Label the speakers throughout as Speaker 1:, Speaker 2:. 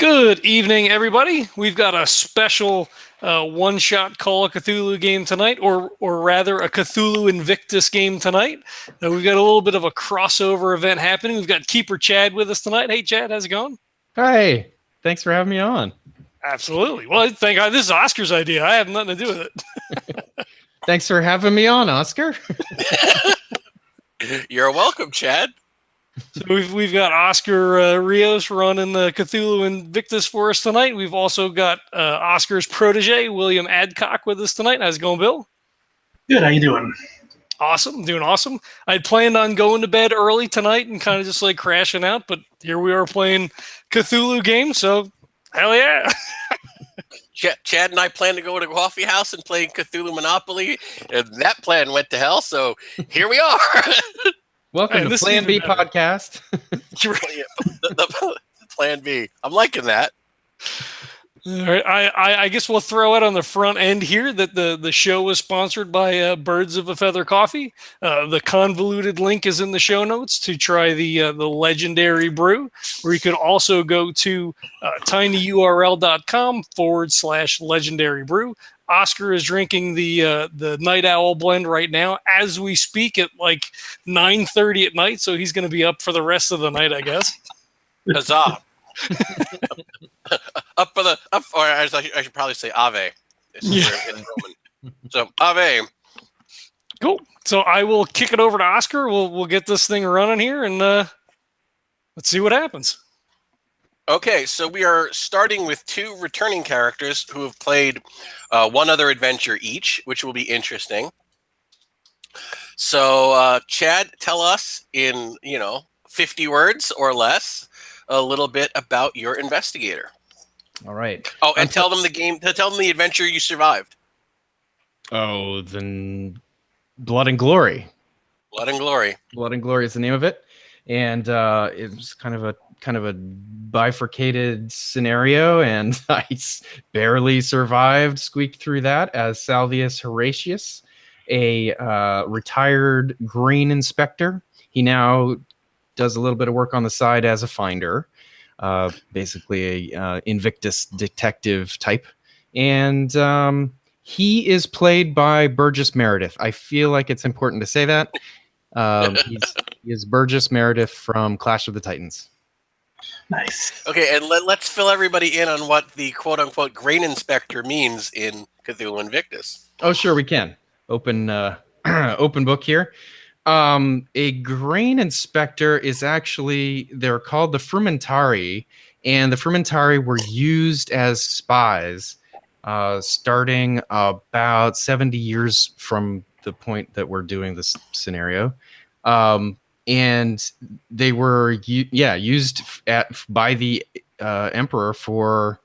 Speaker 1: Good evening, everybody. We've got a special one-shot Call of Cthulhu game tonight, or rather a Cthulhu Invictus game tonight. We've got a little bit of a crossover event happening. We've got Keeper Chad with us tonight. Hey, Chad, how's it going?
Speaker 2: Hi. Thanks for having me on.
Speaker 1: Absolutely. Well, thank God. This is Oscar's idea. I have nothing to do with it.
Speaker 2: Thanks for having me on, Oscar.
Speaker 3: You're welcome, Chad.
Speaker 1: So we've got Oscar Rios running the Cthulhu Invictus for us tonight. We've also got Oscar's protege, William Adcock, with us tonight. How's it going, Bill?
Speaker 4: Good. How you doing?
Speaker 1: Awesome. Doing awesome. I'd planned on going to bed early tonight and kind of just like crashing out, but here we are playing Cthulhu games, so hell yeah.
Speaker 3: Chad and I planned to go to a coffee house and play Cthulhu Monopoly, and that plan went to hell, so here we are.
Speaker 2: Welcome to Plan B
Speaker 1: better.
Speaker 2: podcast.
Speaker 3: the Plan B. I'm liking that.
Speaker 1: All right. I guess we'll throw it on the front end here that the show was sponsored by Birds of a Feather Coffee. The convoluted link is in the show notes to try the legendary brew, or you could also go to tinyurl.com/legendary brew. Oscar is drinking the Night Owl blend right now as we speak at like 9:30 at night, so he's going to be up for the rest of the night, I guess.
Speaker 3: Huzzah. Or I should probably say Ave.
Speaker 1: Yeah.
Speaker 3: In Roman. So Ave.
Speaker 1: Cool. So I will kick it over to Oscar. We'll get this thing running here, and let's see what happens.
Speaker 3: Okay, so we are starting with two returning characters who have played one other adventure each, which will be interesting. So, Chad, tell us in 50 words or less a little bit about your investigator.
Speaker 2: All right.
Speaker 3: Oh, and tell them the adventure you survived.
Speaker 2: Oh, then Blood and Glory.
Speaker 3: Blood and Glory.
Speaker 2: Blood and Glory is the name of it, and it was kind of a bifurcated scenario, and I barely survived, squeaked through that as Salvius Horatius, a retired grain inspector. He now does a little bit of work on the side as a finder, basically a Invictus detective type, and he is played by Burgess Meredith. I feel like it's important to say that. He is Burgess Meredith from Clash of the Titans.
Speaker 4: Nice.
Speaker 3: Okay, and let's fill everybody in on what the quote-unquote grain inspector means in Cthulhu Invictus.
Speaker 2: Oh, sure, we can. Open book here. A grain inspector is actually, they're called the Frumentari, and the Frumentari were used as spies starting about 70 years from the point that we're doing this scenario. And they were used by the emperor for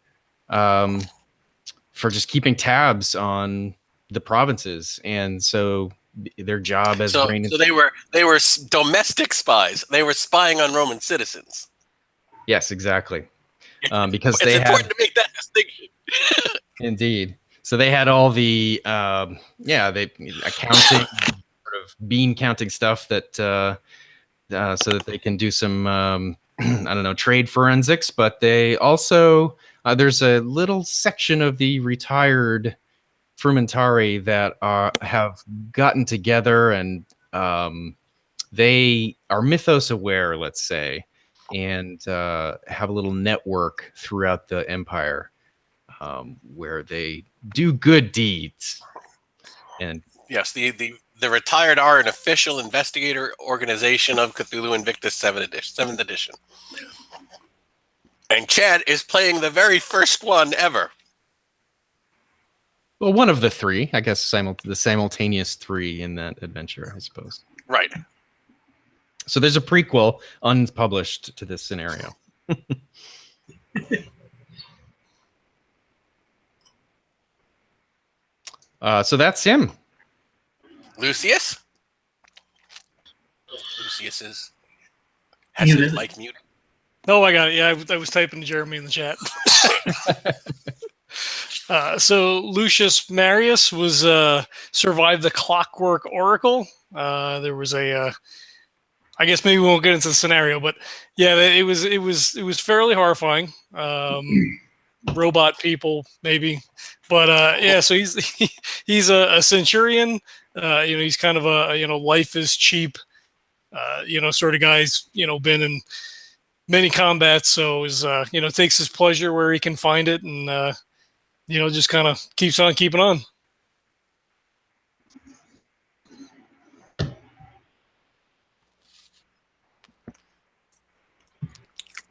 Speaker 2: just keeping tabs on the provinces, and so their job as
Speaker 3: so they were domestic spies. They were spying on Roman citizens.
Speaker 2: Yes, exactly. Because
Speaker 3: it's important to make that distinction.
Speaker 2: Indeed. So they had all the accounting, sort of bean counting stuff that so that they can do some trade forensics. But they also there's a little section of the retired Frumentari that have gotten together, and they are mythos aware, let's say, and have a little network throughout the empire where they do good deeds. And
Speaker 3: yes, the retired are an official investigator organization of Cthulhu Invictus 7th edition. And Chad is playing the very first one ever.
Speaker 2: Well, one of the three, I guess, the simultaneous three in that adventure, I suppose.
Speaker 3: Right.
Speaker 2: So there's a prequel, unpublished, to this scenario. So that's him.
Speaker 3: Lucius? Lucius has his mic muted.
Speaker 1: Oh, I got it. Yeah, I was typing to Jeremy in the chat. So Lucius Marius was survived the Clockwork Oracle. There was a I guess maybe we won't get into the scenario, but yeah, it was fairly horrifying. Robot people, maybe, but yeah. So he's a centurion. He's kind of a life is cheap, sort of guy's been in many combats, so is takes his pleasure where he can find it, and just kind of keeps on keeping on.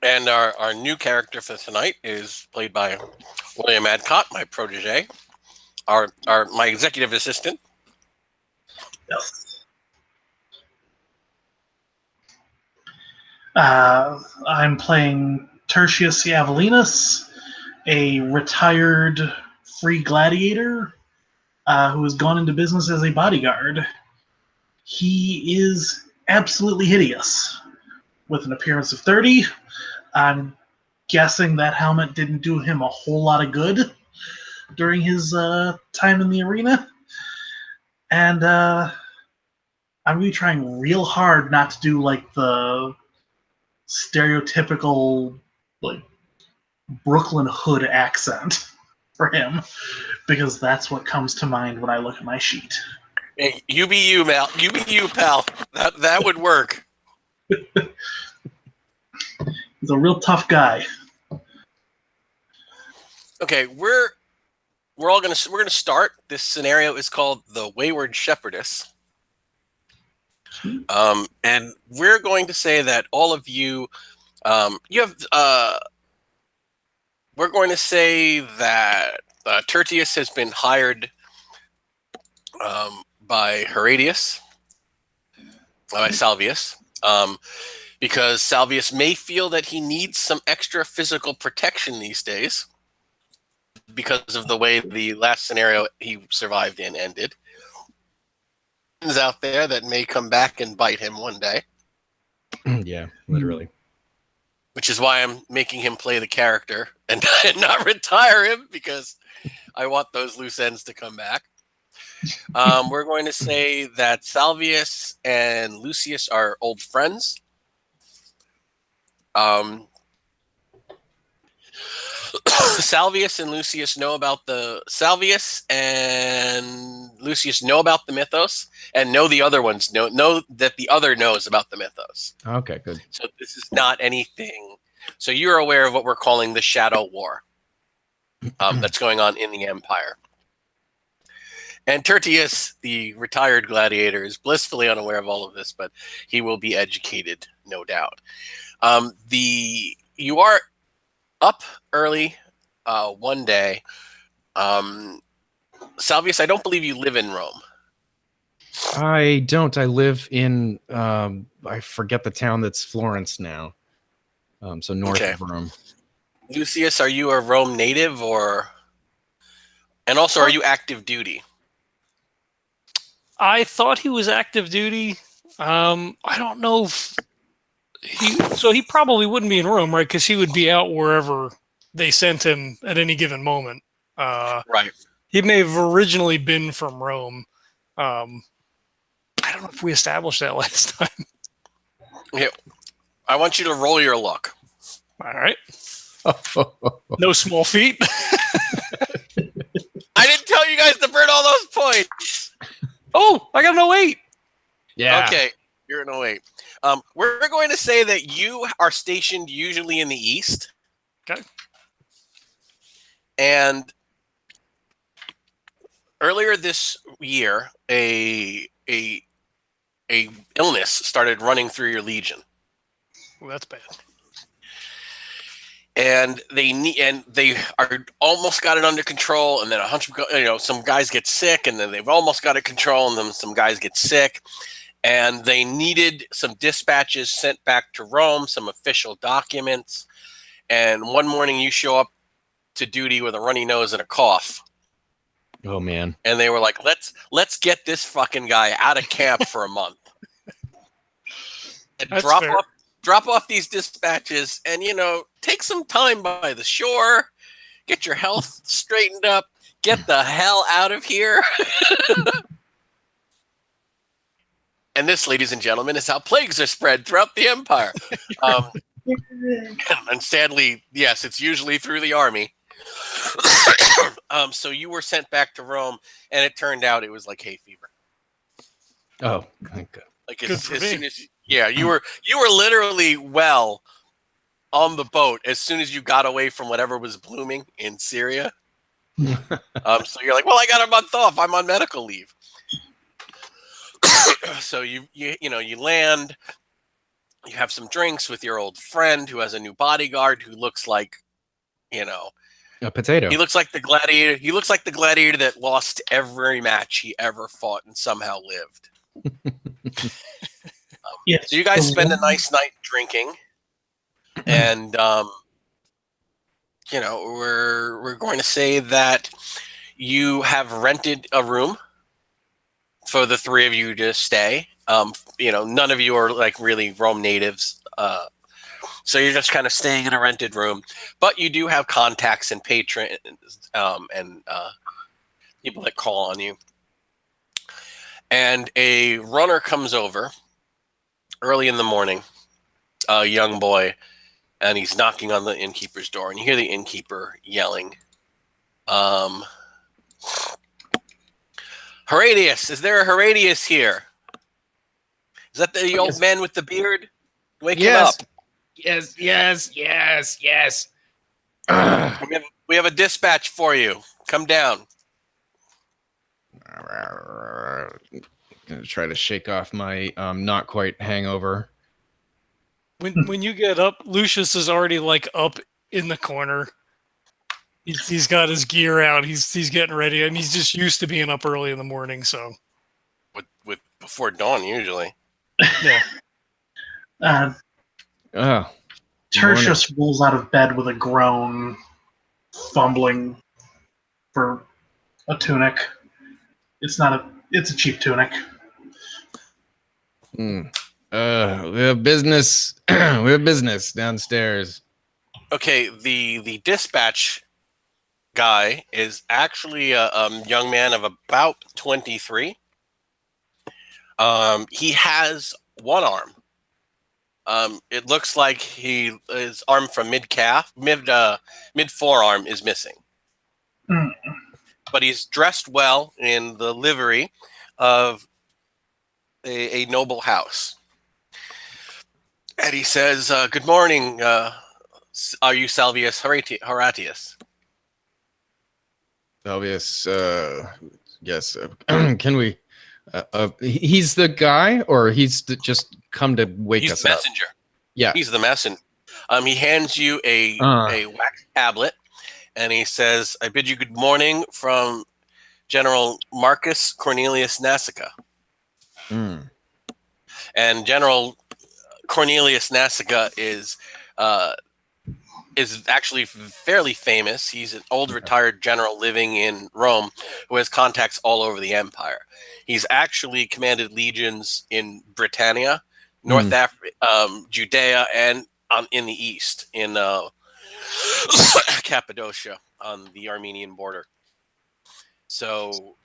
Speaker 3: And our new character for tonight is played by William Adcott, my protege, my executive assistant.
Speaker 4: Yes. I'm playing Tertius Iavolenus, a retired free gladiator who has gone into business as a bodyguard. He is absolutely hideous, with an appearance of 30. I'm guessing that helmet didn't do him a whole lot of good during his time in the arena. And I'm really trying real hard not to do like the stereotypical like Brooklyn Hood accent for him, because that's what comes to mind when I look at my sheet.
Speaker 3: Hey, you be you, Mal. You be you, pal. That would work.
Speaker 4: He's a real tough guy.
Speaker 3: Okay, we're gonna start. This scenario is called the Wayward Shepherdess. And we're going to say that all of you, we're going to say that Tertius has been hired by Horatius, by Salvius, because Salvius may feel that he needs some extra physical protection these days because of the way the last scenario he survived in ended. Out there that may come back and bite him one day.
Speaker 2: Yeah, literally.
Speaker 3: Which is why I'm making him play the character and not retire him, because I want those loose ends to come back. We're going to say that Salvius and Lucius are old friends. Salvius and Lucius know about the mythos, and know the other ones know that the other knows about the mythos.
Speaker 2: Okay, good.
Speaker 3: So this is not anything. So you're aware of what we're calling the Shadow War that's going on in the Empire. And Tertius, the retired gladiator, is blissfully unaware of all of this, but he will be educated, no doubt. You are up early one day. Salvius, I don't believe you live in Rome.
Speaker 2: I don't. I live in, I forget the town that's Florence now. So north of Rome.
Speaker 3: Lucius, are you a Rome native, and also are you active duty?
Speaker 1: I thought he was active duty. I don't know if he probably wouldn't be in Rome, right? Because he would be out wherever they sent him at any given moment.
Speaker 3: Right.
Speaker 1: He may have originally been from Rome. I don't know if we established that last time.
Speaker 3: Yeah. I want you to roll your luck.
Speaker 1: All right. No small feat.
Speaker 3: I didn't tell you guys to burn all those points.
Speaker 1: Oh, I got an 08.
Speaker 2: Yeah.
Speaker 3: Okay. You're an 08. We're going to say that you are stationed usually in the east.
Speaker 1: Okay.
Speaker 3: And earlier this year, a illness started running through your legion.
Speaker 1: Well, that's bad.
Speaker 3: And they are almost got it under control, and then some guys get sick, and then they've almost got it control, and then some guys get sick, and they needed some dispatches sent back to Rome, some official documents. And one morning you show up to duty with a runny nose and a cough.
Speaker 2: Oh man.
Speaker 3: And they were like, let's get this fucking guy out of camp for a month. And drop off these dispatches and, take some time by the shore, get your health straightened up, get the hell out of here. And this, ladies and gentlemen, is how plagues are spread throughout the empire. And sadly, yes, it's usually through the army. So you were sent back to Rome, and it turned out it was like hay fever.
Speaker 2: Oh, thank God.
Speaker 3: Like
Speaker 1: Good
Speaker 3: as
Speaker 1: for
Speaker 3: soon
Speaker 1: me.
Speaker 3: as you were literally well on the boat as soon as you got away from whatever was blooming in Syria. So you're like, well, I got a month off. I'm on medical leave. So you land. You have some drinks with your old friend who has a new bodyguard who looks like,
Speaker 2: A potato.
Speaker 3: he looks like the gladiator. He looks like the gladiator that lost every match he ever fought and somehow lived.
Speaker 4: Yes.
Speaker 3: So you guys spend a nice night drinking, and we're going to say that you have rented a room for the three of you to stay. None of you are like really Rome natives, so you're just kind of staying in a rented room. But you do have contacts and patrons and people that call on you. And a runner comes over early in the morning, a young boy, and he's knocking on the innkeeper's door. And you hear the innkeeper yelling, Horatius, is there a Horatius here? Is that the old man with the beard? Wake him up.
Speaker 2: Yes.
Speaker 3: We have a dispatch for you. Come down.
Speaker 2: Gonna try to shake off my not quite hangover.
Speaker 1: When you get up, Lucius is already like up in the corner. He's got his gear out. He's getting ready, and he's just used to being up early in the morning. So,
Speaker 3: With before dawn usually.
Speaker 1: yeah.
Speaker 4: Tertius rolls out of bed with a groan, fumbling for a tunic. It's a cheap tunic.
Speaker 2: We have business. We have business downstairs.
Speaker 3: Okay, the dispatch guy is actually a young man of about 23. He has one arm. It looks like his arm from mid forearm is missing.
Speaker 4: Mm.
Speaker 3: But he's dressed well in the livery of a noble house. And he says, good morning. Are you Salvius Horatius?
Speaker 2: Salvius, yes. Can we... he's the guy, or he's just come to wake
Speaker 3: He's
Speaker 2: us
Speaker 3: the
Speaker 2: up?
Speaker 3: messenger.
Speaker 2: Yeah.
Speaker 3: He's the messenger. He hands you a wax tablet, and he says, I bid you good morning from General Marcus Cornelius Nasica.
Speaker 2: Mm.
Speaker 3: And General Cornelius Nasica is actually fairly famous. He's an old retired general living in Rome who has contacts all over the empire. He's actually commanded legions in Britannia, North Africa, Judea, and in the east, in Cappadocia on the Armenian border. So,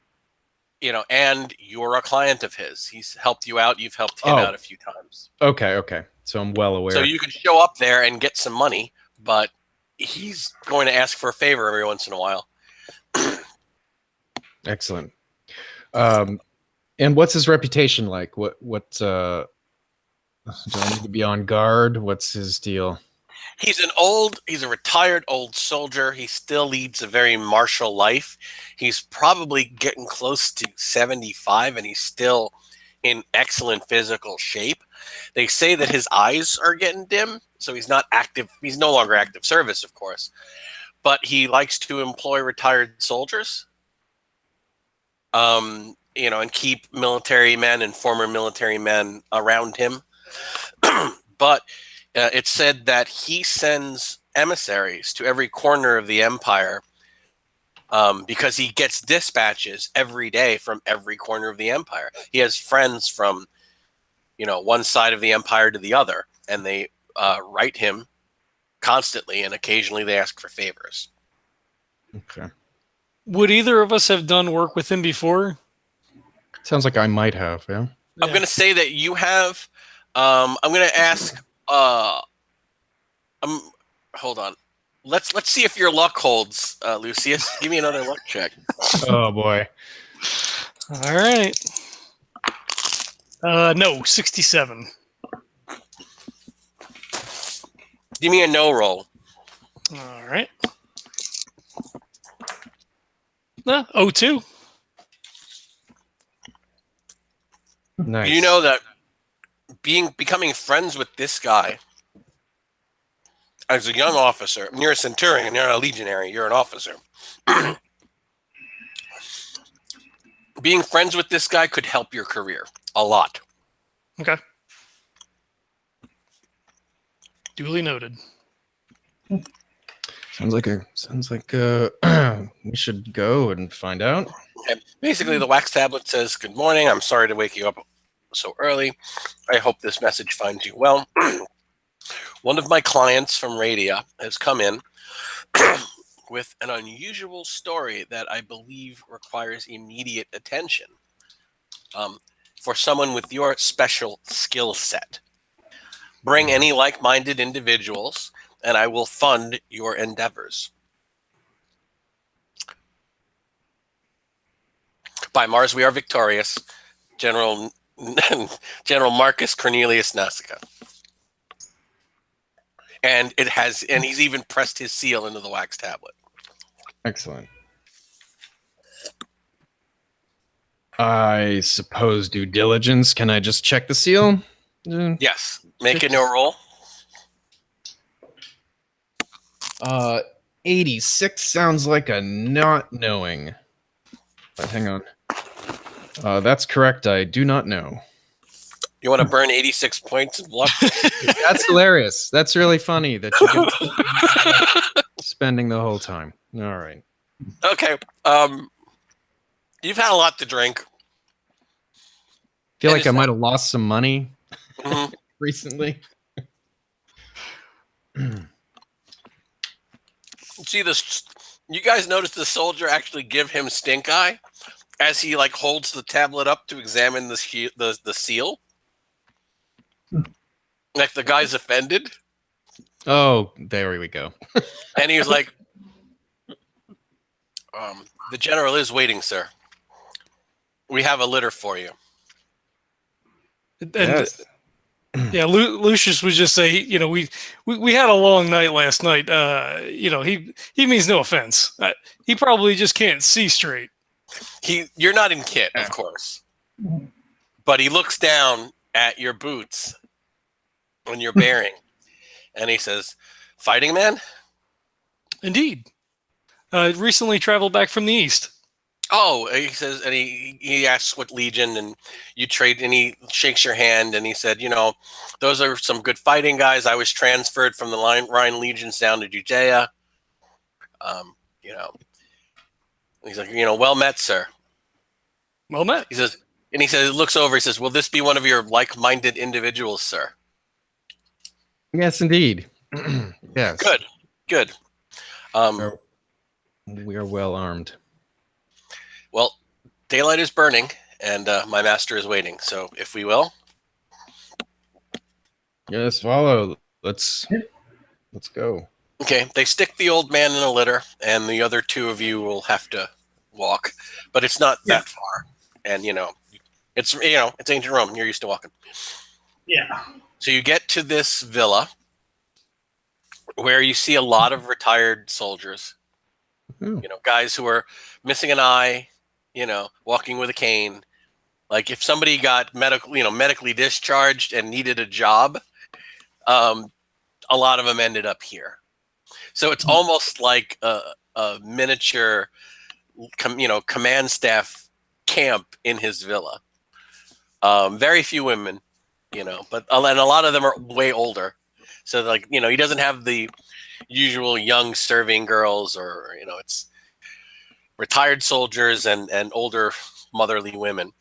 Speaker 3: and you're a client of his. He's helped you out. You've helped him out a few times.
Speaker 2: Okay. So I'm well aware.
Speaker 3: So you can show up there and get some money, but he's going to ask for a favor every once in a while.
Speaker 2: Excellent. And what's his reputation like? What do I need to be on guard? What's his deal?
Speaker 3: He's a retired old soldier. He still leads a very martial life. He's probably getting close to 75, and he's still in excellent physical shape. They say that his eyes are getting dim, so he's not active. He's no longer active service, of course, but he likes to employ retired soldiers, and keep military men and former military men around him. But it's said that he sends emissaries to every corner of the empire because he gets dispatches every day from every corner of the empire. He has friends from, one side of the empire to the other, and they write him constantly, and occasionally they ask for favors.
Speaker 2: Okay.
Speaker 1: Would either of us have done work with him before?
Speaker 2: Sounds like I might have, yeah.
Speaker 3: I'm going to say that you have. I'm going to ask. Hold on. Let's see if your luck holds, Lucius. Give me another luck check.
Speaker 2: Oh boy.
Speaker 1: All right. No, 67.
Speaker 3: Give me a no roll.
Speaker 1: All right. 02.
Speaker 2: Nice.
Speaker 3: You know that becoming friends with this guy as a young officer, you're a centurion, you're not a legionary, you're an officer. Being friends with this guy could help your career a lot.
Speaker 1: Okay. Duly noted.
Speaker 2: Sounds like we should go and find out.
Speaker 3: Okay. Basically, the wax tablet says, "Good morning. I'm sorry to wake you up so early. I hope this message finds you well. One of my clients from Raetia has come in with an unusual story that I believe requires immediate attention for someone with your special skill set. Bring any like-minded individuals, and I will fund your endeavors. By Mars, we are victorious. General Marcus Cornelius Nasica." And he's even pressed his seal into the wax tablet.
Speaker 2: Excellent. I suppose due diligence. Can I just check the seal?
Speaker 3: Yes. Make a no roll.
Speaker 2: 86 sounds like a not knowing. But hang on. That's correct. I do not know.
Speaker 3: You want to burn 86 points of luck?
Speaker 2: That's hilarious. That's really funny that you spending the whole time. All right.
Speaker 3: Okay. You've had a lot to drink.
Speaker 2: Feel like I might have lost some money
Speaker 3: Mhm.
Speaker 2: recently.
Speaker 3: See this? You guys notice the soldier actually give him stink eye as he holds the tablet up to examine the seal. Like the guy's offended,
Speaker 2: Oh, there we go.
Speaker 3: and he was like, "The general is waiting, sir. We have a litter for you."
Speaker 1: And
Speaker 2: Yes.
Speaker 1: yeah, Lucius would just say, we had a long night last night. He means no offense. He probably just can't see straight.
Speaker 3: You're not in kit, of course, but he looks down at your boots when you're bearing, and he says, "Fighting man?"
Speaker 1: Indeed. Recently traveled back from the east.
Speaker 3: Oh, he says, and he asks what legion, and you trade, and he shakes your hand, and he said, "Those are some good fighting guys. I was transferred from the Rhine legions down to Judea. He's like, well met, sir."
Speaker 1: Well met.
Speaker 3: He says, looks over, he says, "Will this be one of your like-minded individuals, sir?"
Speaker 2: Yes, indeed. Yes.
Speaker 3: Good.
Speaker 2: We are well armed.
Speaker 3: Well, daylight is burning, and my master is waiting. So, if we will.
Speaker 2: Yes, follow. Let's go.
Speaker 3: Okay, they stick the old man in a litter, and the other two of you will have to walk, but it's not that far. And it's ancient Rome. You're used to walking.
Speaker 4: Yeah.
Speaker 3: So you get to this villa where you see a lot of retired soldiers.
Speaker 2: Ooh.
Speaker 3: Guys who are missing an eye, walking with a cane. Like if somebody got medically discharged and needed a job, a lot of them ended up here. So it's almost like a miniature, command staff camp in his villa. Very few women, but and a lot of them are way older. So he doesn't have the usual young serving girls, or it's retired soldiers and older motherly women.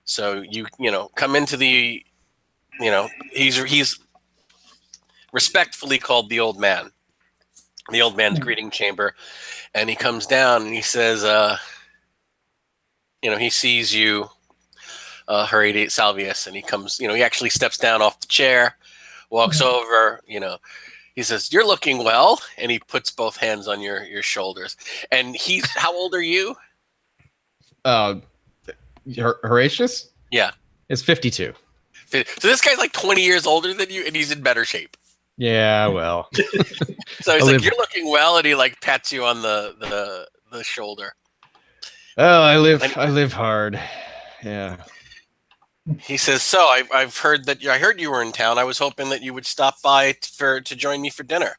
Speaker 3: So you come into the he's respectfully called the old man. The old man's greeting chamber, and he comes down and he says, he sees you. Horatius Salvius, and he comes. He actually steps down off the chair, walks over. He says, "You're looking well," and he puts both hands on your shoulders. And he's how old are you?
Speaker 2: Horatius?
Speaker 3: Yeah,
Speaker 2: is 52.
Speaker 3: So this guy's like 20 years older than you, and he's in better shape.
Speaker 2: Yeah, well.
Speaker 3: So he's like, "You're looking well," and he like pats you on the shoulder.
Speaker 2: Oh, I live hard. Yeah.
Speaker 3: He says, "So I've heard that I heard you were in town. I was hoping that you would stop by to join me for dinner."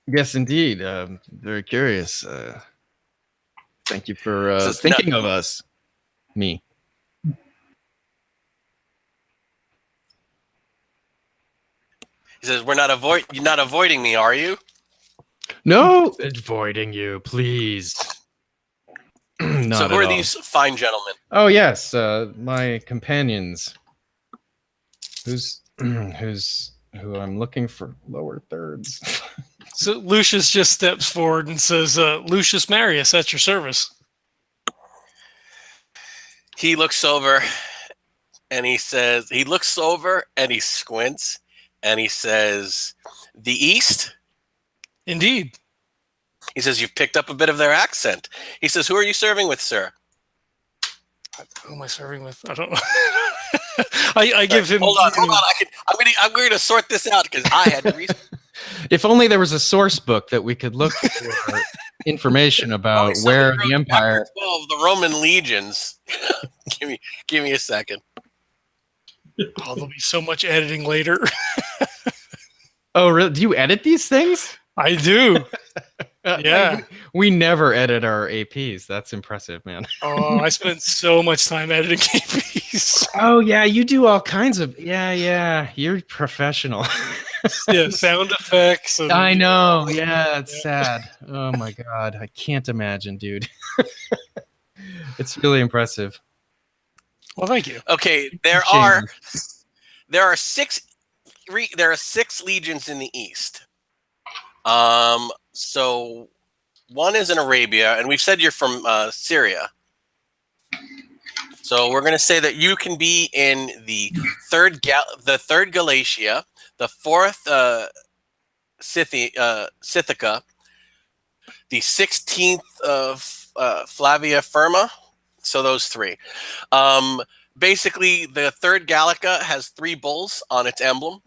Speaker 2: Yes, indeed. Very curious. Thank you for thinking of us. Me.
Speaker 3: He says, "You're not avoiding me, are you?"
Speaker 2: No, avoiding you, please.
Speaker 3: So who are these fine gentlemen?
Speaker 2: Oh yes, my companions. Who I'm looking for lower thirds.
Speaker 1: So Lucius just steps forward and says, Lucius Marius, at your service.
Speaker 3: He looks over and he squints and he says, "The East?"
Speaker 1: Indeed.
Speaker 3: He says, "You've picked up a bit of their accent." He says, "Who are you serving with, sir?"
Speaker 1: Who am I serving with? I don't know. I give him.
Speaker 3: Hold on. I'm going to sort this out because I had to research.
Speaker 2: If only there was a source book that we could look for information about where the empire.
Speaker 3: 12, the Roman legions. give me a second.
Speaker 1: Oh, there'll be so much editing later.
Speaker 2: Oh, really? Do you edit these things?
Speaker 1: I do. Yeah.
Speaker 2: We never edit our APs. That's impressive, man.
Speaker 1: Oh, I spent so much time editing APs.
Speaker 2: Oh, yeah. You do all kinds of. Yeah. You're professional.
Speaker 1: Yeah, sound effects. And,
Speaker 2: I know. Yeah, it's sad. Oh, my God. I can't imagine, dude. It's really impressive.
Speaker 1: Well, thank you.
Speaker 3: Okay, there are 6 legions in the East. So one is in Arabia, and we've said you're from Syria. So we're going to say that you can be in the third Galatia, the fourth Scythica, the 16th of Flavia Firma. So those 3. Basically, the third Gallica has 3 bulls on its emblem.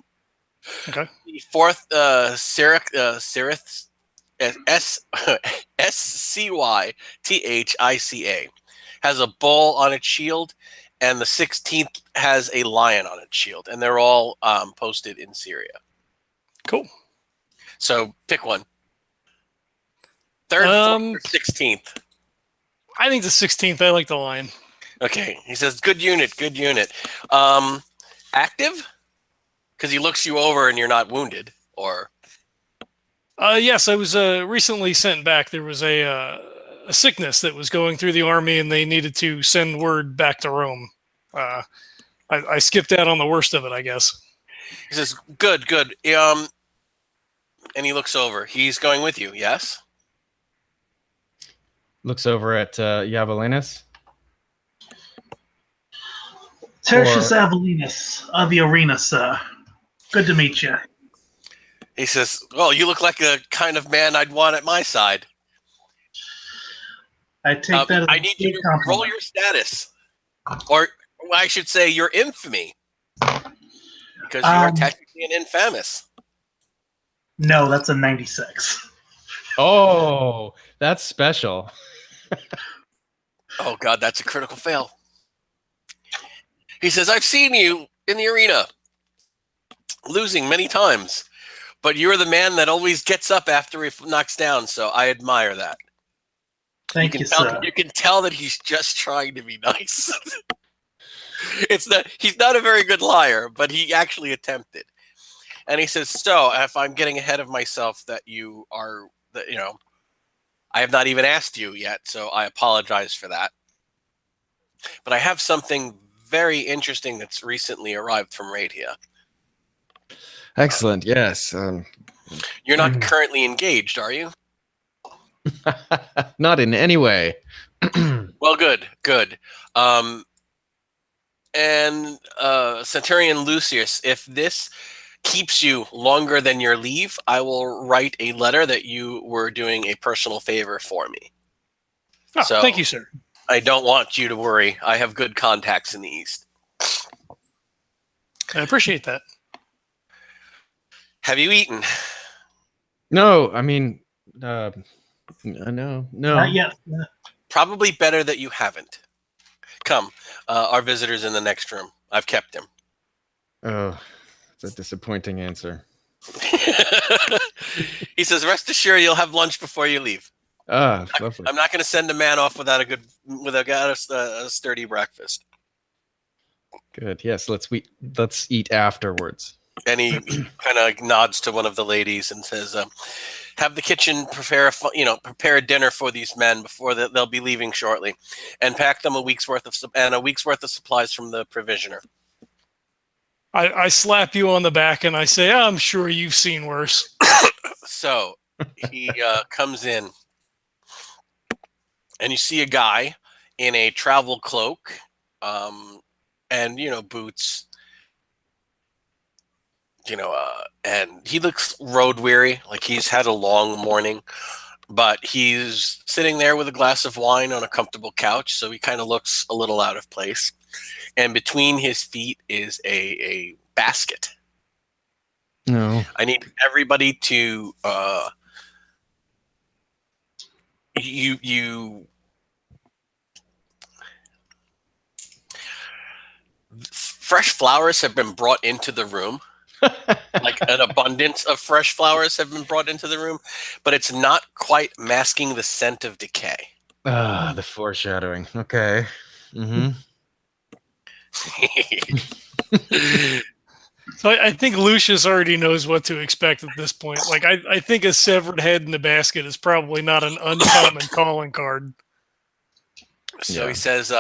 Speaker 1: Okay.
Speaker 3: The fourth SCYTHICA has a bull on its shield, and the 16th has a lion on its shield, and they're all posted in Syria.
Speaker 1: Cool.
Speaker 3: So pick one. Third, fourth, or 16th.
Speaker 1: I think the 16th. I like the lion.
Speaker 3: Okay. He says, good unit. Active? Because he looks you over and you're not wounded, or?
Speaker 1: Yes, I was recently sent back. There was a sickness that was going through the army, and they needed to send word back to Rome. I skipped out on the worst of it, I guess.
Speaker 3: He says, good. And he looks over. He's going with you, yes?
Speaker 2: Looks over at Iavolenus.
Speaker 4: Tertius Iavolenus of the arena, sir. Good to meet you.
Speaker 3: He says, well, you look like the kind of man I'd want at my side.
Speaker 4: I take that as
Speaker 3: I need you to roll your status. Or I should say your infamy. Because you are technically an infamous.
Speaker 4: No, that's a 96.
Speaker 2: Oh, that's special.
Speaker 3: Oh, God, that's a critical fail. He says, I've seen you in the arena, losing many times, but you're the man that always gets up after he knocks down, so I admire that.
Speaker 4: Thank you, sir.
Speaker 3: You can tell that he's just trying to be nice. He's not a very good liar, but he actually attempted. And he says, so if I'm getting ahead of myself, that you are, I have not even asked you yet, so I apologize for that. But I have something very interesting that's recently arrived from Raetia.
Speaker 2: Excellent. Yes.
Speaker 3: You're not currently engaged, are you?
Speaker 2: Not in any way.
Speaker 3: Well, good. And Centurion Lucius, if this keeps you longer than your leave, I will write a letter that you were doing a personal favor for me.
Speaker 1: Oh,
Speaker 3: So
Speaker 1: thank you, sir.
Speaker 3: I don't want you to worry. I have good contacts in the East.
Speaker 1: I appreciate that.
Speaker 3: Have you eaten?
Speaker 2: No, I mean, no.
Speaker 4: Not yet.
Speaker 3: Probably better that you haven't. Come, our visitor's in the next room. I've kept him.
Speaker 2: Oh, it's a disappointing answer.
Speaker 3: He says, "Rest assured, you'll have lunch before you leave.
Speaker 2: Ah, lovely.
Speaker 3: I'm not going to send a man off without a sturdy breakfast."
Speaker 2: Good. Yes, let's eat afterwards.
Speaker 3: And he kind of nods to one of the ladies and says, "Have the kitchen prepare a dinner for these men before they'll be leaving shortly, and pack them a week's worth of supplies from the provisioner."
Speaker 1: I slap you on the back and I say, I'm sure you've seen worse.
Speaker 3: So he comes in, and you see a guy in a travel cloak, and boots. And he looks road weary, like he's had a long morning, but he's sitting there with a glass of wine on a comfortable couch, so he kind of looks a little out of place. And between his feet is a basket.
Speaker 2: No.
Speaker 3: I need everybody to you fresh flowers have been brought into the room. Like an abundance of fresh flowers have been brought into the room, but it's not quite masking the scent of decay.
Speaker 2: Ah, the foreshadowing. Okay. Mm-hmm.
Speaker 1: So I think Lucius already knows what to expect at this point. Like, I think a severed head in the basket is probably not an uncommon calling card.
Speaker 3: So
Speaker 2: Yeah.
Speaker 3: he says,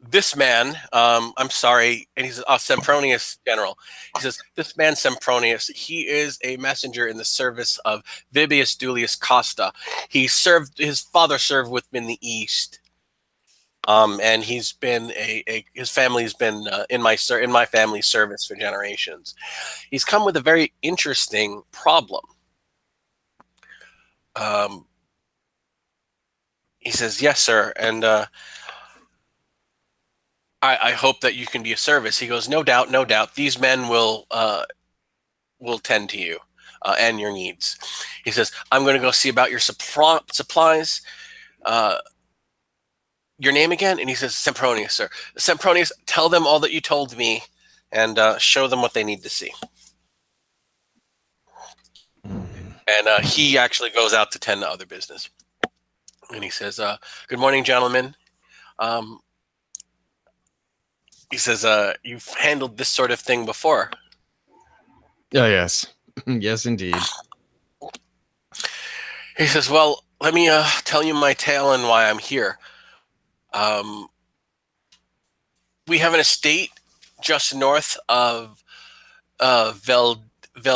Speaker 3: "This man, I'm sorry," and he says, "Sempronius, General." He says, "This man, Sempronius, he is a messenger in the service of Vibius Dulius Costa. His father served with me in the East, and he's been his family's been in my family's service for generations. He's come with a very interesting problem." He says, "Yes, sir, and I hope that you can be of service." He goes, "No doubt, no doubt. These men will tend to you and your needs." He says, "I'm going to go see about your supplies. Your name again?" And he says, "Sempronius, sir. Sempronius, tell them all that you told me, and show them what they need to see." And he actually goes out to tend to other business. And he says, "Good morning, gentlemen." He says, "You've handled this sort of thing before."
Speaker 2: Oh, yes. Yes, indeed.
Speaker 3: He says, "Well, let me tell you my tale and why I'm here. We have an estate just north of Veldinena."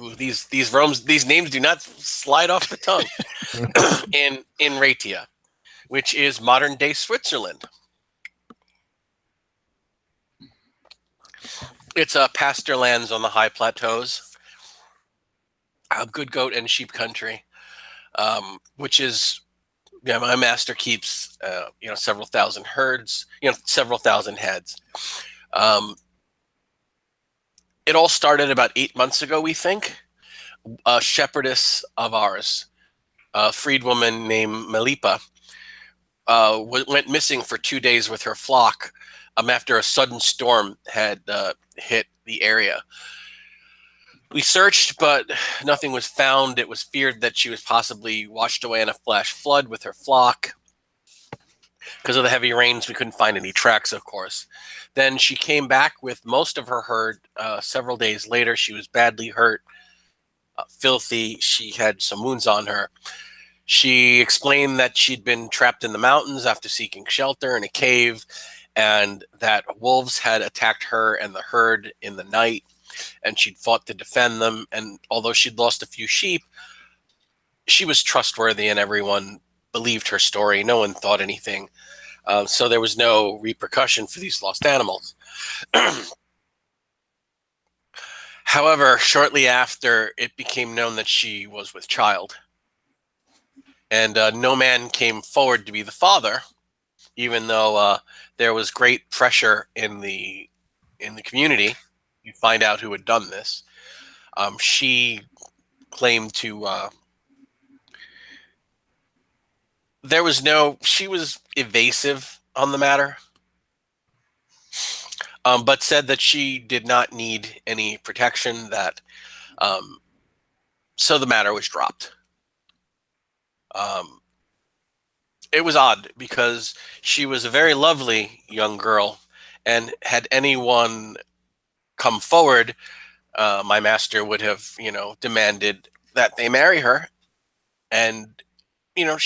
Speaker 3: Ooh, these names do not slide off the tongue. in Raetia, which is modern day Switzerland. It's pasture lands on the high plateaus, good goat and sheep country, which is, my master keeps several thousand herds, several thousand heads. It all started about 8 months ago, we think. A shepherdess of ours, a freedwoman named Melipa, went missing for 2 days with her flock after a sudden storm had hit the area. We searched, but nothing was found. It was feared that she was possibly washed away in a flash flood with her flock. Because of the heavy rains, we couldn't find any tracks, of course. Then she came back with most of her herd several days later. She was badly hurt, filthy. She had some wounds on her. She explained that she'd been trapped in the mountains after seeking shelter in a cave, and that wolves had attacked her and the herd in the night, and she'd fought to defend them. And although she'd lost a few sheep, she was trustworthy and everyone believed her story. No one thought anything So there was no repercussion for these lost animals. However, shortly after, it became known that she was with child. And no man came forward to be the father, even though there was great pressure in the community. You find out who had done this. She claimed to. She was evasive on the matter, but said that she did not need any protection. So the matter was dropped. It was odd because she was a very lovely young girl, and had anyone come forward, my master would have, demanded that they marry her. And, her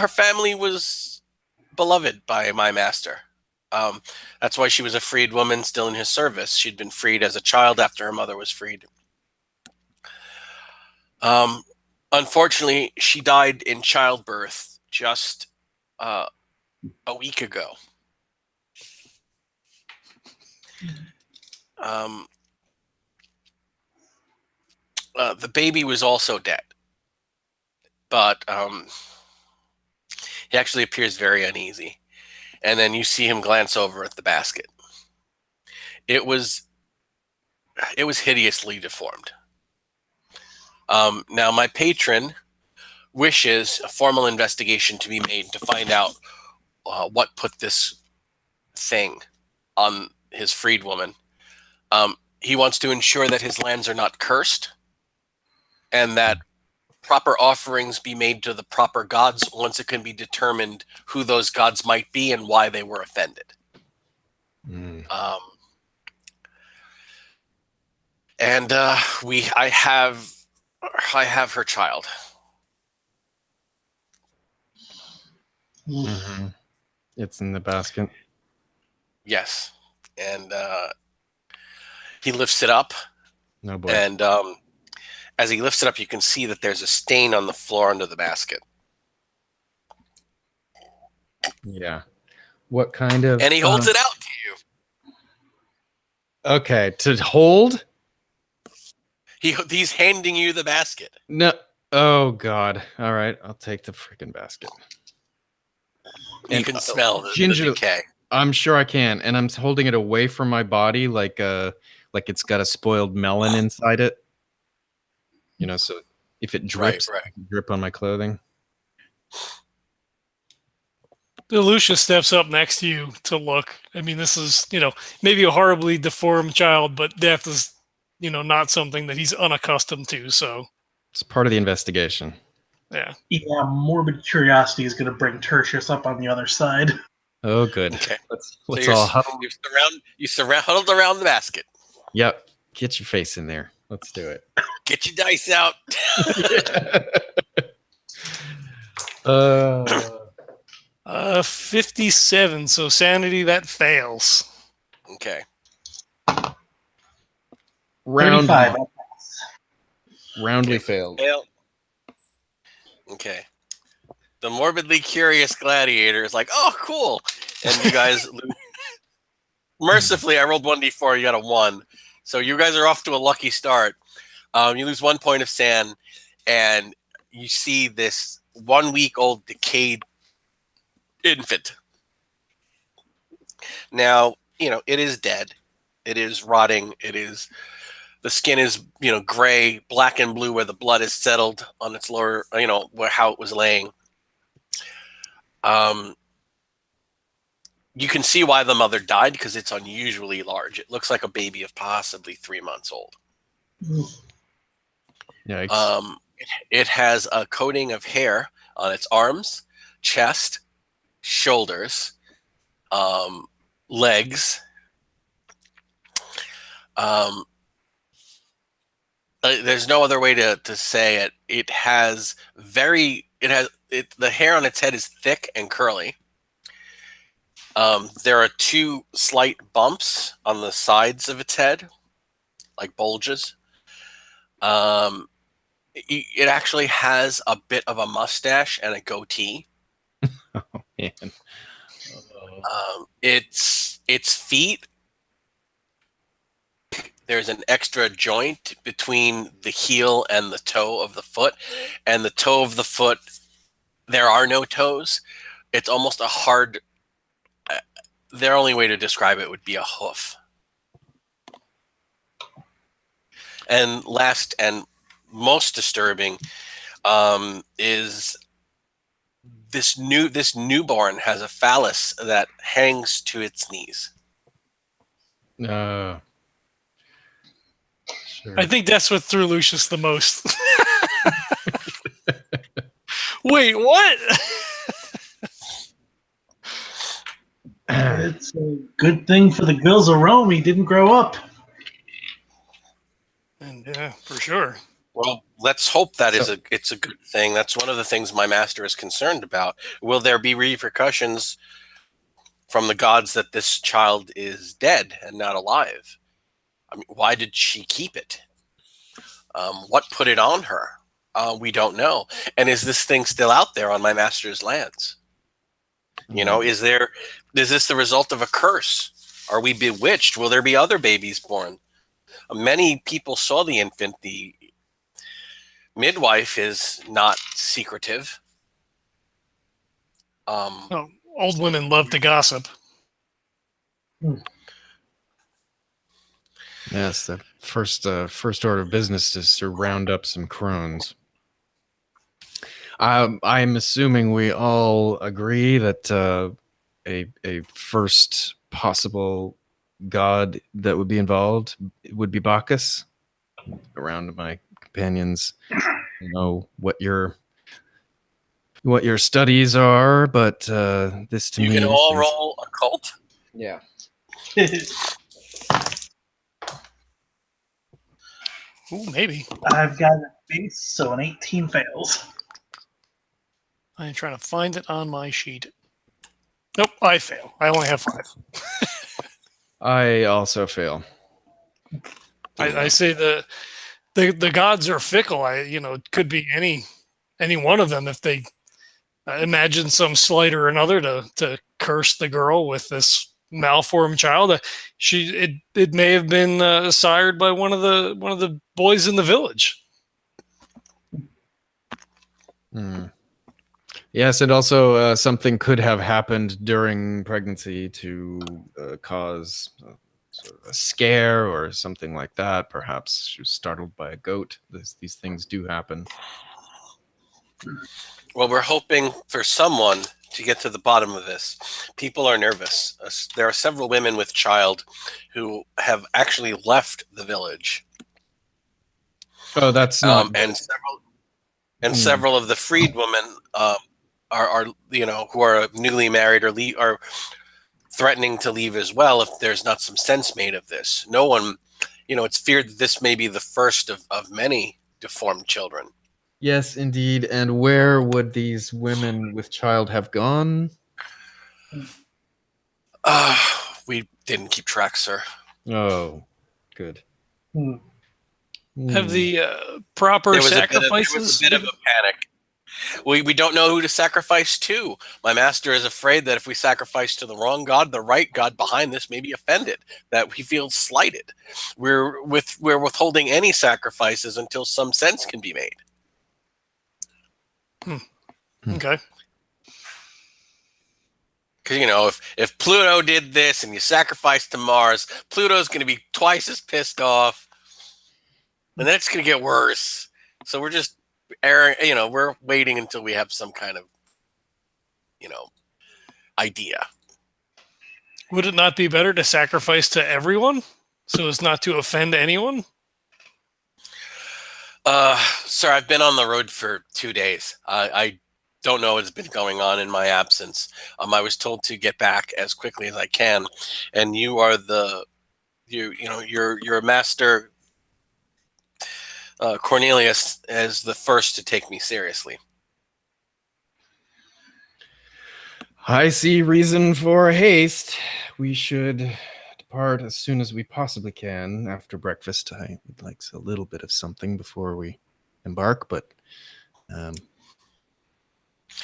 Speaker 3: family was beloved by my master. That's why she was a freed woman still in his service. She'd been freed as a child after her mother was freed. Unfortunately, she died in childbirth just a week ago. The baby was also dead, but he actually appears very uneasy. And then you see him glance over at the basket. It was hideously deformed. Now, my patron wishes a formal investigation to be made to find out what put this thing on his freed woman. He wants to ensure that his lands are not cursed, and that proper offerings be made to the proper gods once it can be determined who those gods might be and why they were offended. And I have her child.
Speaker 2: Mm-hmm. It's in the basket.
Speaker 3: Yes, and he lifts it up.
Speaker 2: No boy.
Speaker 3: And as he lifts it up, you can see that there's a stain on the floor under the basket.
Speaker 2: Yeah. What kind of?
Speaker 3: And he holds it out to you.
Speaker 2: Okay, to hold.
Speaker 3: He's handing you the basket.
Speaker 2: No. Oh God. All right, I'll take the freaking basket.
Speaker 3: You can smell the
Speaker 2: gingerly.
Speaker 3: decay.
Speaker 2: I'm sure I can, and I'm holding it away from my body, like it's got a spoiled melon inside it. So if it drips,
Speaker 3: Right.
Speaker 2: it can drip on my clothing.
Speaker 1: Lucius steps up next to you to look. I mean, this is, maybe a horribly deformed child, but death is, not something that he's unaccustomed to. So
Speaker 2: it's part of the investigation.
Speaker 1: Yeah.
Speaker 4: Yeah, morbid curiosity is going to bring Tertius up on the other side.
Speaker 2: Oh, good.
Speaker 3: Okay.
Speaker 2: Let's all huddle.
Speaker 3: You huddled around the basket.
Speaker 2: Yep. Get your face in there. Let's do it.
Speaker 3: Get your dice out.
Speaker 1: 57. So sanity, that fails.
Speaker 3: Okay.
Speaker 4: $35.
Speaker 2: Roundly failed.
Speaker 3: Fail. Okay. The morbidly curious gladiator is like, oh, cool. And you guys lose. Mercifully, I rolled 1d4. You got a 1. So you guys are off to a lucky start. You lose 1 point of sand, and you see this 1-week-old decayed infant. Now, it is dead. It is rotting. The skin is, gray, black and blue where the blood is settled on its lower, how it was laying. You can see why the mother died, because it's unusually large. It looks like a baby of possibly 3 months old.
Speaker 2: Yikes.
Speaker 3: It has a coating of hair on its arms, chest, shoulders, legs. There's no other way to say it. The hair on its head is thick and curly. There are 2 slight bumps on the sides of its head, like bulges. It actually has a bit of a mustache and a goatee.
Speaker 2: man.
Speaker 3: Its feet. There's an extra joint between the heel and the toe of the foot, and the toe of the foot. There are no toes. It's almost a hard. Their only way to describe it would be a hoof. And last and most disturbing is this newborn has a phallus that hangs to its knees.
Speaker 2: Sure.
Speaker 1: I think that's what threw Lucius the most. Wait, what?
Speaker 4: It's a good thing for the girls of Rome he didn't grow up.
Speaker 1: And yeah, for sure.
Speaker 3: Well, let's hope that it's a good thing. That's one of the things my master is concerned about. Will there be repercussions from the gods that this child is dead and not alive? I mean, why did she keep it? What put it on her? We don't know. And is this thing still out there on my master's lands? You know, is this the result of a curse? Are we bewitched? Will there be other babies born? Many people saw the infant. The midwife is not secretive.
Speaker 1: Oh, old women love to gossip.
Speaker 2: Yes, the first order of business is to round up some crones. I'm assuming we all agree that a first possible god that would be involved would be Bacchus. Around my companions, know what your studies are, but this to me,
Speaker 3: you can all roll occult.
Speaker 2: Yeah.
Speaker 1: Ooh, maybe.
Speaker 4: I've got a base, so an 18 fails.
Speaker 1: I'm trying to find it on my sheet. Nope, I fail. I only have 5.
Speaker 2: I also fail.
Speaker 1: I say the gods are fickle. It could be any one of them if they imagine some slight or another to curse the girl with this malformed child. It may have been sired by one of the boys in the village.
Speaker 2: Yes, and also something could have happened during pregnancy to cause sort of a scare or something like that. Perhaps she was startled by a goat. These things do happen.
Speaker 3: Well, we're hoping for someone to get to the bottom of this. People are nervous. There are several women with child who have actually left the village.
Speaker 2: Oh, that's not.
Speaker 3: And several of the freed women are who are newly married or are threatening to leave as well if there's not some sense made of this. No one, it's feared that this may be the first of many deformed children.
Speaker 2: Yes, indeed. And where would these women with child have gone?
Speaker 3: We didn't keep track, sir.
Speaker 2: Oh, good.
Speaker 1: Have the proper sacrifices?
Speaker 3: There was a bit of a panic. We don't know who to sacrifice to. My master is afraid that if we sacrifice to the wrong god, the right god behind this may be offended, that he feels slighted. We're withholding any sacrifices until some sense can be made.
Speaker 1: Okay.
Speaker 3: Because, if Pluto did this and you sacrifice to Mars, Pluto's going to be twice as pissed off. And that's going to get worse. So we're just we're waiting until we have some kind of, idea.
Speaker 1: Would it not be better to sacrifice to everyone so as not to offend anyone?
Speaker 3: Sir, I've been on the road for 2 days. I don't know what's been going on in my absence. I was told to get back as quickly as I can, and you are your master. Cornelius is the first to take me seriously.
Speaker 2: I see reason for haste. We should depart as soon as we possibly can after breakfast. I would like a little bit of something before we embark, but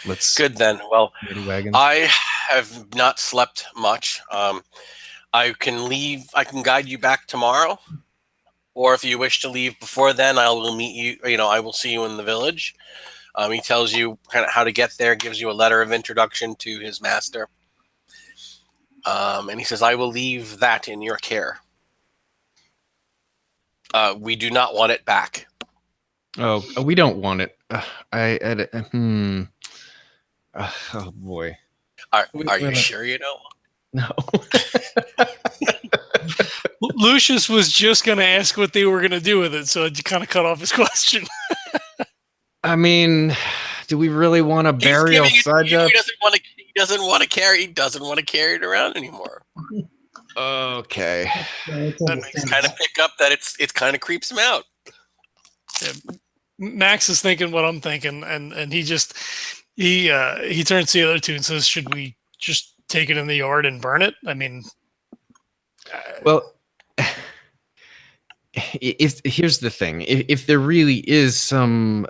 Speaker 2: Let's
Speaker 3: Good then. Well,
Speaker 2: wagons.
Speaker 3: I have not slept much. I can leave. I can guide you back tomorrow, or if you wish to leave before then, I will meet you. I will see you in the village. He tells you kind of how to get there, gives you a letter of introduction to his master, and he says, "I will leave that in your care. We do not want it back."
Speaker 2: Oh, we don't want it. Oh boy.
Speaker 3: Are you sure you don't?
Speaker 2: No.
Speaker 1: Lucius was just going to ask what they were going to do with it, so it kind of cut off his question.
Speaker 2: I mean, do we really want to bury outside that?
Speaker 3: He doesn't want to carry it around anymore.
Speaker 2: Okay.
Speaker 3: That kind of pick up that it kind of creeps him out.
Speaker 1: Yeah. Max is thinking what I'm thinking, and he turns to the other two and says, "Should we just take it in the yard and burn it?" I mean,
Speaker 2: well, here's the thing: if there really is some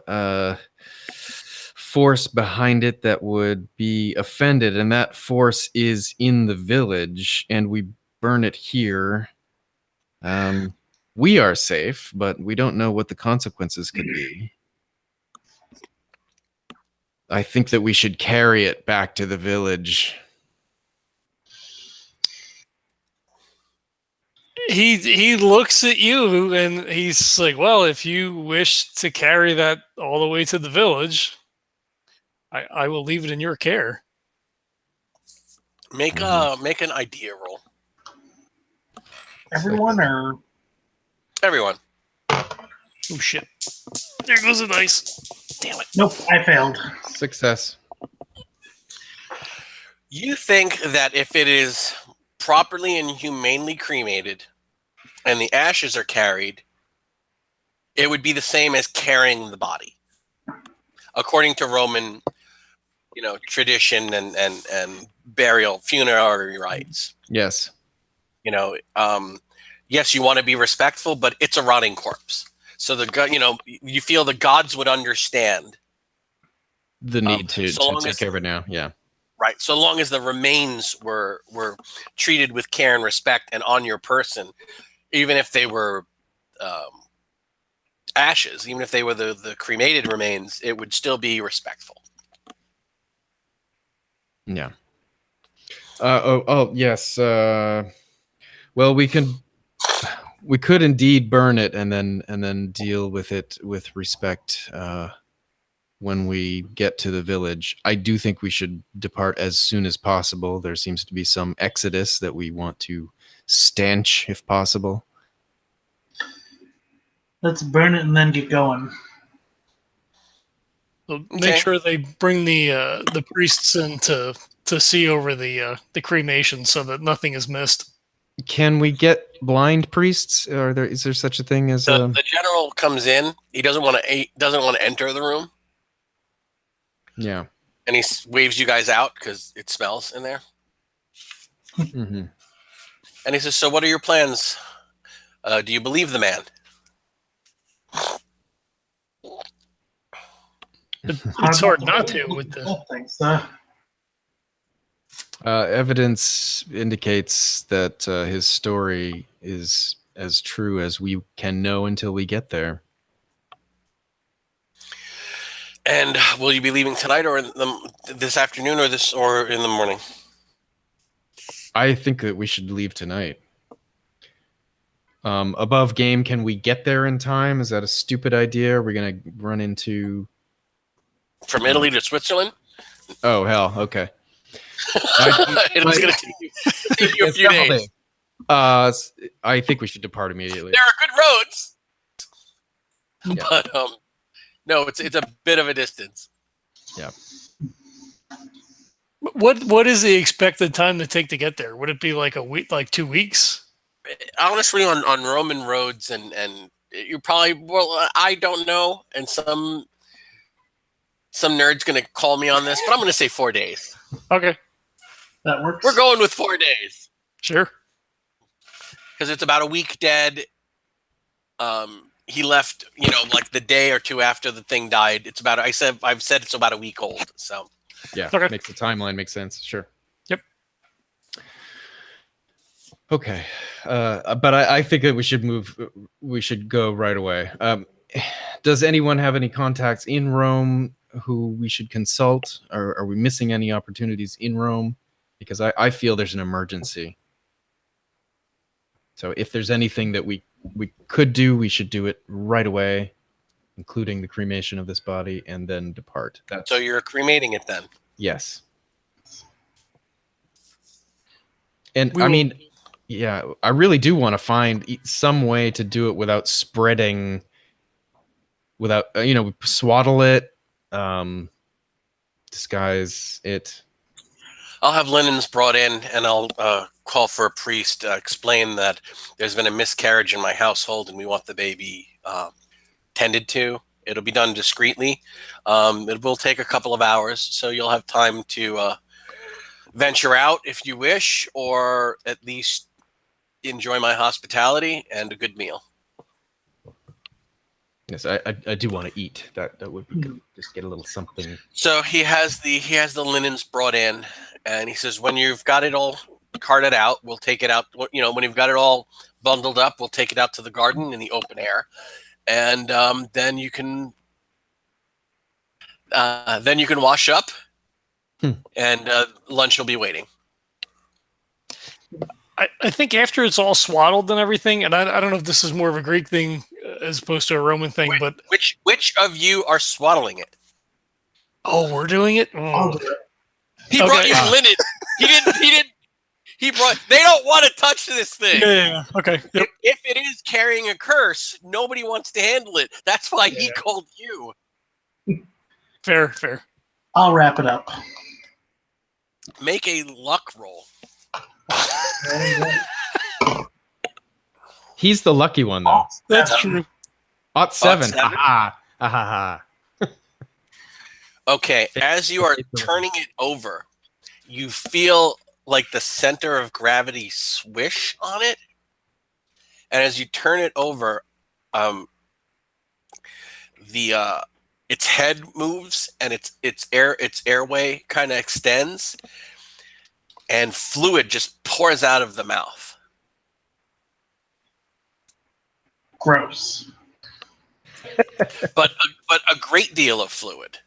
Speaker 2: force behind it that would be offended, and that force is in the village, and we burn it here, we are safe, but we don't know what the consequences could be. I think that we should carry it back to the village.
Speaker 1: he looks at you and he's like, "Well, if you wish to carry that all the way to the village, I will leave it in your care."
Speaker 3: Make an idea roll.
Speaker 4: Everyone or
Speaker 3: Everyone.
Speaker 1: Oh shit! There goes the dice. Damn it!
Speaker 4: nope, I failed.
Speaker 2: Success.
Speaker 3: You think that if it is properly and humanely cremated and the ashes are carried, it would be the same as carrying the body. According to Roman, tradition and burial, funerary rites.
Speaker 2: Yes.
Speaker 3: Yes, you want to be respectful, but it's a rotting corpse. So you feel the gods would understand
Speaker 2: The need to
Speaker 3: so
Speaker 2: take care of it now. Yeah.
Speaker 3: right. So long as the remains were treated with care and respect and on your person, even if they were ashes, even if they were the cremated remains, it would still be respectful.
Speaker 2: Yeah. Yes. Well, we could indeed burn it and then deal with it with respect when we get to the village. I do think we should depart as soon as possible. There seems to be some exodus that we want to stanch, if possible.
Speaker 4: Let's burn it and then get going.
Speaker 1: So make sure they bring the priests in to see over the cremation so that nothing is missed.
Speaker 2: Can we get blind priests? Is there such a thing as
Speaker 3: the general comes in? He doesn't want to enter the room.
Speaker 2: Yeah.
Speaker 3: And he waves you guys out because it smells in there.
Speaker 2: Mm-hmm.
Speaker 3: And he says, "So what are your plans? Do you believe the man?"
Speaker 1: It's hard not to with the.
Speaker 4: I think so.
Speaker 2: Evidence indicates that his story is as true as we can know until we get there.
Speaker 3: And will you be leaving tonight, or this afternoon, or in the morning?
Speaker 2: I think that we should leave tonight. Above game, can we get there in time? Is that a stupid idea? Are we going to run into...
Speaker 3: From Italy to Switzerland?
Speaker 2: Oh, hell, okay.
Speaker 3: It's going to take you a few days.
Speaker 2: I think we should depart immediately.
Speaker 3: There are good roads.
Speaker 2: Yeah.
Speaker 3: But no, it's a bit of a distance.
Speaker 2: Yeah.
Speaker 1: What is the expected time to take to get there? Would it be like a week, like 2 weeks?
Speaker 3: Honestly, on Roman roads and you probably, I don't know, and some nerd's gonna call me on this, but I'm gonna say 4 days.
Speaker 1: Okay,
Speaker 4: That works.
Speaker 3: We're going with 4 days.
Speaker 1: sure.
Speaker 3: Because it's about a week dead. he left, like the day or two after the thing died. I've said it's about a week old. So
Speaker 2: yeah,
Speaker 1: Okay.
Speaker 2: makes the timeline make sense. Sure.
Speaker 1: Yep.
Speaker 2: Okay, but I think that we should move. We should go right away. Does anyone have any contacts in Rome who we should consult? Or are we missing any opportunities in Rome? Because I feel there's an emergency. So if there's anything that we could do, we should do it right away, including the cremation of this body, and then depart.
Speaker 3: so you're cremating it then?
Speaker 2: Yes. And
Speaker 1: We
Speaker 2: I
Speaker 1: will-
Speaker 2: mean, yeah, I really do want to find some way to do it without spreading, without, swaddle it, disguise it.
Speaker 3: I'll have linens brought in, and I'll call for a priest to explain that there's been a miscarriage in my household, and we want the baby tended to. It'll be done discreetly. It will take a couple of hours, so you'll have time to venture out if you wish, or at least enjoy my hospitality and a good meal.
Speaker 2: Yes, I do want to eat. That would be good. Just get a little something.
Speaker 3: So he has the linens brought in, and he says, when you've got it all carted out, we'll take it out. When you've got it all bundled up, we'll take it out to the garden in the open air, and then you can wash up, and lunch will be waiting.
Speaker 1: I think after it's all swaddled and everything, and I don't know if this is more of a Greek thing as opposed to a Roman thing, but
Speaker 3: Which of you are swaddling it?
Speaker 1: we're doing it.
Speaker 4: I'll do it.
Speaker 3: He
Speaker 1: Okay.
Speaker 3: brought you linen. He didn't. He brought. They don't want to touch this thing.
Speaker 1: Yeah. Okay. Yep.
Speaker 3: If it is carrying a curse, nobody wants to handle it. That's why he called you.
Speaker 1: Fair.
Speaker 4: I'll wrap it up.
Speaker 3: Make a luck roll.
Speaker 2: He's the lucky one, though.
Speaker 1: That's true.
Speaker 2: Ot 7.
Speaker 3: seven.
Speaker 2: Ha ha.
Speaker 3: Okay, as you are turning it over, you feel like the center of gravity swish on it, and as you turn it over, its head moves and its airway kind of extends, and fluid just pours out of the mouth.
Speaker 4: Gross.
Speaker 3: But a great deal of fluid.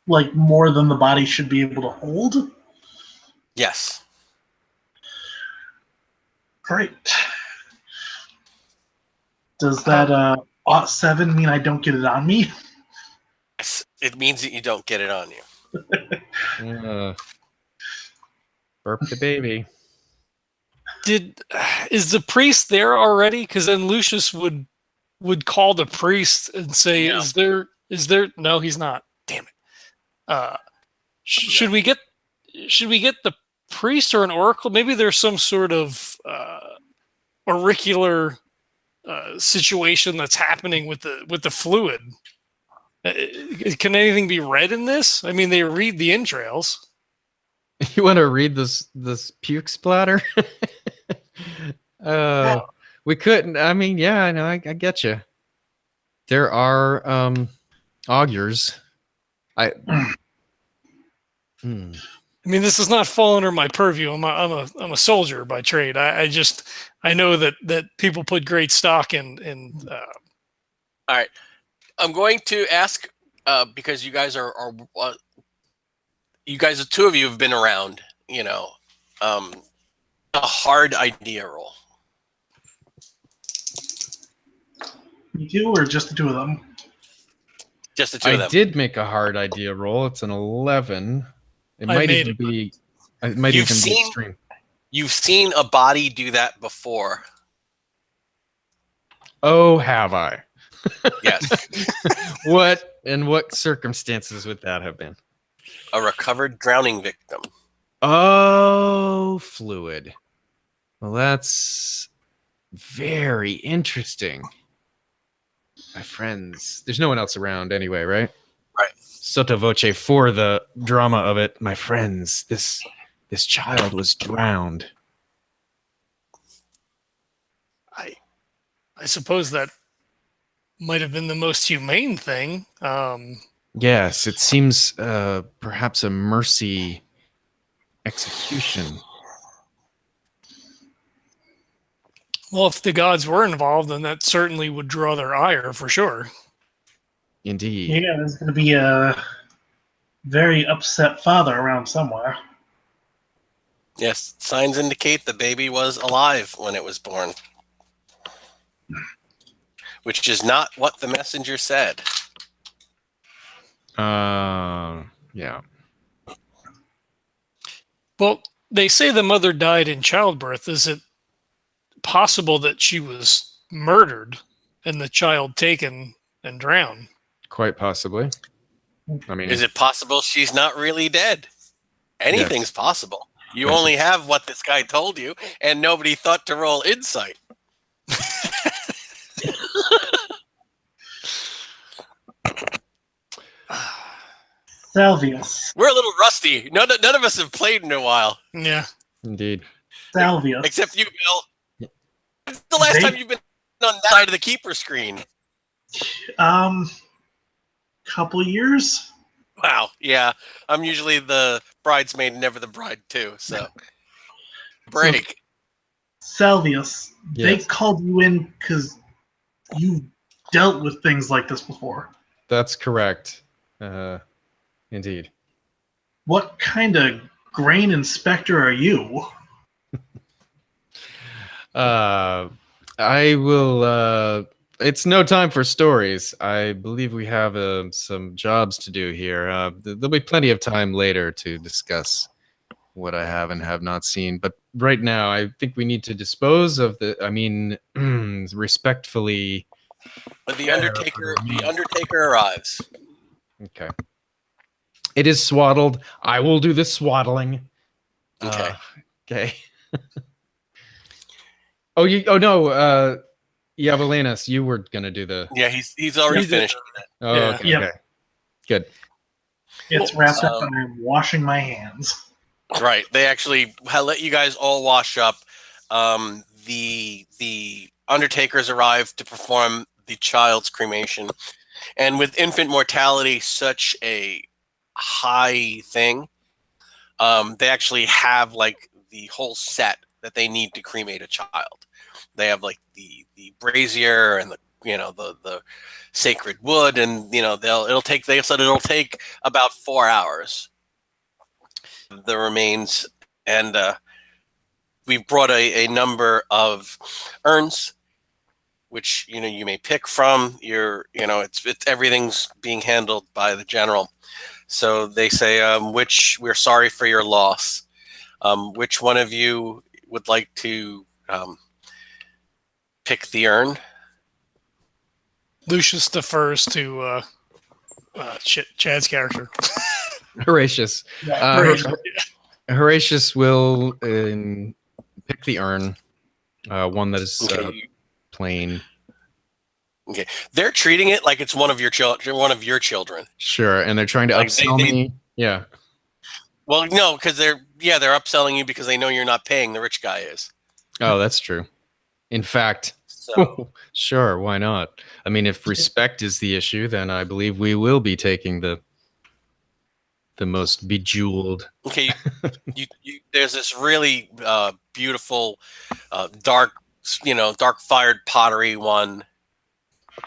Speaker 4: Like more than the body should be able to hold.
Speaker 3: Yes.
Speaker 4: Great. Does that Ot 7 mean I don't get it on me?
Speaker 3: Yes, it means that you don't get it on you.
Speaker 2: Burp the baby.
Speaker 1: Is the priest there already? Because then Lucius would call the priest and say,
Speaker 3: No.
Speaker 1: "Is there? No, he's not. Damn it. Should we get the priest or an oracle? Maybe there's some sort of auricular situation that's happening with the fluid. Can anything be read in this? I mean, they read the entrails.
Speaker 2: You want to read this puke splatter? We couldn't. I mean, yeah, I know. I get you. There are augurs.
Speaker 1: I mean, this is not fall under my purview. I'm a soldier by trade. I know that people put great stock in.
Speaker 3: All right. I'm going to ask because you guys are you guys, the two of you have been around. A hard idea roll.
Speaker 4: You two, or just the two of them?
Speaker 3: Just the two of
Speaker 2: I
Speaker 3: them.
Speaker 2: did make a hard idea roll. It's an 11. It
Speaker 1: I
Speaker 2: might
Speaker 1: made
Speaker 2: even
Speaker 1: it.
Speaker 2: be. It might
Speaker 3: You've
Speaker 2: even be
Speaker 3: seen-
Speaker 2: extreme.
Speaker 3: You've seen a body do that before.
Speaker 2: Oh, have I?
Speaker 3: Yes.
Speaker 2: What and what circumstances would that have been?
Speaker 3: A recovered drowning victim.
Speaker 2: Oh, fluid. Well, that's very interesting. My friends, there's no one else around anyway, right?
Speaker 3: Right.
Speaker 2: Sotto voce for the drama of it. My friends, this child was drowned.
Speaker 1: I suppose that might have been the most humane thing.
Speaker 2: Yes, it seems perhaps a mercy execution.
Speaker 1: Well, if the gods were involved, then that certainly would draw their ire for sure.
Speaker 2: Indeed.
Speaker 4: Yeah, there's going to be a very upset father around somewhere.
Speaker 3: Yes, signs indicate the baby was alive when it was born. Which is not what the messenger said.
Speaker 2: Yeah.
Speaker 1: Well, they say the mother died in childbirth. Is it possible that she was murdered and the child taken and drowned?
Speaker 2: Quite possibly. I mean,
Speaker 3: Is it possible she's not really dead? Anything's possible. You
Speaker 2: Yes.
Speaker 3: only have what this guy told you, and nobody thought to roll insight.
Speaker 4: Salvius.
Speaker 3: We're a little rusty. None of us have played in a while,
Speaker 1: Yeah.
Speaker 2: indeed.
Speaker 4: Salvius.
Speaker 3: except you, Bill. When's the last time you've been on that side of the keeper screen?
Speaker 4: Couple years.
Speaker 3: Wow. Yeah, I'm usually the bridesmaid, never the bride too. So break.
Speaker 4: Salvius. They
Speaker 2: Yes.
Speaker 4: called you in because you dealt with things like this before.
Speaker 2: That's correct. Indeed.
Speaker 4: What kind of grain inspector are you?
Speaker 2: I will. It's no time for stories. I believe we have some jobs to do here. There'll be plenty of time later to discuss what I have and have not seen. But right now, I think we need to dispose of the. I mean, respectfully.
Speaker 3: But the Undertaker arrives.
Speaker 2: Okay. It is swaddled. I will do the swaddling.
Speaker 3: Okay.
Speaker 2: Okay. Oh no. Iavolenus, you were gonna do the.
Speaker 3: Yeah, he's already finished.
Speaker 2: Oh,
Speaker 1: Yeah.
Speaker 2: okay.
Speaker 4: Yeah.
Speaker 2: Okay. Good.
Speaker 4: It's wrapped up and I'm washing my hands.
Speaker 3: Right. They actually let you guys all wash up. The Undertakers arrived to perform the child's cremation, and with infant mortality such a high thing, they actually have like the whole set that they need to cremate a child. They have like the brazier and the sacred wood, and they said it'll take about 4 hours. The remains, and we've brought a number of urns, which you may pick from. It's everything's being handled by the general. So they say, which we're sorry for your loss. Which one of you would like to pick the urn?
Speaker 1: Lucius defers to Chad's character.
Speaker 2: Horatius. Horatius will pick the urn, one that is plain.
Speaker 3: Okay, they're treating it like it's one of your children.
Speaker 2: Sure, and they're trying to
Speaker 3: Like
Speaker 2: upsell me. Yeah.
Speaker 3: Well, no, because they're upselling you because they know you're not paying. The rich guy is.
Speaker 2: Oh, that's true. In fact,
Speaker 3: So
Speaker 2: sure, why not? I mean, if respect is the issue, then I believe we will be taking the most bejeweled.
Speaker 3: okay, there's this really beautiful, dark fired pottery one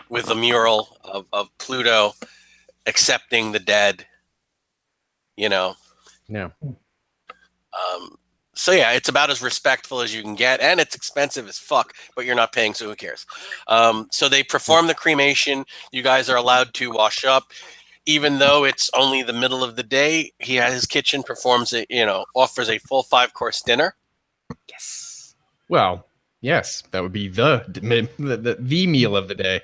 Speaker 3: with a mural of Pluto accepting the dead.
Speaker 2: Yeah.
Speaker 3: So yeah, it's about as respectful as you can get, and it's expensive as fuck, but you're not paying, so who cares? So they perform the cremation. You guys are allowed to wash up, even though it's only the middle of the day. He has his kitchen offers a full 5-course dinner.
Speaker 2: Yes. Well, yes, that would be the meal of the day.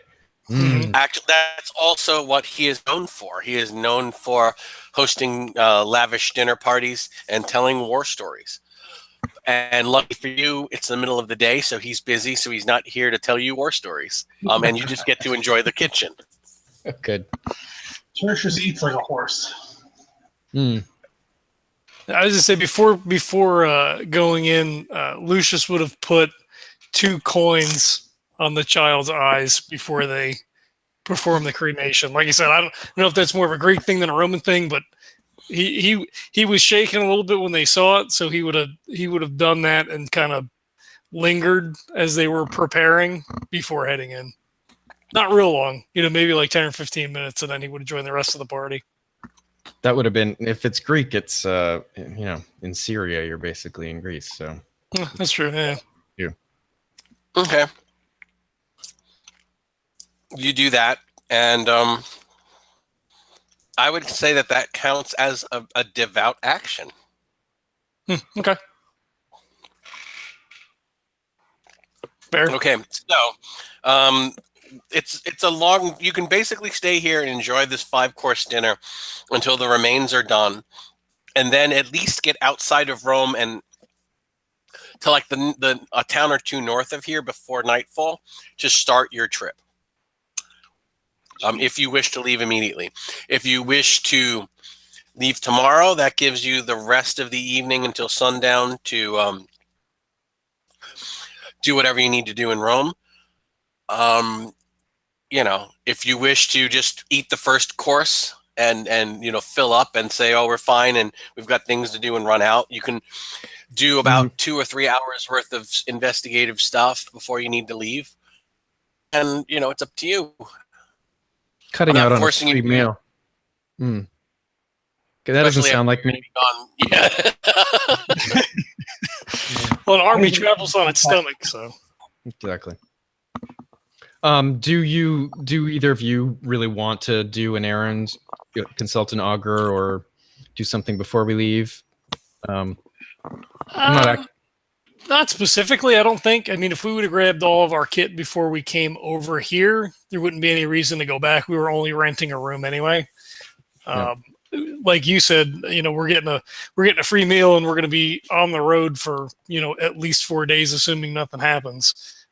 Speaker 2: Mm.
Speaker 3: Actually, that's also what he is known for. He is known for hosting lavish dinner parties and telling war stories. And lucky for you, it's the middle of the day, so he's busy, so he's not here to tell you war stories. And you just get to enjoy the kitchen.
Speaker 2: Good.
Speaker 4: Tertius eats like a horse.
Speaker 2: Mm.
Speaker 1: I was going to say, before going in, Lucius would have put 2 coins on the child's eyes before they perform the cremation. Like I said, I don't know if that's more of a Greek thing than a Roman thing, but he was shaking a little bit when they saw it, so he would have done that and kind of lingered as they were preparing before heading in. Not real long, maybe like 10 or 15 minutes, and then he would have joined the rest of the party.
Speaker 2: That would have been, if it's Greek, it's in Syria. You're basically in Greece, so
Speaker 1: that's true. Yeah.
Speaker 3: Okay. You do that, and I would say that counts as a devout action.
Speaker 1: Okay. Fair.
Speaker 3: Okay, so it's a long. You can basically stay here and enjoy this 5-course dinner until the remains are done, and then at least get outside of Rome and to like a town or two north of here before nightfall to start your trip. If you wish to leave immediately. If you wish to leave tomorrow, that gives you the rest of the evening until sundown to do whatever you need to do in Rome. If you wish to just eat the first course and fill up and say, oh, we're fine and we've got things to do and run out, you can do about 2 or 3 hours worth of investigative stuff before you need to leave. And, it's up to you.
Speaker 2: Cutting out on a free meal. Okay, that doesn't sound like me.
Speaker 3: Yeah.
Speaker 1: Well, an army travels on its stomach, so.
Speaker 2: Exactly. Do either of you really want to do an errand, consult an augur, or do something before we leave?
Speaker 1: Not specifically, I don't think. I mean, if we would have grabbed all of our kit before we came over here, there wouldn't be any reason to go back. We were only renting a room anyway.
Speaker 2: Yeah.
Speaker 1: Like you said, we're getting a free meal, and we're going to be on the road for at least 4 days, assuming nothing happens.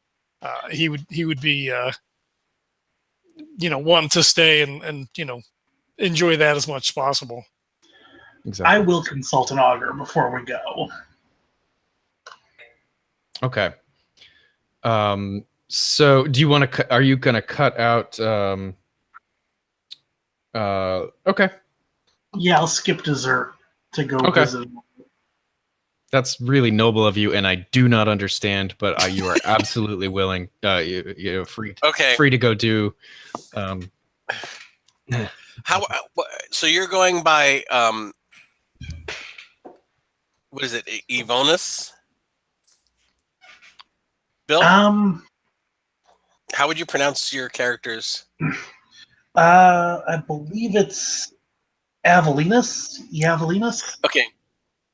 Speaker 1: He would be wanting to stay and enjoy that as much as possible.
Speaker 2: Exactly.
Speaker 4: I will consult an augur before we go.
Speaker 2: Okay. So do you want to are you going to cut out okay.
Speaker 4: Yeah, I'll skip dessert to go visit.
Speaker 2: That's really noble of you, and I do not understand, but you are absolutely willing, free to go do.
Speaker 3: So you're going by what is it, Iavolenus? Bill? How would you pronounce your characters?
Speaker 4: I believe it's Iavolenus.
Speaker 3: Okay.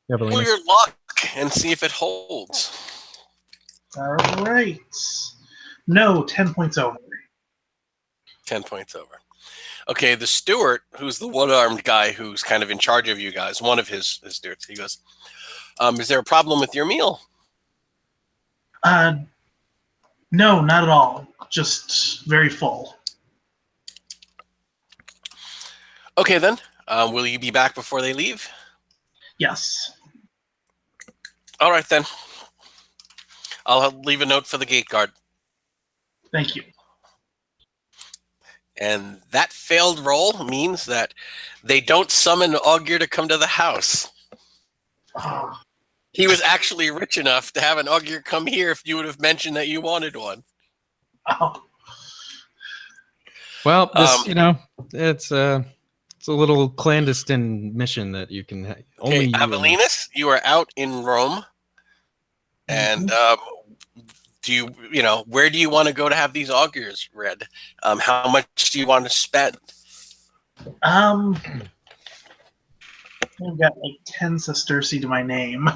Speaker 3: Roll your luck and see if it holds.
Speaker 4: All right. No, 10 points over.
Speaker 3: 10 points over. Okay, the steward, who's the one-armed guy who's kind of in charge of you guys, one of his stewards, he goes, is there a problem with your meal?
Speaker 4: No, not at all. Just very full.
Speaker 3: Okay, then. Will you be back before they leave?
Speaker 4: Yes.
Speaker 3: All right, then. I'll leave a note for the gate guard.
Speaker 4: Thank you.
Speaker 3: And that failed roll means that they don't summon augur to come to the house.
Speaker 4: Oh.
Speaker 3: He was actually rich enough to have an augur come here if you would have mentioned that you wanted one.
Speaker 4: Oh.
Speaker 2: Well, this, it's a little clandestine mission that you can only.
Speaker 3: Okay, Iavolenus, you are out in Rome, and where do you want to go to have these augurs read? How much do you want to spend?
Speaker 4: I've got like 10 sesterci to my name.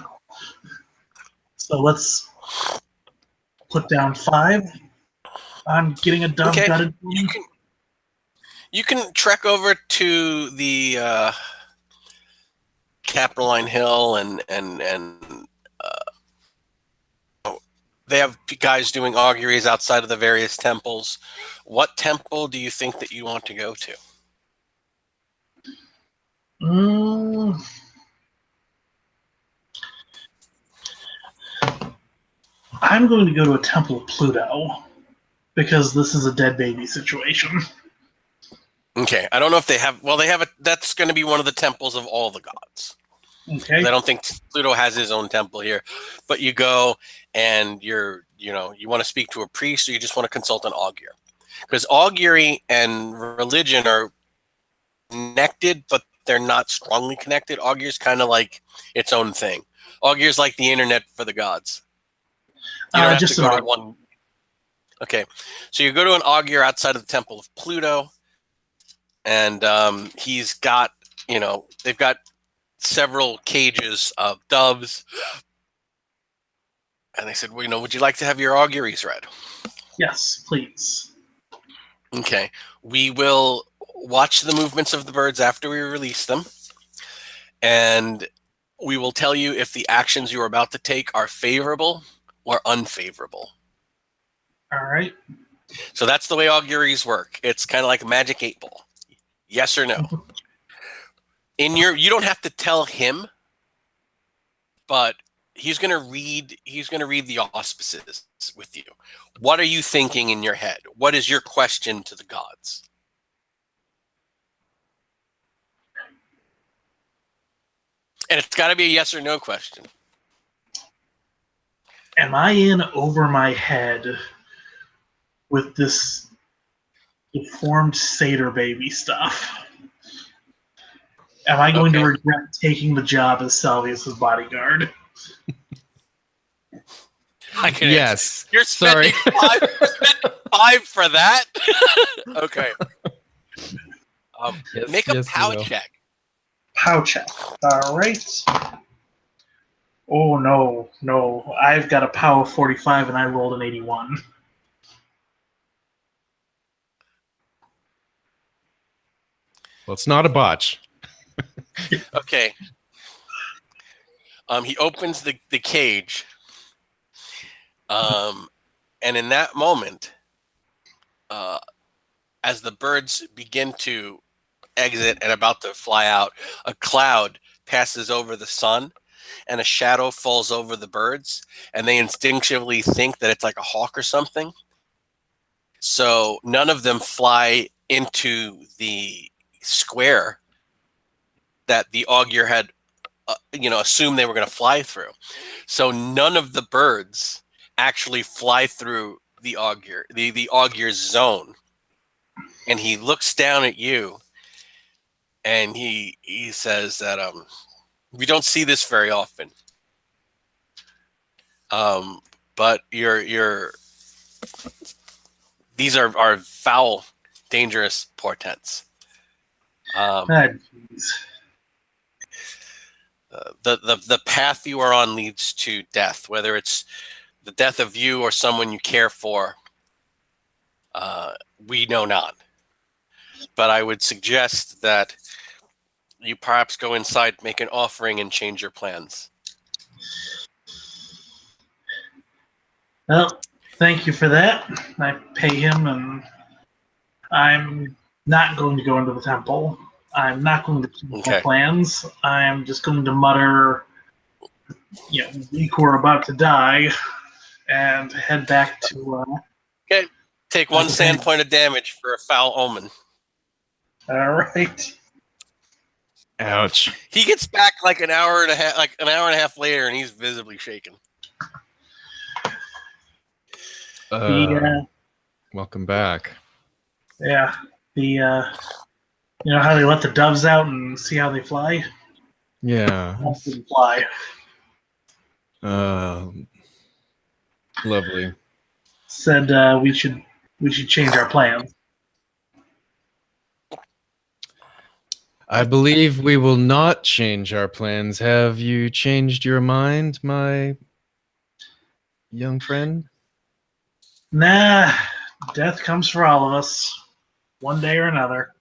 Speaker 4: So let's put down 5. I'm getting a dove gutted.
Speaker 3: You can trek over to the Capitoline Hill and they have guys doing auguries outside of the various temples. What temple do you think that you want to go to?
Speaker 4: I'm going to go to a temple of Pluto. because this is a dead baby situation.
Speaker 3: Okay, I don't know if they have. Well, they have a. That's going to be one of the temples of all the gods.
Speaker 4: Okay.
Speaker 3: I don't think Pluto has his own temple here, but you go and you want to speak to a priest, or you just want to consult an augur, because augury and religion are connected, but they're not strongly connected. Augury is kind of like its own thing. Augury is like the internet for the gods. You don't have
Speaker 4: Just
Speaker 3: to go
Speaker 4: an
Speaker 3: to one. Okay, so you go to an augur outside of the temple of Pluto, and he's got, they've got several cages of doves, and they said, well, would you like to have your auguries read?
Speaker 4: Yes, please.
Speaker 3: Okay, we will watch the movements of the birds after we release them, and we will tell you if the actions you are about to take are favorable or unfavorable.
Speaker 4: All right.
Speaker 3: So that's the way auguries work. It's kind of like a magic 8-ball. Yes or no. You don't have to tell him, but he's going to read the auspices with you. What are you thinking in your head? What is your question to the gods? And it's got to be a yes or no question.
Speaker 4: Am I in over my head with this deformed satyr baby stuff? Am I going to regret taking the job as Salvius's bodyguard?
Speaker 3: I can
Speaker 2: Yes.
Speaker 3: You're spending five for that? Okay. Make a pow check.
Speaker 4: Pow check. All right. Oh, no. I've got a pow of 45 and I rolled an 81.
Speaker 2: Well, it's not a botch.
Speaker 3: Okay. He opens the cage. And in that moment, as the birds begin to exit and about to fly out, a cloud passes over the sun and a shadow falls over the birds, and they instinctively think that it's like a hawk or something. So none of them fly into the square that the augur had assumed they were going to fly through. So none of the birds actually fly through the augur's zone. And he looks down at you and he says that we don't see this very often. But these are foul, dangerous portents. The path you are on leads to death, whether it's the death of you or someone you care for. We know not. But I would suggest that you perhaps go inside, make an offering, and change your plans.
Speaker 4: Well, thank you for that. I pay him, and I'm not going to go into the temple. I'm not going to change my plans. I'm just going to mutter, we who are about to die, and head back to...
Speaker 3: okay. Take 1 sand point of damage for a foul omen.
Speaker 4: All right.
Speaker 2: Ouch.
Speaker 3: He gets back like an hour and a half later, and he's visibly shaken.
Speaker 2: Welcome back.
Speaker 4: Yeah. How they let the doves out and see how they fly?
Speaker 2: Yeah.
Speaker 4: They fly.
Speaker 2: Lovely.
Speaker 4: Said we should change our plans.
Speaker 2: I believe we will not change our plans. Have you changed your mind, my young friend?
Speaker 4: Nah, death comes for all of us, one day or another.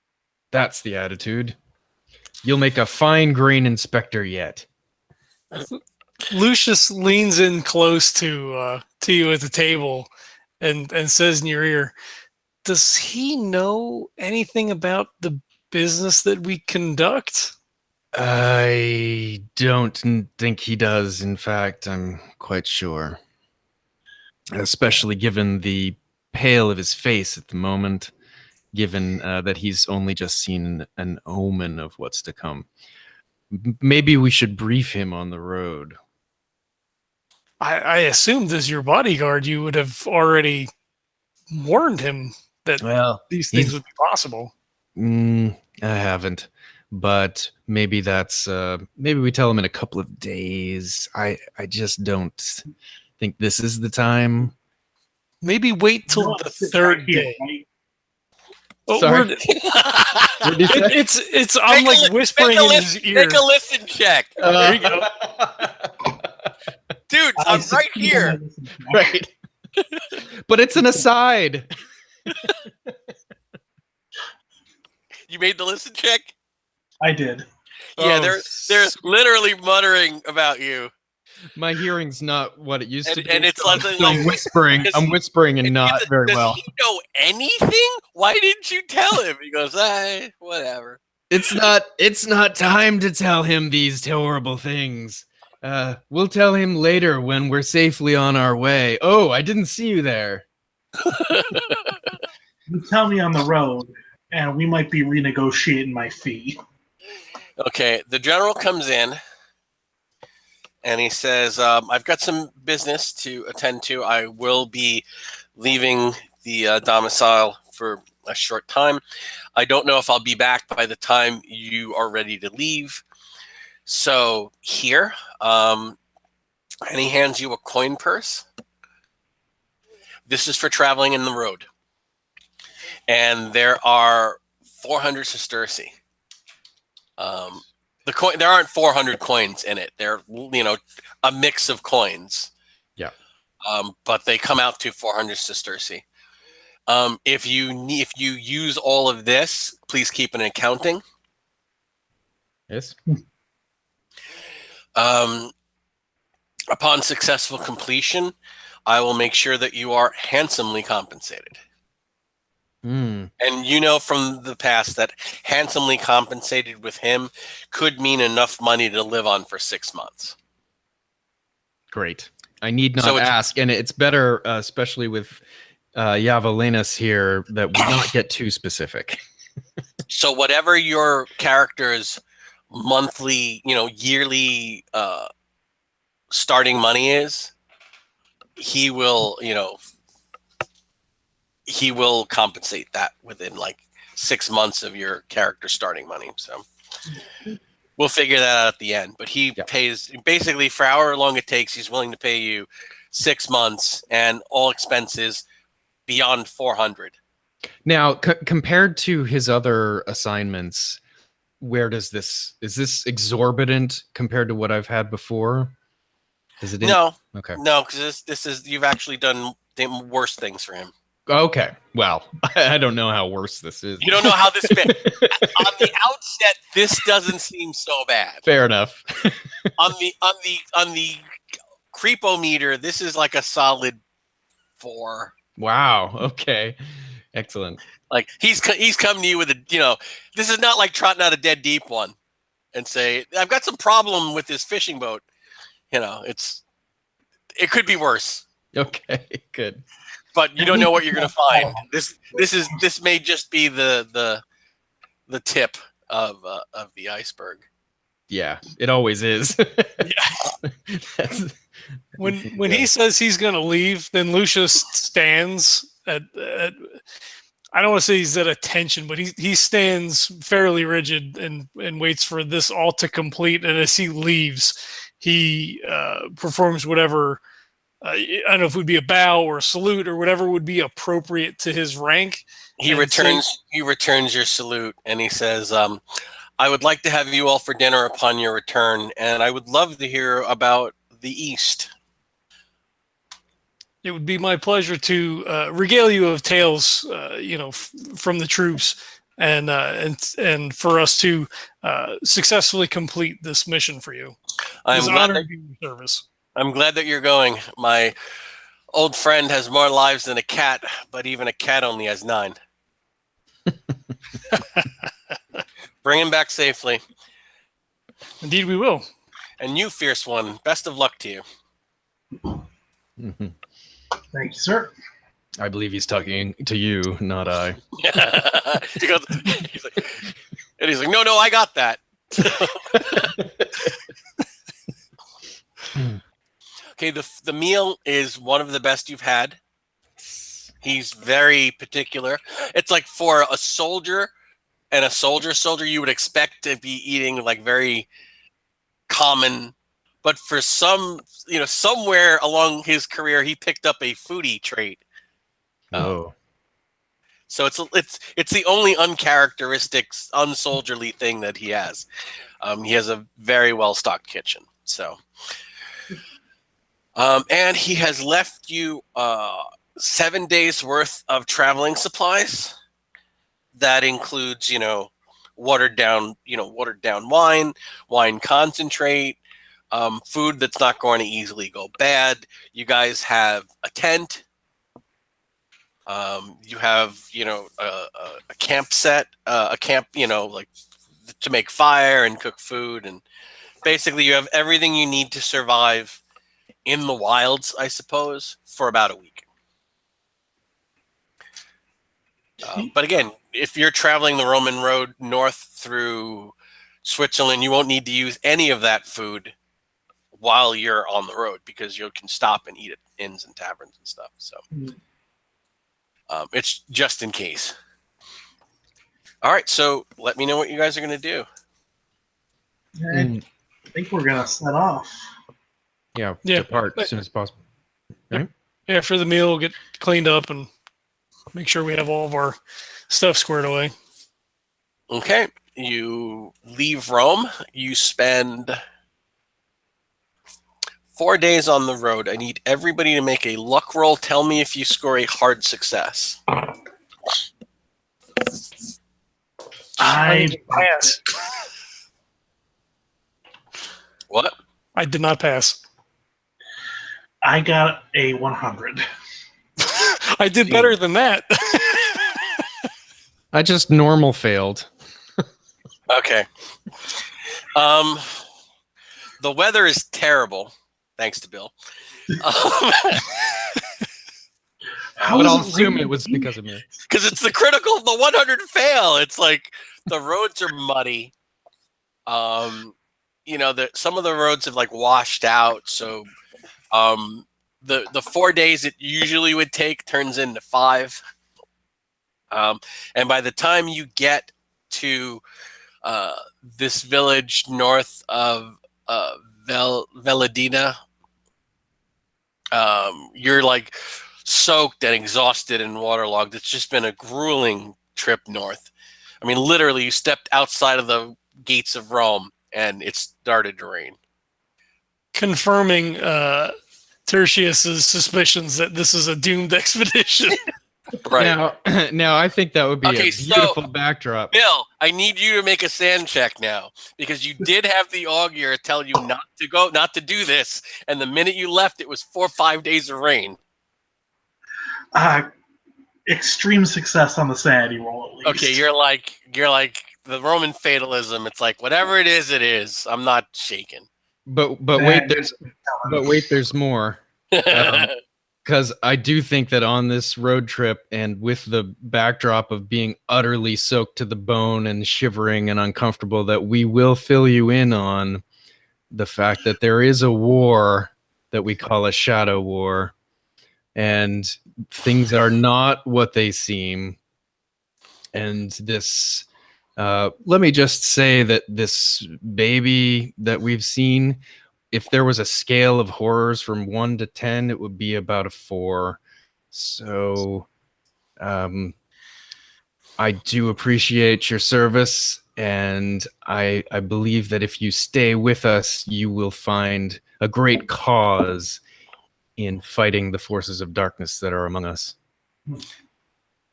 Speaker 2: That's the attitude. You'll make a fine grain inspector yet.
Speaker 1: Lucius leans in close to you at the table and says in your ear, does he know anything about the business that we conduct?
Speaker 2: I don't think he does. In fact, I'm quite sure. Especially given the pale of his face at the moment, given that he's only just seen an omen of what's to come. Maybe we should brief him on the road.
Speaker 1: I assumed as your bodyguard, you would have already warned him that these things would be possible.
Speaker 2: I haven't, but maybe that's maybe we tell him in a couple of days. I just don't think this is the time.
Speaker 1: Maybe wait till the third day.
Speaker 4: Right?
Speaker 1: Oh,
Speaker 2: Sorry.
Speaker 1: it's I'm like whispering in his ear.
Speaker 3: Make a listen check.
Speaker 1: There you go.
Speaker 3: Dude, I'm right here.
Speaker 2: Right. But it's an aside.
Speaker 3: You made the listen check?
Speaker 4: I did.
Speaker 3: Yeah,
Speaker 2: Oh,
Speaker 3: they're literally muttering about you.
Speaker 2: My hearing's not what it used to be.
Speaker 3: And it's like,
Speaker 2: I'm whispering. I'm whispering and not very well.
Speaker 3: Does he know anything? Why didn't you tell him? He goes, whatever.
Speaker 2: It's not time to tell him these horrible things. We'll tell him later when we're safely on our way. Oh, I didn't see you there.
Speaker 4: You tell me on the road, and we might be renegotiating my fee.
Speaker 3: Okay, the general comes in, and he says, I've got some business to attend to. I will be leaving the domicile for a short time. I don't know if I'll be back by the time you are ready to leave. So here, and he hands you a coin purse. This is for traveling in the road. And there are 400 sesterci. There aren't 400 coins in it. They're, a mix of coins.
Speaker 2: Yeah.
Speaker 3: But they come out to 400 sesterci. If you use all of this, please keep an accounting.
Speaker 2: Yes.
Speaker 3: Upon successful completion, I will make sure that you are handsomely compensated. And from the past that handsomely compensated with him could mean enough money to live on for 6 months.
Speaker 2: Great. I need not ask, and it's better, especially with Iavolenus here, that we not get too specific.
Speaker 3: So whatever your character's monthly, yearly starting money is, he will compensate that within like 6 months of your character starting money. So we'll figure that out at the end. But he pays basically for however long it takes. He's willing to pay you 6 months and all expenses beyond 400.
Speaker 2: Now, compared to his other assignments, is this exorbitant compared to what I've had before? Is it?
Speaker 3: No.
Speaker 2: Okay.
Speaker 3: No, because this is you've actually done worse things for him.
Speaker 2: Okay. Well, I don't know how worse this is.
Speaker 3: You don't know how this been. On the outset, this doesn't seem so bad.
Speaker 2: Fair enough.
Speaker 3: on the creepometer, this is like a solid 4.
Speaker 2: Wow. Okay. Excellent.
Speaker 3: Like he's come to you with this is not like trotting out a dead deep one and say, I've got some problem with this fishing boat. It could be worse.
Speaker 2: Okay, good.
Speaker 3: But you don't know what you're going to find. This may just be the tip of the iceberg.
Speaker 2: Yeah, it always is.
Speaker 1: When he says he's going to leave, then Lucius stands at I don't want to say he's at attention, but he stands fairly rigid and waits for this all to complete. And as he leaves, he performs whatever. I don't know if it would be a bow or a salute or whatever would be appropriate to his rank.
Speaker 3: He returns your salute and he says, I would like to have you all for dinner upon your return, and I would love to hear about the East.
Speaker 1: It would be my pleasure to regale you of tales, from the troops, and for us to successfully complete this mission for you.
Speaker 3: I'm glad
Speaker 1: to be in your service.
Speaker 3: I'm glad that you're going. My old friend has more lives than a cat, but even a cat only has 9. Bring him back safely.
Speaker 1: Indeed, we will.
Speaker 3: And you, fierce one, best of luck to you.
Speaker 2: Mm-hmm.
Speaker 4: Thank you, sir.
Speaker 2: I believe he's talking to you, not I.
Speaker 3: He goes, he's like, no, I got that. Okay, the meal is one of the best you've had. He's very particular. It's like for a soldier and a soldier, you would expect to be eating like very common, but for some, somewhere along his career, he picked up a foodie trait.
Speaker 2: Oh.
Speaker 3: So it's the only uncharacteristic, unsoldierly thing that he has. He has a very well-stocked kitchen. So, and he has left you 7 days worth of traveling supplies. That includes, watered down wine concentrate, food that's not going to easily go bad. You guys have a tent. You have, a camp set, like to make fire and cook food. And basically you have everything you need to survive in the wilds, I suppose, for about a week. But again, if you're traveling the Roman road north through Switzerland, you won't need to use any of that food while you're on the road because you can stop and eat at inns and taverns and stuff. So it's just in case. All right, so let me know what you guys are going to do.
Speaker 4: I think we're going to set off.
Speaker 2: Yeah, depart as soon as possible. Right?
Speaker 1: Yeah, after the meal, we'll get cleaned up and make sure we have all of our stuff squared away.
Speaker 3: Okay, you leave Rome. You spend 4 days on the road. I need everybody to make a luck roll. Tell me if you score a hard success.
Speaker 4: I
Speaker 1: pass.
Speaker 3: What?
Speaker 1: I did not pass.
Speaker 4: I got a 100.
Speaker 1: I did better than that.
Speaker 2: I just normal failed.
Speaker 3: Okay. The weather is terrible, thanks to Bill.
Speaker 2: But I'll assume it was because of me.
Speaker 3: Because it's the critical, the 100 fail. It's like the roads are muddy. Some of the roads have like washed out. So the 4 days it usually would take turns into 5. And by the time you get to this village north of Veladina, you're like soaked and exhausted and waterlogged. It's just been a grueling trip north. I mean, literally, you stepped outside of the gates of Rome and it started to rain.
Speaker 1: Confirming Tertius's suspicions that this is a doomed expedition.
Speaker 3: Right.
Speaker 2: Now I think that would be
Speaker 3: Okay,
Speaker 2: a beautiful backdrop.
Speaker 3: Bill, I need you to make a sand check now because you did have the augur tell you not to do this, and the minute you left, it was 4 or 5 days of rain.
Speaker 4: Extreme success on the sanity roll, at least.
Speaker 3: Okay, you're like the Roman fatalism. It's like whatever it is, it is. I'm not shaken.
Speaker 2: But wait, there's more. Because I do think that on this road trip and with the backdrop of being utterly soaked to the bone and shivering and uncomfortable, that we will fill you in on the fact that there is a war that we call a shadow war, and things are not what they seem. And this, let me just say that this baby that we've seen, if there was a scale of horrors from 1 to 10, it would be about a 4. So I do appreciate your service, and I believe that if you stay with us, you will find a great cause in fighting the forces of darkness that are among us.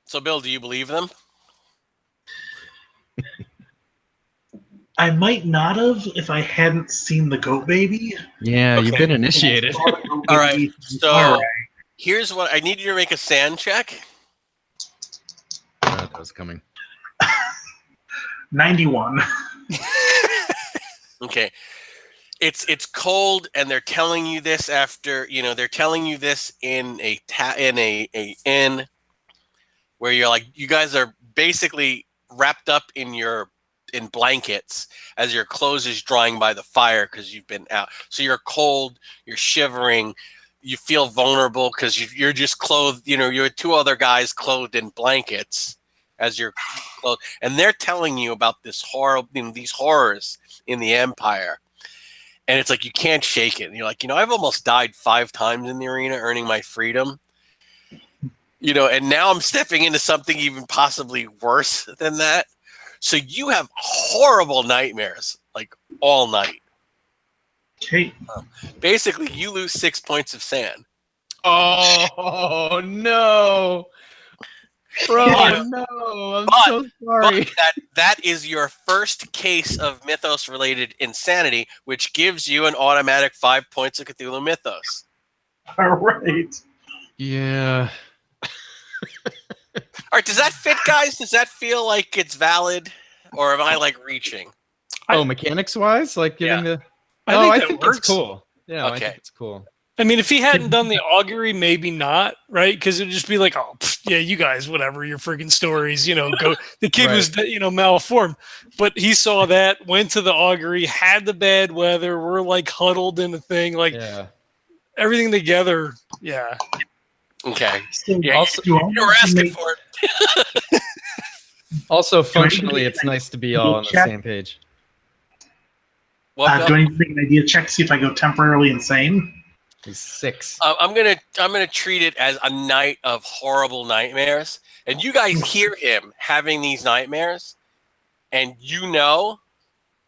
Speaker 3: So, Bill, do you believe them?
Speaker 4: I might not have if I hadn't seen the goat baby.
Speaker 2: Yeah,
Speaker 3: Okay.
Speaker 2: You've been initiated.
Speaker 3: All right. So here's what I need you to make a sand check.
Speaker 2: That was coming.
Speaker 4: 91.
Speaker 3: Okay. it's cold, and they're telling you this after they're telling you this in a inn where you're like, you guys are basically wrapped up in blankets as your clothes is drying by the fire because you've been out. So you're cold, you're shivering, you feel vulnerable because you're just clothed. You're two other guys clothed in blankets as you're clothed, and they're telling you about this horrible, these horrors in the Empire. And it's like, you can't shake it. And you're like, I've almost died 5 times in the arena earning my freedom. And now I'm stepping into something even possibly worse than that. So you have horrible nightmares, like all night.
Speaker 4: Okay.
Speaker 3: Basically, you lose 6 points of sand.
Speaker 2: Oh no, bro! No, I'm so sorry.
Speaker 3: But that is your first case of mythos-related insanity, which gives you an automatic 5 points of Cthulhu Mythos.
Speaker 4: All right.
Speaker 2: Yeah.
Speaker 3: All right, does that fit, guys? Does that feel like it's valid, or am I like reaching?
Speaker 2: Mechanics wise, like giving the.
Speaker 1: I think that
Speaker 2: it's
Speaker 1: works.
Speaker 2: cool. Yeah,
Speaker 3: Okay.
Speaker 2: I think it's cool.
Speaker 1: I mean, if he hadn't done the augury, maybe not, right? Because it'd just be like, oh, yeah, you guys, whatever, your freaking stories, go. The kid
Speaker 2: Right.
Speaker 1: was, malformed, but he saw that, went to the augury, had the bad weather. We're like huddled in a thing, like everything together. Yeah.
Speaker 3: Okay.
Speaker 4: So
Speaker 3: Yeah,
Speaker 4: also,
Speaker 3: you were asking for it.
Speaker 2: Also, functionally, it's nice to be all on the same page.
Speaker 3: What,
Speaker 4: do I need to make an idea check to see if I go temporarily insane?
Speaker 2: He's 6.
Speaker 3: I'm gonna treat it as a night of horrible nightmares, and you guys hear him having these nightmares, and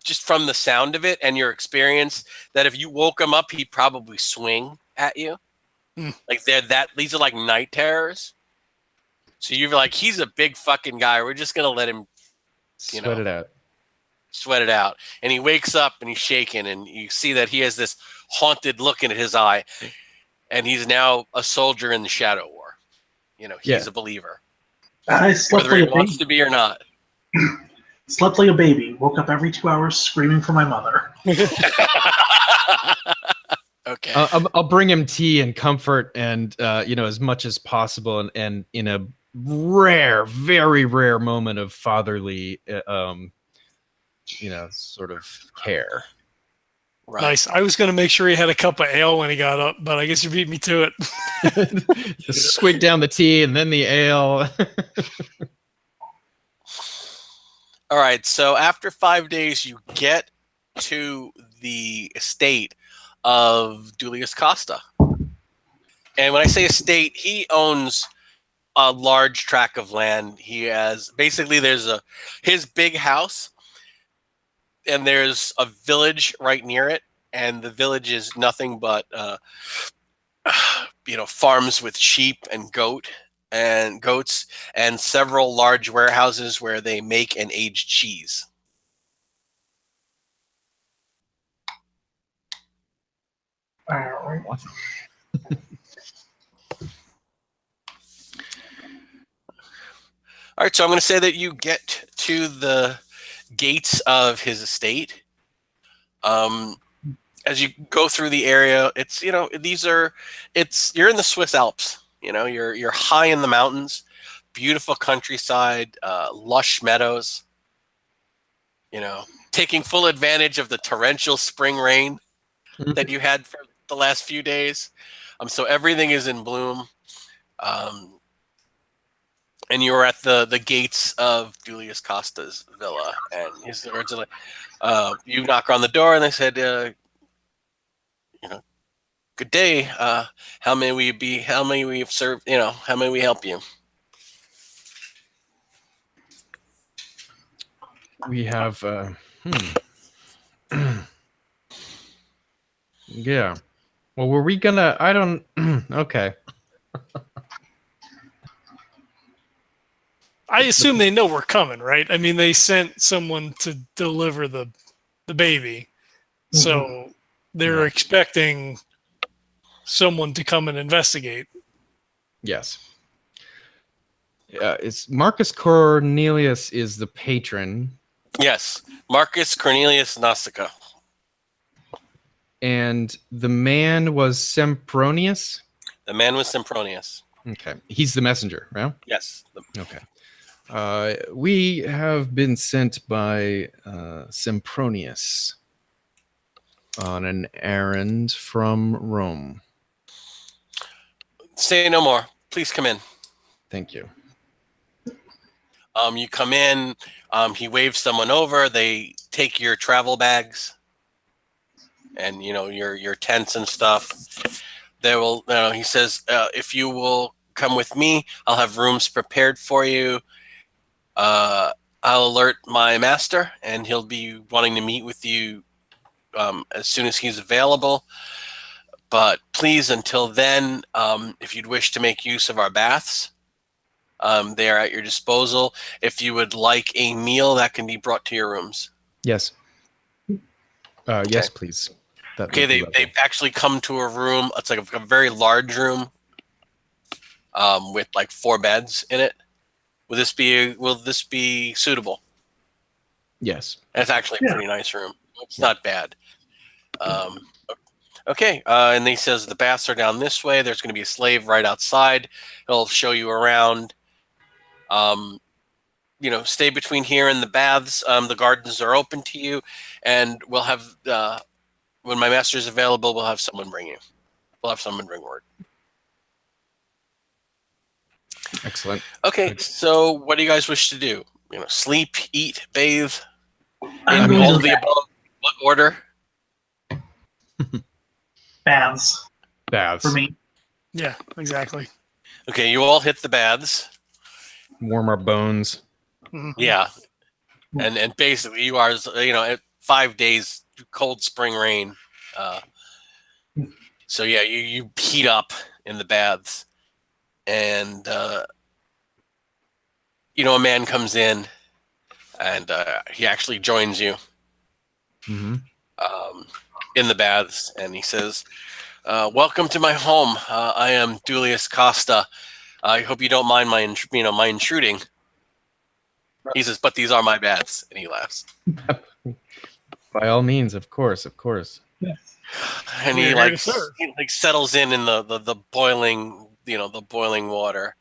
Speaker 3: just from the sound of it and your experience, that if you woke him up, he'd probably swing at you. Like these are like night terrors. So you're like, he's a big fucking guy. We're just gonna let him
Speaker 2: Sweat it out.
Speaker 3: And he wakes up and he's shaking, and you see that he has this haunted look in his eye, and he's now a soldier in the Shadow War. He's a believer,
Speaker 4: I slept
Speaker 3: whether he
Speaker 4: like a
Speaker 3: wants
Speaker 4: baby.
Speaker 3: to be or not.
Speaker 4: Slept like a baby. Woke up every 2 hours screaming for my mother.
Speaker 3: Okay.
Speaker 2: I'll bring him tea and comfort, and as much as possible, and in a very rare moment of fatherly, sort of care.
Speaker 3: Right.
Speaker 1: Nice. I was going to make sure he had a cup of ale when he got up, but I guess you beat me to it.
Speaker 2: Just swig down the tea and then the ale.
Speaker 3: All right. So after 5 days, you get to the estate of Dulius Costa. And when I say estate, he owns a large tract of land. He has basically his big house, and there's a village right near it, and the village is nothing but farms with sheep and goats, and several large warehouses where they make and age cheese.
Speaker 4: All right.
Speaker 3: All right, so I'm going to say that you get to the gates of his estate. As you go through the area, it's you're in the Swiss Alps. You're high in the mountains, beautiful countryside, lush meadows. Taking full advantage of the torrential spring rain that you had for the last few days. So everything is in bloom. And you were at the gates of Dulius Costa's villa, and his words are like, you knock on the door, and they said, good day. How may we have served? How may we help you?
Speaker 2: We have. Yeah. Well, were we gonna? I don't. Okay.
Speaker 1: I assume they know we're coming, right? I mean, they sent someone to deliver the baby, so they're expecting someone to come and investigate.
Speaker 2: Yes. It's Marcus Cornelius is the patron.
Speaker 3: Yes, Marcus Cornelius Nausicaa.
Speaker 2: And the man was Sempronius?
Speaker 3: The man was Sempronius.
Speaker 2: Okay. He's the messenger, right?
Speaker 3: Yes.
Speaker 2: Okay. We have been sent by Sempronius on an errand from Rome.
Speaker 3: Say no more. Please come in.
Speaker 2: Thank you.
Speaker 3: You come in. He waves someone over. They take your travel bags, and your tents and stuff. They will. He says, if you will come with me, I'll have rooms prepared for you. I'll alert my master, and he'll be wanting to meet with you as soon as he's available. But please, until then, if you'd wish to make use of our baths, they are at your disposal. If you would like a meal, that can be brought to your rooms.
Speaker 2: Yes. Yes, please.
Speaker 3: Okay, they actually come to a room. It's like a very large room with like 4 beds in it. Will this be suitable?
Speaker 2: Yes.
Speaker 3: It's actually a pretty nice room. It's not bad. Okay, and he says the baths are down this way. There's going to be a slave right outside. He'll show you around. Stay between here and the baths. The gardens are open to you, and we'll have when my master is available, we'll have someone bring you. We'll have someone bring word.
Speaker 2: Excellent.
Speaker 3: Okay, so what do you guys wish to do? Sleep, eat, bathe,
Speaker 4: I'm
Speaker 3: in
Speaker 4: going
Speaker 3: all
Speaker 4: to
Speaker 3: of the above. What order?
Speaker 4: baths
Speaker 2: Baths.
Speaker 4: for me.
Speaker 1: Yeah, exactly.
Speaker 3: Okay, you all hit the baths.
Speaker 2: Warm our bones.
Speaker 1: Mhm.
Speaker 3: Yeah, and basically you are at 5 days cold spring rain. So yeah, you heat up in the baths, and a man comes in, and he actually joins you
Speaker 2: Mm-hmm.
Speaker 3: in the baths, and he says, "Welcome to my home. I am Dulius Costa. I hope you don't mind my intruding." He says, "But these are my baths," and he laughs.
Speaker 2: By all means, of course, of course.
Speaker 3: And
Speaker 1: We're
Speaker 3: he
Speaker 1: here to serve.
Speaker 3: settles in the boiling the boiling water,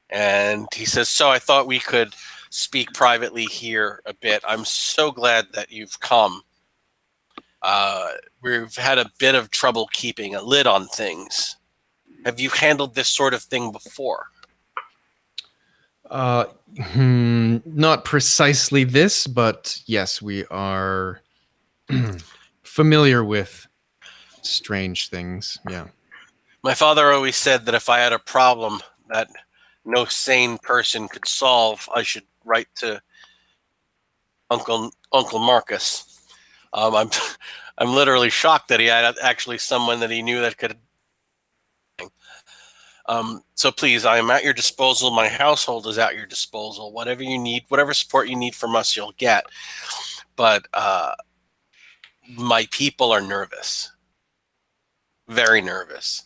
Speaker 3: and he says, "So I thought we could speak privately here a bit. I'm so glad that you've come. We've had a bit of trouble keeping a lid on things. Have you handled this sort of thing before?"
Speaker 2: Not precisely this, but yes, we are familiar with strange things. Yeah.
Speaker 3: My father always said that if I had a problem that no sane person could solve, I should write to Uncle Marcus. I'm literally shocked that he had actually someone that he knew that could. So please, I am at your disposal. My household is at your disposal. Whatever you need, whatever support you need from us, you'll get. But my people are nervous, very nervous.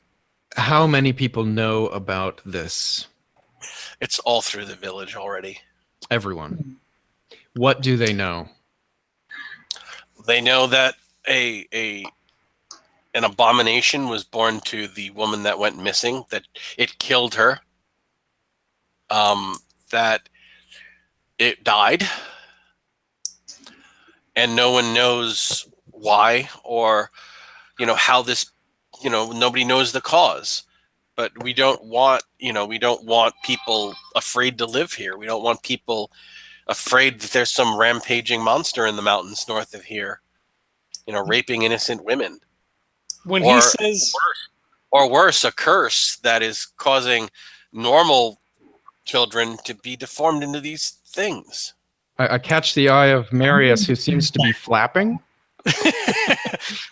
Speaker 2: How many people know about this?
Speaker 3: It's all through the village already.
Speaker 2: Everyone. What do they know?
Speaker 3: They know that an abomination was born to the woman that went missing, that it killed her, that it died, and no one knows why or how this, nobody knows the cause. But we don't want people afraid to live here. We don't want people afraid that there's some rampaging monster in the mountains north of here, raping innocent women.
Speaker 1: When he says,
Speaker 3: or worse, a curse that is causing normal children to be deformed into these things.
Speaker 2: I catch the eye of Marius, who seems to be flapping.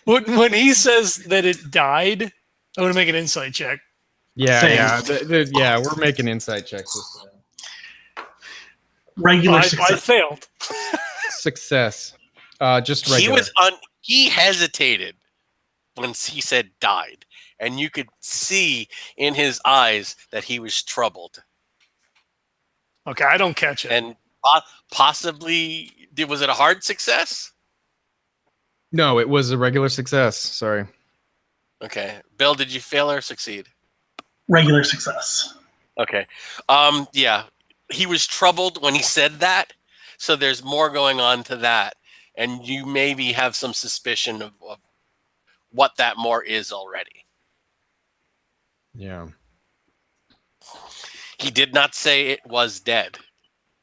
Speaker 1: when he says that it died, I want to make an insight check.
Speaker 2: Yeah, yeah. We're making insight checks this time.
Speaker 4: Regular
Speaker 1: I
Speaker 4: success.
Speaker 1: failed.
Speaker 2: Success. Just regular.
Speaker 3: He hesitated when he said died, and you could see in his eyes that he was troubled.
Speaker 1: Okay, I don't catch it.
Speaker 3: And possibly, was it a hard success?
Speaker 2: No, it was a regular success. Sorry.
Speaker 3: Okay. Bill, did you fail or succeed?
Speaker 4: Regular success.
Speaker 3: Okay. Yeah. He was troubled when he said that, so there's more going on to that, and you maybe have some suspicion of what that more is already.
Speaker 2: Yeah.
Speaker 3: He did not say it was dead.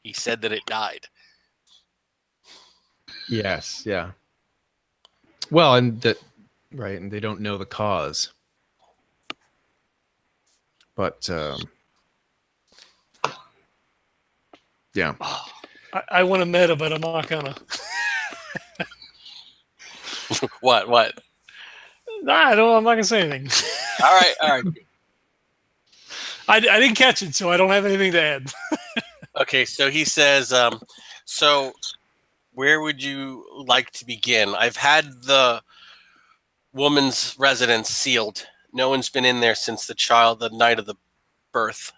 Speaker 3: He said that it died.
Speaker 2: Yes. Yeah. Well, and that, right, and they don't know the cause. But yeah.
Speaker 1: I want a meta, but I'm not gonna.
Speaker 3: What?
Speaker 1: Nah, I don't. I'm not gonna say anything.
Speaker 3: All right.
Speaker 1: I didn't catch it, so I don't have anything to add.
Speaker 3: Okay, so he says, so where would you like to begin? I've had the woman's residence sealed. No one's been in there since the night of the birth.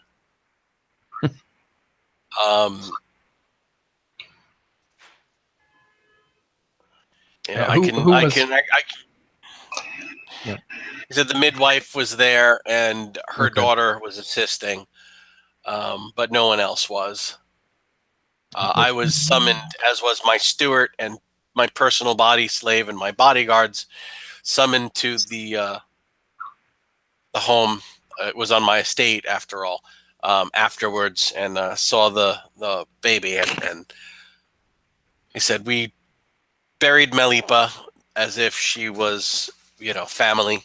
Speaker 2: Yeah,
Speaker 3: I
Speaker 2: who
Speaker 3: can.
Speaker 2: was- Yeah.
Speaker 3: He said the midwife was there and her
Speaker 2: Okay.
Speaker 3: daughter was assisting, but no one else was. I was summoned, as was my steward and my personal body slave and my bodyguards, summoned to the home. It was on my estate, after all. Afterwards, and saw the baby, and he said we buried Melipa as if she was, family.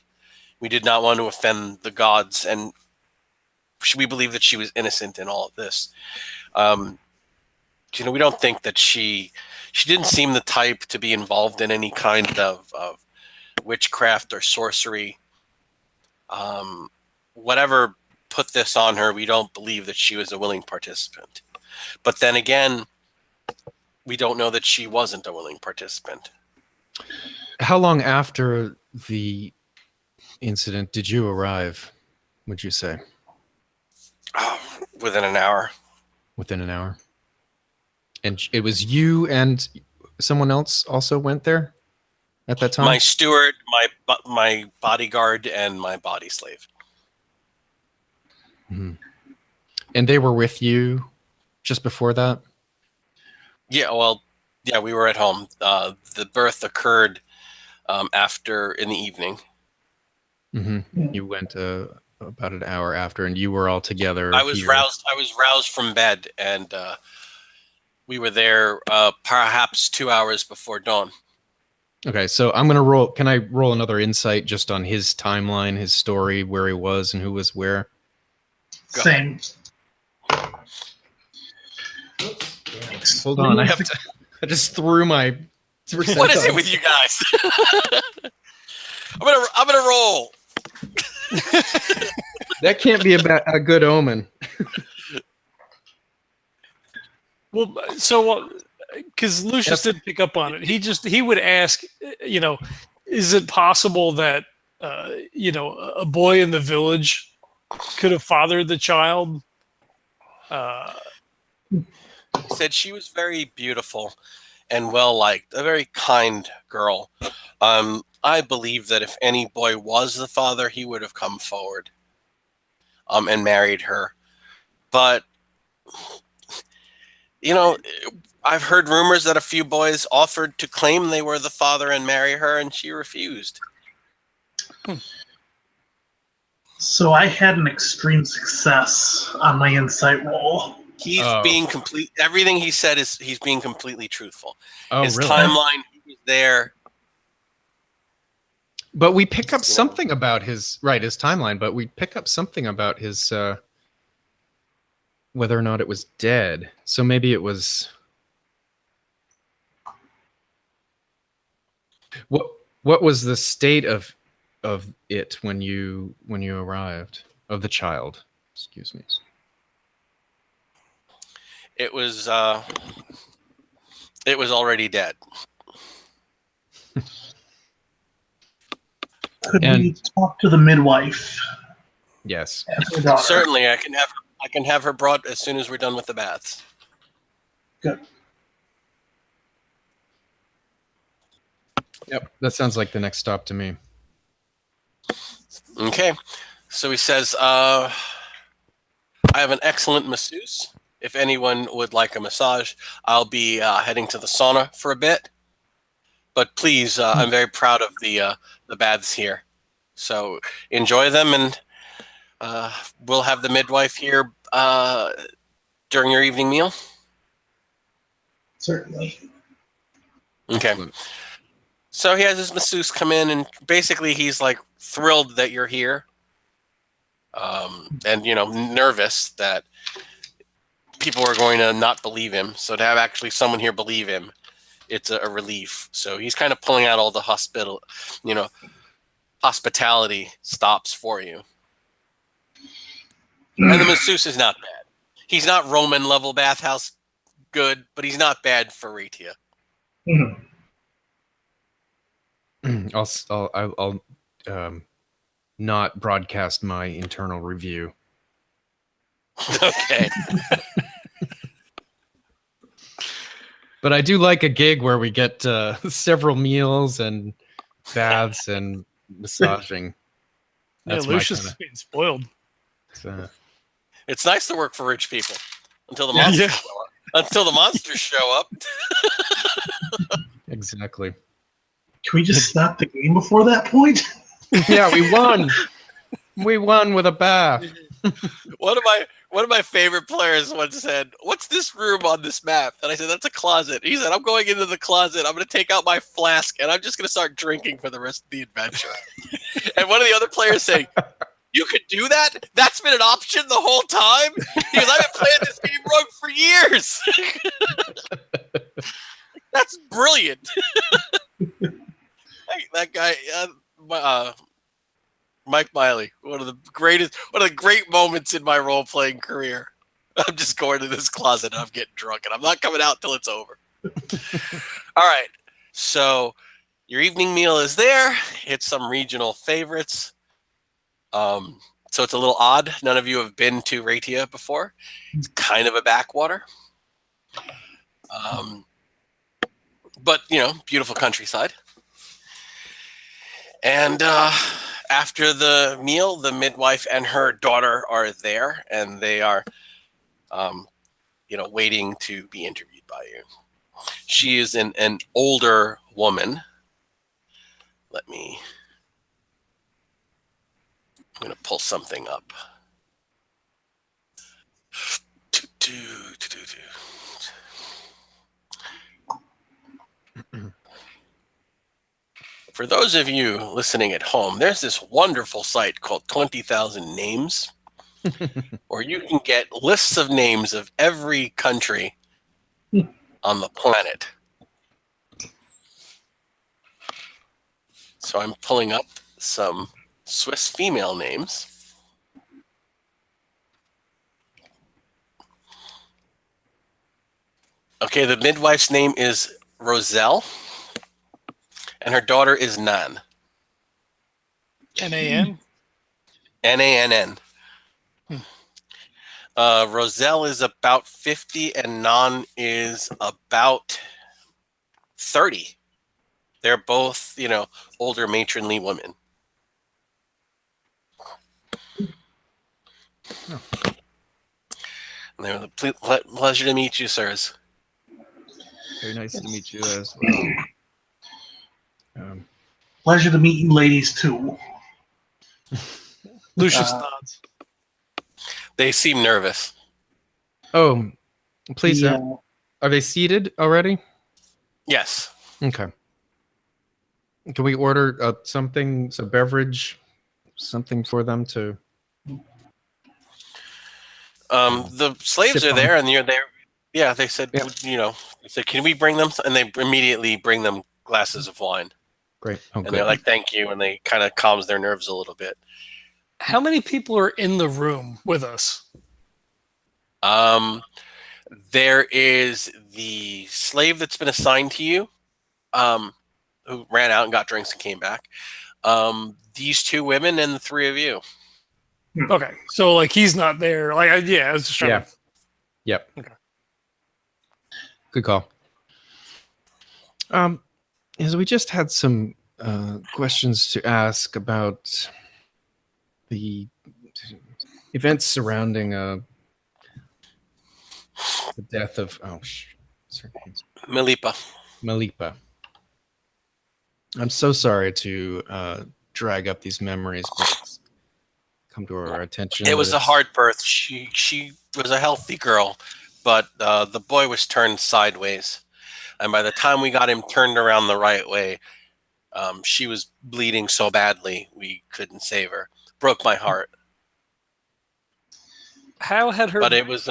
Speaker 3: We did not want to offend the gods, and we believe that she was innocent in all of this. We don't think that she didn't seem the type to be involved in any kind of witchcraft or sorcery. Whatever put this on her, we don't believe that she was a willing participant. But then again, we don't know that she wasn't a willing participant.
Speaker 2: How long after the incident did you arrive, would you say?
Speaker 3: Within an hour.
Speaker 2: Within an hour? And it was you and someone else also went there at that time?
Speaker 3: My steward, my bodyguard, and my body slave.
Speaker 2: Mm-hmm. And they were with you just before that?
Speaker 3: Yeah, we were at home. The birth occurred after in the evening.
Speaker 2: Mm-hmm. You went about an hour after, and you were all together.
Speaker 3: I was roused from bed, and we were there perhaps 2 hours before dawn.
Speaker 2: Okay, so I'm gonna roll. Can I roll another insight just on his timeline, his story, where he was and who was where?
Speaker 3: Go
Speaker 4: Same.
Speaker 2: Hold on, I just threw my.
Speaker 3: What is it with you guys? I'm gonna roll.
Speaker 2: That can't be a good omen.
Speaker 1: Well, so because Lucius didn't pick up on it, he would ask, is it possible that a boy in the village could have fathered the child?
Speaker 3: He said she was very beautiful and well liked, a very kind girl. I believe that if any boy was the father, he would have come forward and married her. But I've heard rumors that a few boys offered to claim they were the father and marry her, and she refused.
Speaker 4: So I had an extreme success on my insight roll.
Speaker 3: He's being complete. Everything he said is he's being completely truthful.
Speaker 2: Oh,
Speaker 3: His
Speaker 2: really?
Speaker 3: timeline, he was there.
Speaker 2: But we pick up something about his timeline. But we pick up something about his whether or not it was dead. So maybe it was. What was the state of it when you arrived, of the child? Excuse me.
Speaker 3: It was already dead.
Speaker 4: Could we talk to the midwife?
Speaker 2: Yes.
Speaker 4: And her daughter?
Speaker 3: Certainly, I can have her brought as soon as we're done with the baths.
Speaker 4: Good.
Speaker 2: Yep, that sounds like the next stop to me.
Speaker 3: Okay. So he says, I have an excellent masseuse. If anyone would like a massage, I'll be heading to the sauna for a bit. But please, I'm very proud of the baths here. So enjoy them, and we'll have the midwife here during your evening meal.
Speaker 4: Certainly.
Speaker 3: Okay. So he has his masseuse come in, and basically he's like thrilled that you're here, and nervous that people are going to not believe him. So to have actually someone here believe him, it's a relief. So he's kind of pulling out all the hospitality stops for you. And the masseuse is not bad. He's not Roman level bathhouse good, but he's not bad for Raetia.
Speaker 2: I'll not broadcast my internal review.
Speaker 3: Okay.
Speaker 2: But I do like a gig where we get several meals and baths and massaging. That's my
Speaker 1: Lucius is
Speaker 2: kinda-
Speaker 1: being spoiled.
Speaker 3: It's nice to work for rich people until the monsters show up. Until the monsters show up.
Speaker 2: Exactly.
Speaker 4: Can we just stop the game before that point?
Speaker 2: Yeah, we won. We won with a bath.
Speaker 3: One of my favorite players once said, "What's this room on this map?" And I said, "That's a closet." He said, "I'm going into the closet. I'm going to take out my flask, and I'm just going to start drinking for the rest of the adventure." And one of the other players saying, "You could do that? That's been an option the whole time?" Because I've been playing this game rogue for years. That's brilliant. That guy, Mike Miley, one of the great moments in my role-playing career. I'm just going to this closet and I'm getting drunk, and I'm not coming out till it's over. All right, so your evening meal is there. It's some regional favorites. So it's a little odd. None of you have been to Raetia before. It's kind of a backwater. But, beautiful countryside. And after the meal, the midwife and her daughter are there, and they are, waiting to be interviewed by you. She is an older woman. I'm going to pull something up. For those of you listening at home, there's this wonderful site called 20,000 Names, where you can get lists of names of every country on the planet. So I'm pulling up some Swiss female names. Okay, the midwife's name is Roselle, and her daughter is Nan.
Speaker 1: Nan.
Speaker 3: Nann. Roselle is about 50, and Nan is about 30. They're both, older matronly women.
Speaker 2: Oh.
Speaker 3: And they were pleasure to meet you, sirs.
Speaker 2: Very nice to meet you as well.
Speaker 4: Pleasure to meet you ladies, too.
Speaker 1: Lucius nods.
Speaker 3: They seem nervous.
Speaker 2: Oh, please.
Speaker 4: Yeah.
Speaker 2: Are they seated already?
Speaker 3: Yes.
Speaker 2: Okay. Can we order something, a beverage, something for them to?
Speaker 3: The slaves
Speaker 2: Sip
Speaker 3: are
Speaker 2: on.
Speaker 3: there, and you're there. Yeah, they said,
Speaker 2: Yeah.
Speaker 3: they said, "Can we bring them?" And they immediately bring them glasses of wine.
Speaker 2: Great. Oh,
Speaker 3: And
Speaker 2: good.
Speaker 3: they're like, "Thank you," and they kind of calms their nerves a little bit.
Speaker 1: How many people are in the room with us?
Speaker 3: There is the slave that's been assigned to you, who ran out and got drinks and came back. These two women and the three of you.
Speaker 1: Okay, so he's not there. I was just trying
Speaker 2: Yeah.
Speaker 1: to.
Speaker 2: Yep.
Speaker 1: Okay.
Speaker 2: Good call. Yes, we just had some questions to ask about the events surrounding the death of sorry,
Speaker 3: Milipa.
Speaker 2: Malipa. I'm so sorry to drag up these memories, but it's come to our attention.
Speaker 3: It
Speaker 2: that
Speaker 3: was a
Speaker 2: it's-
Speaker 3: hard birth. She was a healthy girl, but the boy was turned sideways. And by the time we got him turned around the right way, she was bleeding so badly we couldn't save her. Broke my heart.
Speaker 1: How had her
Speaker 3: But it was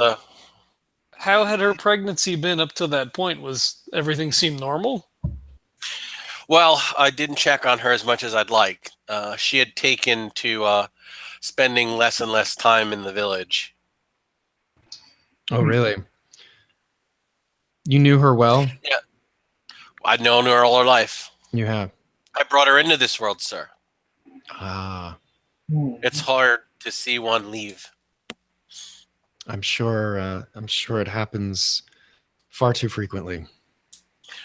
Speaker 1: how had her pregnancy been up to that point? Was everything seem normal?
Speaker 3: well, I didn't check on her as much as I'd like. She had taken to spending less and less time in the village.
Speaker 2: Oh, really? You knew her well?
Speaker 3: Yeah. I'd known her all her life.
Speaker 2: You have.
Speaker 3: I brought her into this world, sir.
Speaker 2: Ah,
Speaker 3: It's hard to see one leave.
Speaker 2: I'm sure it happens far too frequently.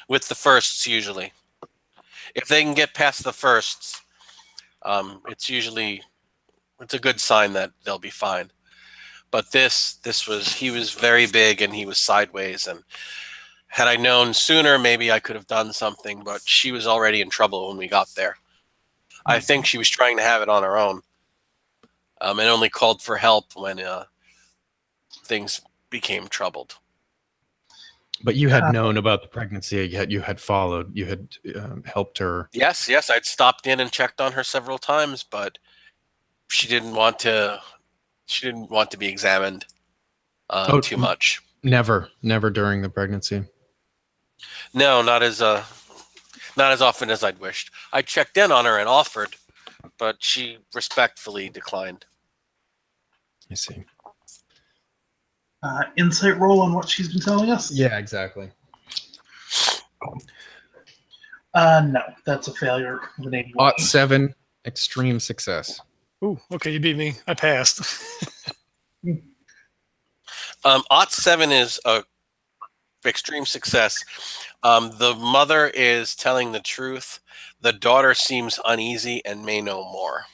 Speaker 3: With the firsts, usually. If they can get past the firsts, it's a good sign that they'll be fine. But he was very big and he was sideways, and had I known sooner, maybe I could have done something, but she was already in trouble when we got there. I think she was trying to have it on her own, and only called for help when things became troubled.
Speaker 2: But you had known about the pregnancy, yet you had followed, you had helped her.
Speaker 3: Yes, I'd stopped in and checked on her several times, but she didn't want to be examined too much.
Speaker 2: Never during the pregnancy.
Speaker 3: No, not as often as I'd wished. I checked in on her and offered, but she respectfully declined.
Speaker 2: I see.
Speaker 4: Insight roll on what she's been telling us?
Speaker 2: Yeah, exactly.
Speaker 4: No, that's a failure of an 81.
Speaker 2: +7, extreme success.
Speaker 1: Ooh, okay, you beat me. I passed.
Speaker 3: +7 is a extreme success. The mother is telling the truth. The daughter seems uneasy and may know more.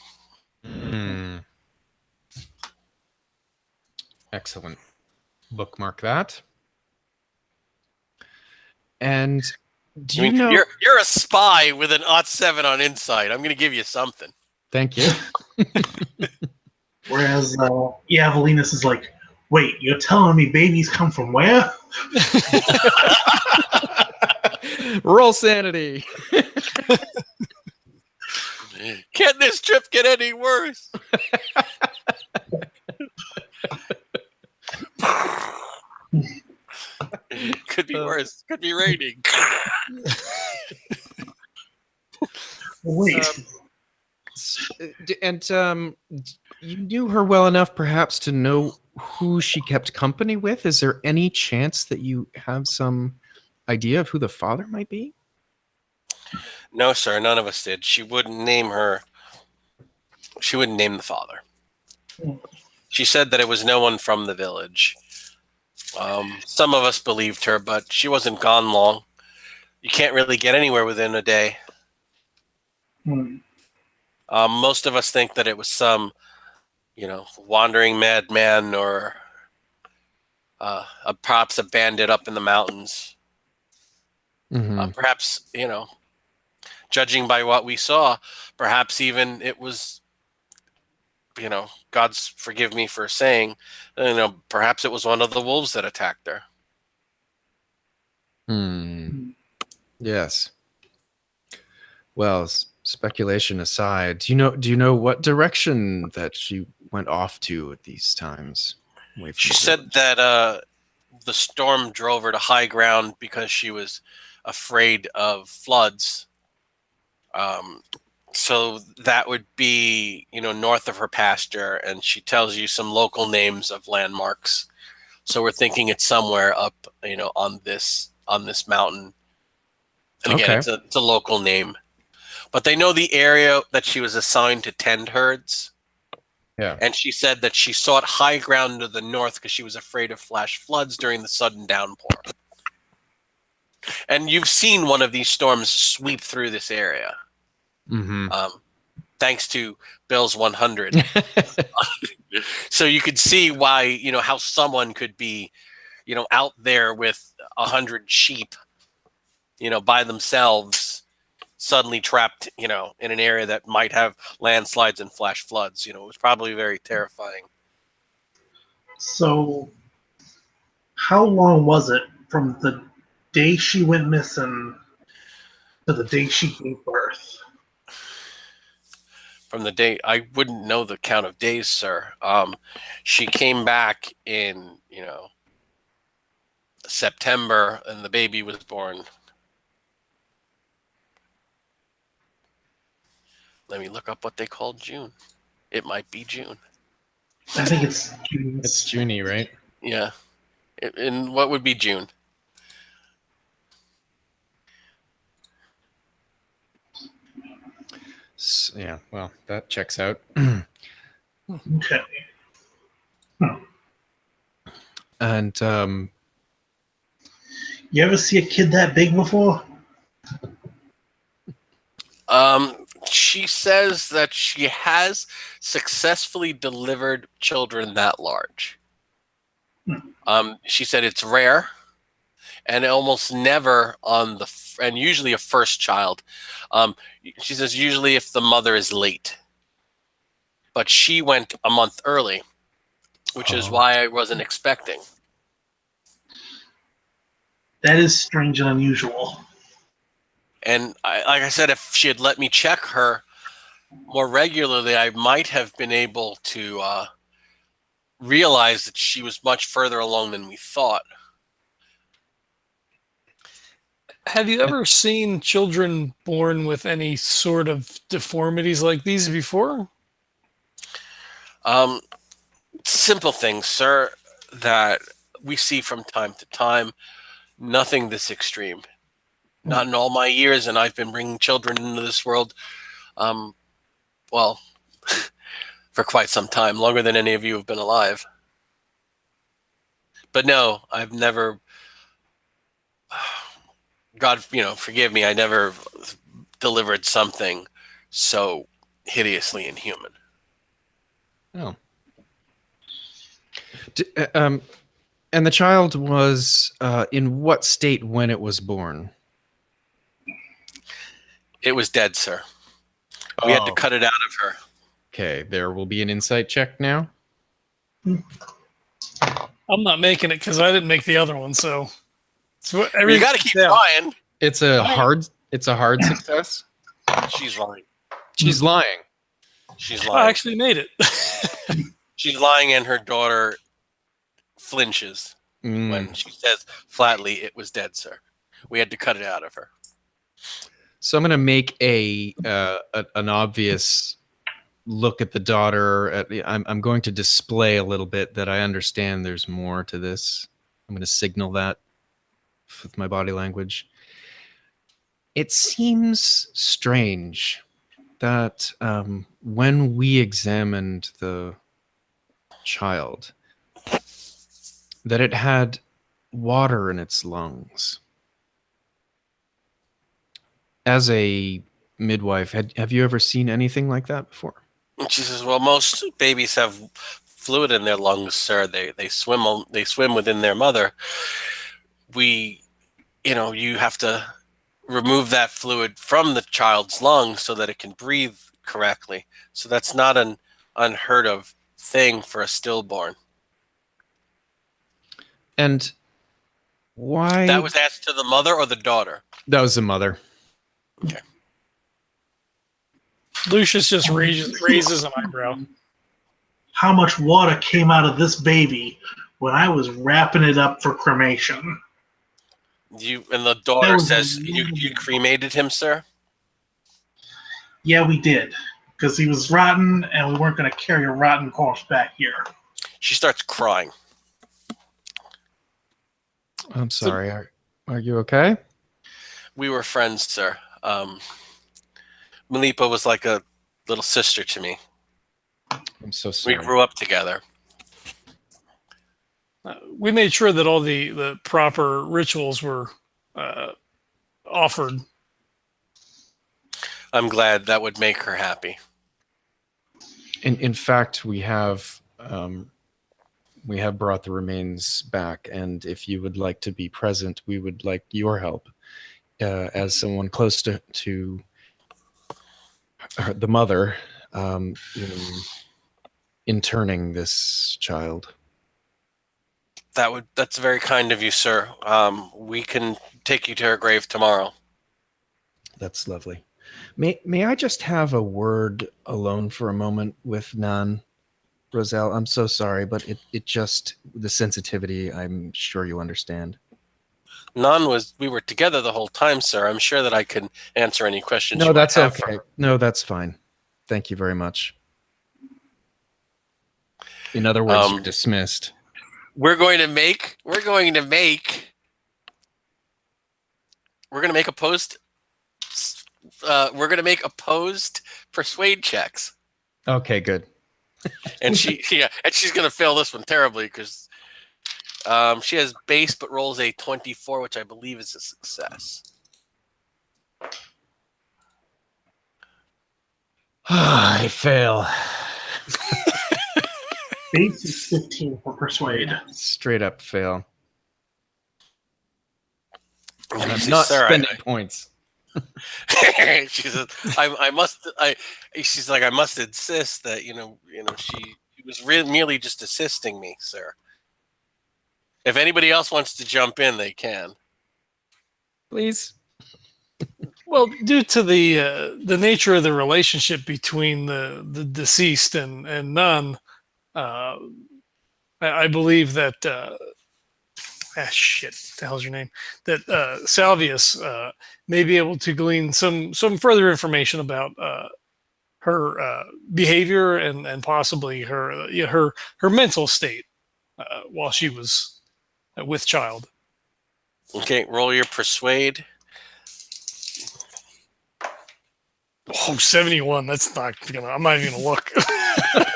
Speaker 2: Excellent. Bookmark that. And do you know?
Speaker 3: You're a spy with an +7 on insight. I'm going to give you something.
Speaker 2: Thank you.
Speaker 4: Whereas Iavolenus is like, wait, you're telling me babies come from where?
Speaker 2: Roll sanity.
Speaker 3: Can't this trip get any worse? Could be worse. Could be raining.
Speaker 4: Wait.
Speaker 2: And you knew her well enough, perhaps, to know who she kept company with. Is there any chance that you have some idea of who the father might be?
Speaker 3: No, sir. None of us did. She wouldn't name her. She wouldn't name the father. She said that it was no one from the village. Some of us believed her, but she wasn't gone long. You can't really get anywhere within a day. Most of us think that it was some, wandering madman or perhaps a bandit up in the mountains. Perhaps, judging by what we saw, perhaps even it was, God's forgive me for saying, perhaps it was one of the wolves that attacked her.
Speaker 2: Yes. Well, speculation aside, do you know what direction that she went off to at these times?
Speaker 3: She said that the storm drove her to high ground because she was afraid of floods. So that would be, north of her pasture, and she tells you some local names of landmarks. So we're thinking it's somewhere up, on this mountain. And again,
Speaker 2: Okay.
Speaker 3: it's a local name. But they know the area that she was assigned to tend herds.
Speaker 2: Yeah.
Speaker 3: And she said that she sought high ground to the north because she was afraid of flash floods during the sudden downpour. And you've seen one of these storms sweep through this area.
Speaker 2: Mm-hmm.
Speaker 3: Thanks to Bill's 100. So you could see why, how someone could be, out there with 100 sheep, by themselves, suddenly trapped, in an area that might have landslides and flash floods. It was probably very terrifying.
Speaker 4: So, how long was it from the day she went missing to the day she gave birth?
Speaker 3: From the day, I wouldn't know the count of days, sir. She came back in, September, and the baby was born. Let me look up what they called June. It might be June.
Speaker 4: I think it's June.
Speaker 2: It's Junie, right?
Speaker 3: Yeah. And what would be June?
Speaker 2: Yeah, well, that checks out.
Speaker 4: Okay.
Speaker 2: And
Speaker 4: You ever see a kid that big before?
Speaker 3: She says that she has successfully delivered children that large. She said it's rare, and almost never and usually a first child. She says usually if the mother is late, but she went a month early, which is why I wasn't expecting.
Speaker 4: That is strange and unusual.
Speaker 3: And like I said, if she had let me check her more regularly, I might have been able to realize that she was much further along than we thought.
Speaker 1: Have you ever seen children born with any sort of deformities like these before?
Speaker 3: Simple things, sir, that we see from time to time. Nothing this extreme. Not in all my years, and I've been bringing children into this world, well, for quite some time, longer than any of you have been alive. But no, I've never, God, forgive me, I never delivered something so hideously inhuman.
Speaker 2: Oh. And the child was in what state when it was born?
Speaker 3: It was dead, sir. We had to cut it out of her.
Speaker 2: Okay, there will be an insight check now.
Speaker 1: I'm not making it because I didn't make the other one, so
Speaker 3: You got to keep trying.
Speaker 2: It's a hard success.
Speaker 3: She's lying.
Speaker 2: She's lying.
Speaker 3: She's
Speaker 1: I
Speaker 3: lying.
Speaker 1: actually made it.
Speaker 3: She's lying, and her daughter flinches when she says flatly, "It was dead, sir." We had to cut it out of her.
Speaker 2: So I'm going to make an obvious look at the daughter. I'm going to display a little bit that I understand there's more to this. I'm going to signal that with my body language. It seems strange that when we examined the child, that it had water in its lungs. As a midwife, have you ever seen anything like that before?
Speaker 3: And she says, "Well, most babies have fluid in their lungs, sir. They swim within their mother. You have to remove that fluid from the child's lungs so that it can breathe correctly. So that's not an unheard of thing for a stillborn."
Speaker 2: And why?
Speaker 3: That was asked to the mother or the daughter?
Speaker 2: That was the mother.
Speaker 3: Okay.
Speaker 1: Lucius just raises an eyebrow.
Speaker 4: How much water came out of this baby when I was wrapping it up for cremation?
Speaker 3: And the daughter says, you cremated him, sir?
Speaker 4: Yeah, we did. Because he was rotten, and we weren't going to carry a rotten corpse back here.
Speaker 3: She starts crying.
Speaker 2: I'm sorry. Are you okay?
Speaker 3: We were friends, sir. Malipa was like a little sister to me.
Speaker 2: I'm so sorry.
Speaker 3: We grew up together.
Speaker 1: We made sure that all the proper rituals were offered.
Speaker 3: I'm glad that would make her happy.
Speaker 2: In fact, we have brought the remains back, and if you would like to be present, we would like your help as someone close to the mother in interning this child.
Speaker 3: That's very kind of you, sir. We can take you to her grave tomorrow.
Speaker 2: That's lovely. May I just have a word alone for a moment with Nan? Roselle, I'm so sorry, but it just, the sensitivity, I'm sure you understand.
Speaker 3: We were together the whole time, sir. I'm sure that I can answer any questions.
Speaker 2: No,
Speaker 3: you
Speaker 2: that's
Speaker 3: might have
Speaker 2: okay. No, that's fine. Thank you very much. In other words, you're dismissed.
Speaker 3: We're going to make opposed persuade checks.
Speaker 2: Okay, good.
Speaker 3: And she's going to fail this one terribly because she has base but rolls a 24, which I believe is a success.
Speaker 2: I fail.
Speaker 4: Base is 15 for persuade.
Speaker 2: Straight up fail. And I'm
Speaker 3: She
Speaker 2: not
Speaker 3: says, "Sir,
Speaker 2: spending points.
Speaker 3: she says, I must insist that she was merely just assisting me, sir. If anybody else wants to jump in, they can.
Speaker 2: Please.
Speaker 1: Well, due to the nature of the relationship between the deceased and Nun, I believe that shit, what the hell's your name? That Salvius may be able to glean some further information about her behavior and possibly her mental state while she was with child.
Speaker 3: Okay, roll your persuade.
Speaker 1: Oh, 71. That's not gonna. I'm not even gonna look.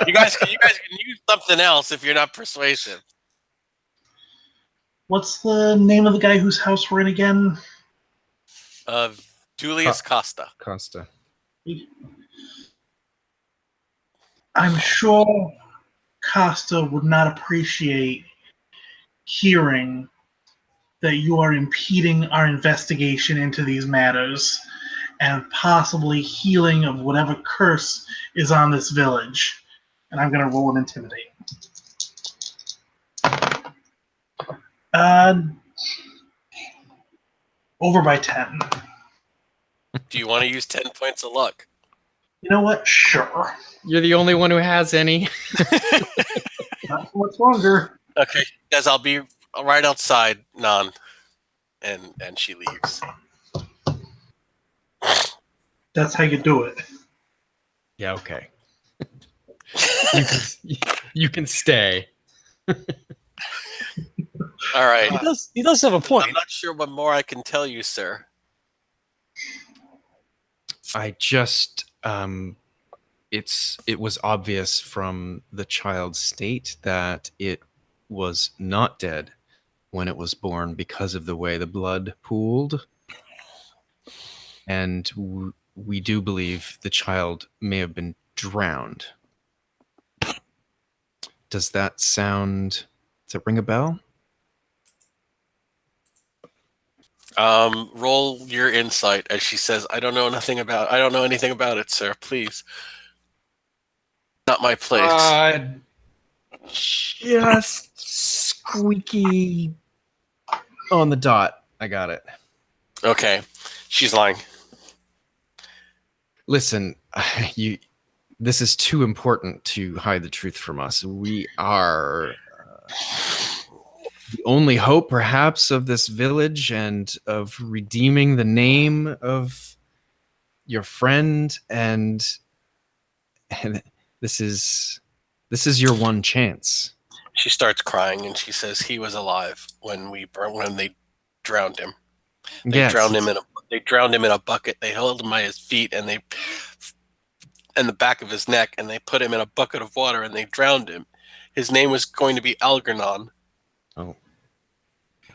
Speaker 3: You guys can use something else if you're not persuasive.
Speaker 4: What's the name of the guy whose house we're in again?
Speaker 3: Dulius Costa.
Speaker 2: Costa.
Speaker 4: I'm sure Costa would not appreciate hearing that you are impeding our investigation into these matters and possibly healing of whatever curse is on this village. And I'm going to roll an intimidate. Over by 10.
Speaker 3: Do you want to use 10 points of luck?
Speaker 4: You know what? Sure.
Speaker 2: You're the only one who has any.
Speaker 4: Not for much longer.
Speaker 3: Okay, guys, I'll be right outside, Nan. And she leaves.
Speaker 4: That's how you do it.
Speaker 2: Yeah, okay. You can stay.
Speaker 3: All right.
Speaker 1: He does have a point.
Speaker 3: I'm not sure what more I can tell you, sir.
Speaker 2: I just it was obvious from the child's state that it was not dead when it was born because of the way the blood pooled, and we do believe the child may have been drowned. Does that ring a bell?
Speaker 3: Roll your insight as she says, I don't know anything about it, sir. Please. Not my place.
Speaker 2: Just squeaky on the dot. I got it.
Speaker 3: Okay. She's lying.
Speaker 2: Listen, this is too important to hide the truth from us. We are the only hope, perhaps, of this village and of redeeming the name of your friend, and this is your one chance.
Speaker 3: She starts crying and she says he was alive when they drowned him. They drowned him in a bucket. They held him by his feet and the back of his neck, and they put him in a bucket of water and they drowned him. His name was going to be Algernon.
Speaker 2: Oh.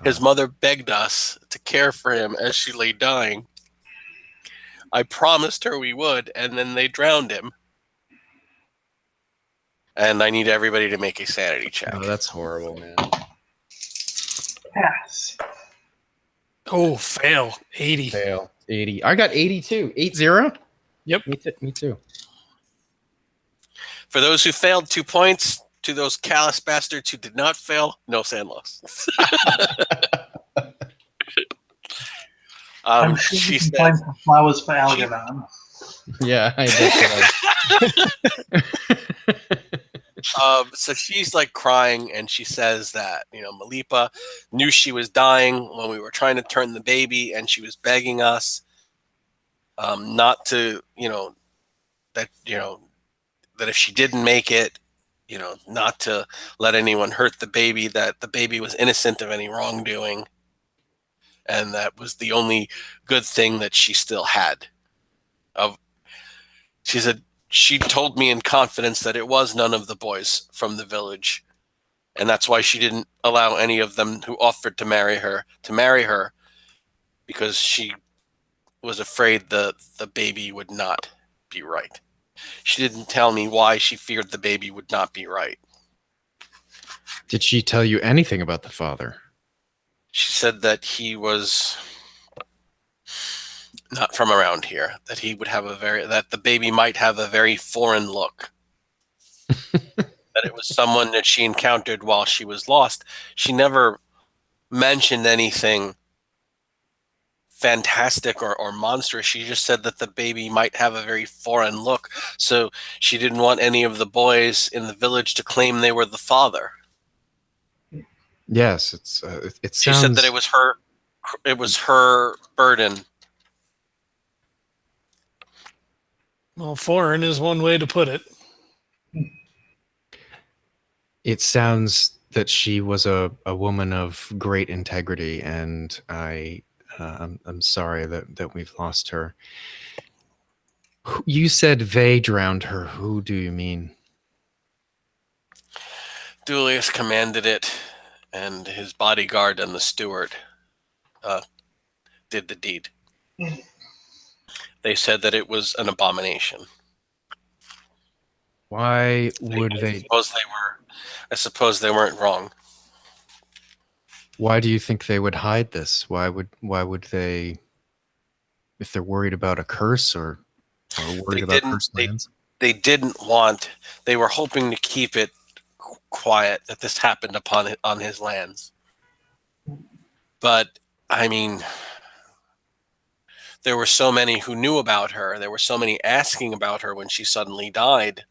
Speaker 3: His mother begged us to care for him as she lay dying. I promised her we would, and then they drowned him. And I need everybody to make a sanity check.
Speaker 2: Oh, that's horrible, man.
Speaker 4: Pass.
Speaker 1: Oh, fail. 80.
Speaker 2: Fail. 80. I got 82. 80?
Speaker 1: Yep.
Speaker 2: Me too.
Speaker 3: For those who failed, 2 points. To those callous bastards who did not fail, no sand loss.
Speaker 4: I'm sure
Speaker 3: she
Speaker 4: you can
Speaker 3: said,
Speaker 4: find some flowers for Algernon.
Speaker 2: Yeah, I bet.
Speaker 3: so she's like crying, and she says that, Malipa knew she was dying when we were trying to turn the baby, and she was begging us not to, that if she didn't make it, not to let anyone hurt the baby, that the baby was innocent of any wrongdoing. And that was the only good thing that she still had. She said she told me in confidence that it was none of the boys from the village. And that's why she didn't allow any of them who offered to marry her, because she was afraid the baby would not be right. She didn't tell me why she feared the baby would not be right.
Speaker 2: Did she tell you anything about the father?
Speaker 3: She said that he was not from around here, that he would have that the baby might have a very foreign look. That it was someone that she encountered while she was lost. She never mentioned anything fantastic or monstrous. She just said that the baby might have a very foreign look, so she didn't want any of the boys in the village to claim they were the father.
Speaker 2: Yes, it sounds.
Speaker 3: She said that it was her burden.
Speaker 1: Well, foreign is one way to put it.
Speaker 2: It sounds that she was a woman of great integrity, and I'm sorry that we've lost her. You said they drowned her. Who do you mean?
Speaker 3: Dulius commanded it, and his bodyguard and the steward did the deed. They said that it was an abomination.
Speaker 2: Why would they?
Speaker 3: I suppose they weren't wrong.
Speaker 2: Why do you think they would hide this? Why would they? If they're worried about a curse or worried about cursed lands?
Speaker 3: They didn't want. They were hoping to keep it quiet that this happened on his lands. But I mean, there were so many who knew about her. There were so many asking about her when she suddenly died.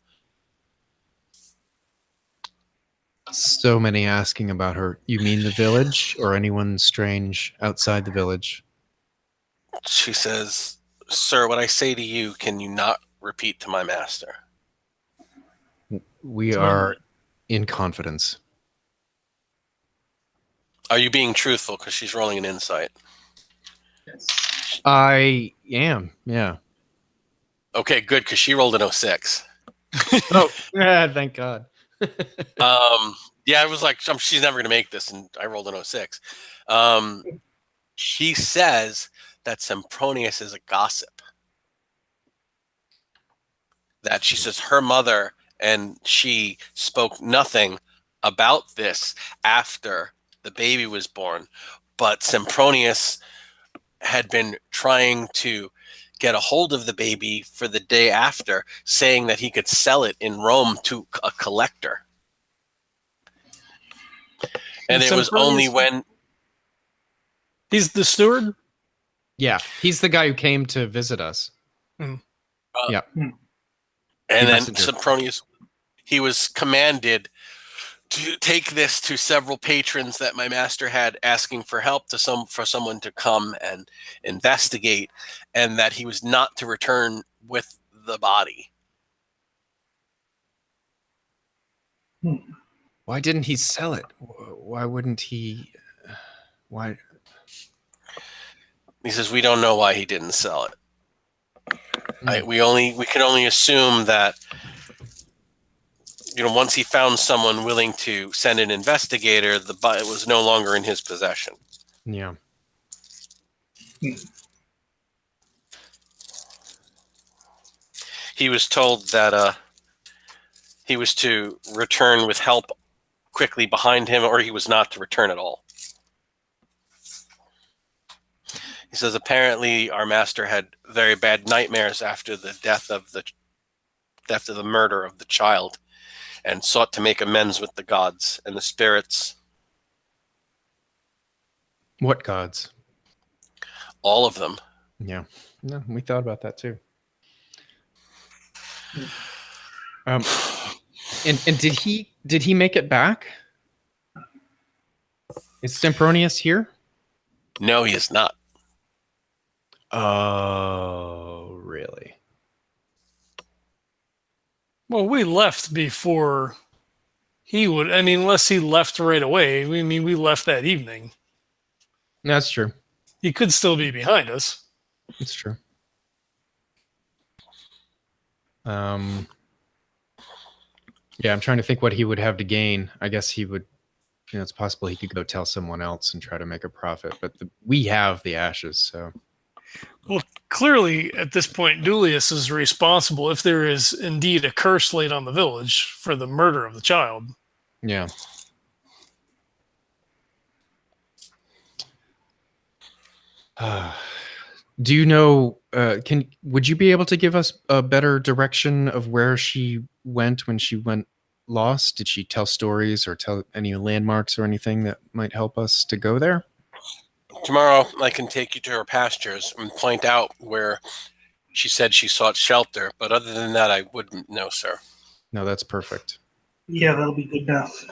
Speaker 2: So many asking about her. You mean the village or anyone strange outside the village?
Speaker 3: She says, "Sir, what I say to you, can you not repeat to my master?"
Speaker 2: We are in confidence.
Speaker 3: Are you being truthful? Because she's rolling an insight.
Speaker 4: Yes.
Speaker 2: I am, yeah.
Speaker 3: Okay, good, because she rolled an 06.
Speaker 2: Oh, yeah, thank God.
Speaker 3: Yeah, I was like, she's never going to make this, and I rolled an 06. She says that Sempronius is a gossip. That she says her mother and she spoke nothing about this after the baby was born, but Sempronius had been trying to get a hold of the baby for the day after, saying that he could sell it in Rome to a collector. And it was only when...
Speaker 1: He's the steward?
Speaker 2: Yeah, he's the guy who came to visit us. Yeah.
Speaker 3: And then Sempronius, he was commanded to take this to several patrons that my master had, asking for help for someone to come and investigate, and that he was not to return with the body.
Speaker 2: Why didn't he sell it? Why wouldn't he? Why?
Speaker 3: He says we don't know why he didn't sell it. We can only assume that, once he found someone willing to send an investigator, it was no longer in his possession.
Speaker 2: Yeah.
Speaker 3: He was told that he was to return with help quickly behind him, or he was not to return at all. He says apparently our master had very bad nightmares after the death of the murder of the child, and sought to make amends with the gods and the spirits.
Speaker 2: What gods?
Speaker 3: All of them.
Speaker 2: Yeah. No, we thought about that too. And did he make it back? Is Sempronius here?
Speaker 3: No, he is not.
Speaker 2: Oh, really?
Speaker 1: Well, we left before he would. I mean, unless he left right away. We left that evening.
Speaker 2: That's true.
Speaker 1: He could still be behind us.
Speaker 2: It's true. Yeah, I'm trying to think what he would have to gain. I guess he would, it's possible he could go tell someone else and try to make a profit, but we have the ashes, so.
Speaker 1: Well, clearly, at this point, Dulius is responsible if there is indeed a curse laid on the village for the murder of the child.
Speaker 2: Yeah. Do you know, would you be able to give us a better direction of where she went when she went lost? Did she tell stories or tell any landmarks or anything that might help us to go there?
Speaker 3: Tomorrow I can take you to her pastures and point out where she said she sought shelter, but other than that I wouldn't know, sir.
Speaker 2: No, that's perfect.
Speaker 4: Yeah, that'll be good enough.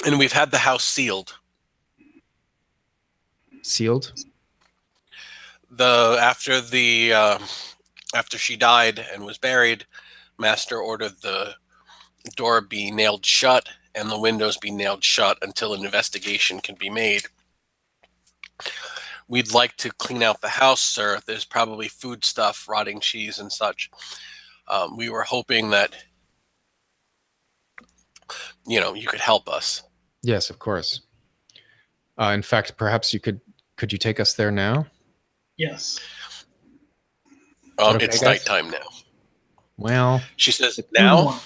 Speaker 3: And we've had the house sealed.
Speaker 2: Sealed?
Speaker 3: After she died and was buried, Master ordered the door be nailed shut and the windows be nailed shut until an investigation can be made. We'd like to clean out the house, sir. There's probably food stuff, rotting cheese and such. We were hoping that, you could help us.
Speaker 2: Yes, of course. In fact, perhaps could you take us there now?
Speaker 4: Yes.
Speaker 2: Okay,
Speaker 3: it's
Speaker 2: guys?
Speaker 3: nighttime now.
Speaker 2: Well,
Speaker 3: She says, now?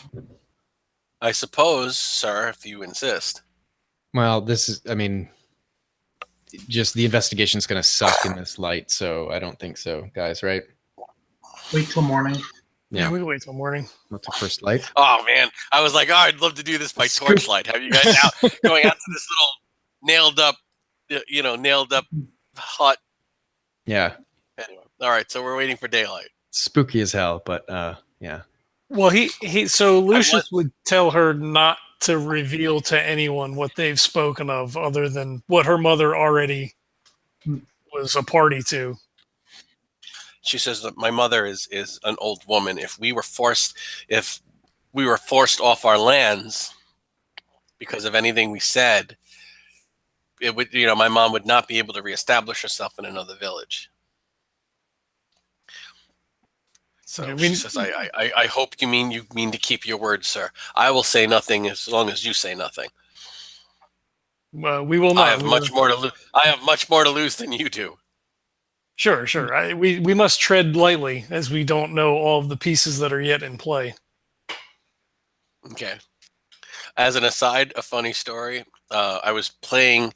Speaker 3: I suppose, sir, if you insist.
Speaker 2: well, just the investigation's going to suck in this light, so I don't think so, guys, right?
Speaker 4: Wait till morning.
Speaker 1: Yeah, we can wait till morning.
Speaker 2: Not the first light.
Speaker 3: Oh, man. I was like, I'd love to do this by torchlight. Have you guys out going out to this little nailed up hut?
Speaker 2: Yeah.
Speaker 3: Anyway, all right, so we're waiting for daylight.
Speaker 2: Spooky as hell, but yeah.
Speaker 1: Well, so Lucius would tell her not to reveal to anyone what they've spoken of other than what her mother already was a party to.
Speaker 3: She says that my mother is an old woman. If we were forced off our lands because of anything we said, it would, my mom would not be able to reestablish herself in another village. So she says, I hope you mean to keep your word, sir. I will say nothing as long as you say nothing.
Speaker 1: We will not.
Speaker 3: I have much more to lose than you do.
Speaker 1: Sure. We must tread lightly as we don't know all of the pieces that are yet in play.
Speaker 3: Okay. As an aside, a funny story. I was playing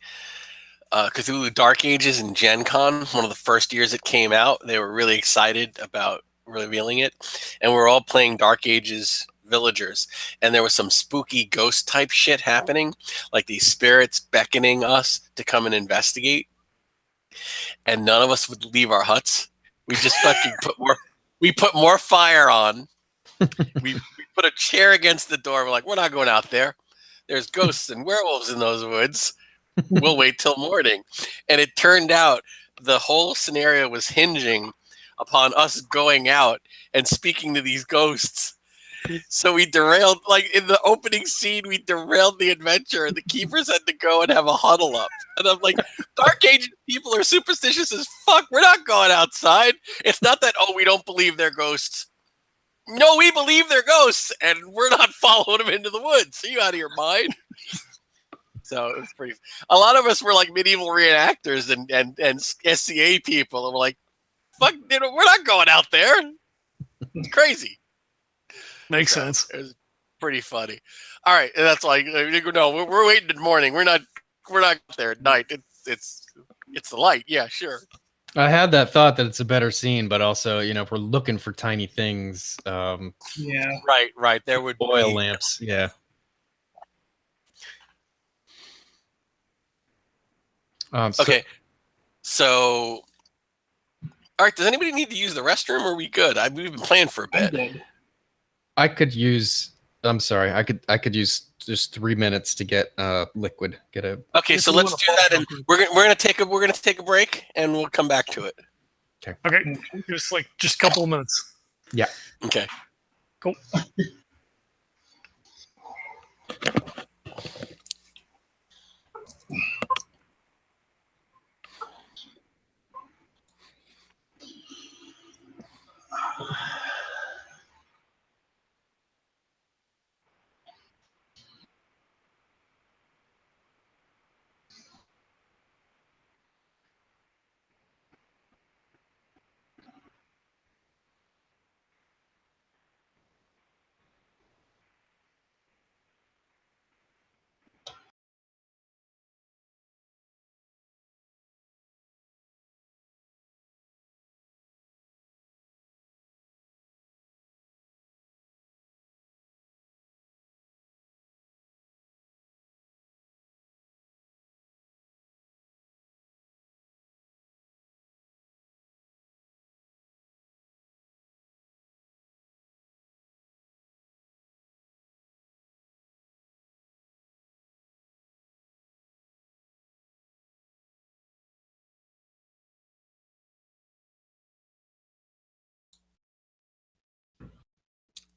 Speaker 3: Cthulhu Dark Ages in Gen Con, one of the first years it came out. They were really excited about revealing it, and we're all playing Dark Ages villagers, and there was some spooky ghost type shit happening, like these spirits beckoning us to come and investigate, and none of us would leave our huts. We just fucking put more fire on. We put a chair against the door. We're like, we're not going out there. There's ghosts and werewolves in those woods. We'll wait till morning. And it turned out the whole scenario was hinging upon us going out and speaking to these ghosts. So we derailed, like in the opening scene, we derailed the adventure and the keepers had to go and have a huddle up. And I'm like, Dark Ages people are superstitious as fuck. We're not going outside. It's not that, we don't believe they're ghosts. No, we believe they're ghosts and we're not following them into the woods. Are you out of your mind? So it was pretty. A lot of us were like medieval reenactors and SCA people, and we're like, "Fuck, we're not going out there." It's crazy.
Speaker 1: Makes sense.
Speaker 3: It was pretty funny. All right, and that's like no, we're waiting in the morning. We're not there at night. It's the light. Yeah, sure.
Speaker 2: I had that thought that it's a better scene, but also, if we're looking for tiny things,
Speaker 4: Yeah.
Speaker 3: Right. There would
Speaker 2: oil
Speaker 3: be
Speaker 2: lamps. Yeah.
Speaker 3: Okay. So, all right. Does anybody need to use the restroom? Or are we good? We've been playing for a
Speaker 4: I'm
Speaker 3: bit.
Speaker 4: good.
Speaker 2: I could use. I'm sorry. I could use just 3 minutes to get liquid.
Speaker 3: Okay, so let's do that, and we're gonna take a break, and we'll come back to it.
Speaker 1: Okay, just a couple of minutes.
Speaker 2: Yeah.
Speaker 3: Okay.
Speaker 1: Cool.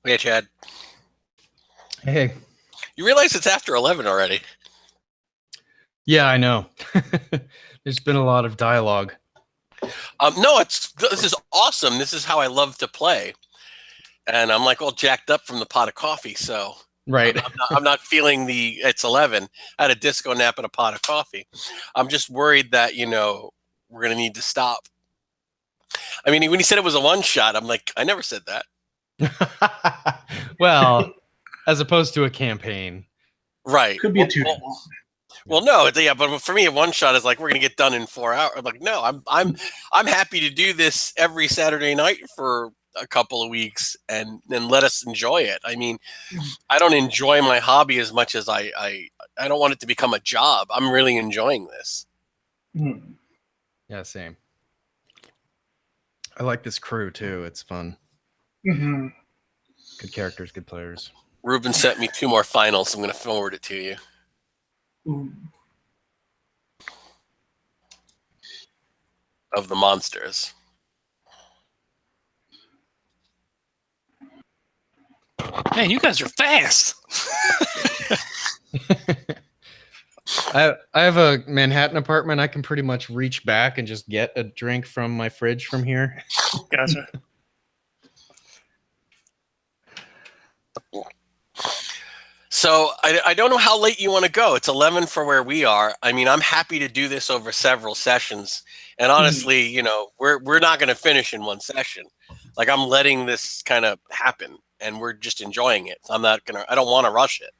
Speaker 3: Okay, Chad.
Speaker 2: Hey.
Speaker 3: You realize it's after 11 already?
Speaker 2: Yeah, I know. There's been a lot of dialogue.
Speaker 3: No, this is awesome. This is how I love to play, and I'm like all jacked up from the pot of coffee. So
Speaker 2: Right.
Speaker 3: I'm not feeling it's 11. I had a disco nap and a pot of coffee. I'm just worried that we're gonna need to stop. I mean, when he said it was a one shot, I'm like, I never said that.
Speaker 2: Well, as opposed to a campaign.
Speaker 3: Right.
Speaker 4: Could be a 2.
Speaker 3: Well, no, yeah, but for me, a one shot is like we're gonna get done in 4 hours. I'm like, no, I'm happy to do this every Saturday night for a couple of weeks and let us enjoy it. I mean, I don't enjoy my hobby as much as I don't want it to become a job. I'm really enjoying this.
Speaker 2: Yeah, same. I like this crew too. It's fun.
Speaker 4: Mm-hmm.
Speaker 2: Good characters, good players.
Speaker 3: Ruben sent me 2 more finals. I'm going to forward it to you.
Speaker 4: Ooh.
Speaker 3: Of the monsters.
Speaker 1: Man, you guys are fast.
Speaker 2: I have a Manhattan apartment. I can pretty much reach back and just get a drink from my fridge from here.
Speaker 1: Gotcha.
Speaker 3: So I don't know how late you want to go. It's 11 for where we are. I mean, I'm happy to do this over several sessions. And honestly, we're not going to finish in one session. Like I'm letting this kind of happen, and we're just enjoying it. I don't want to rush it.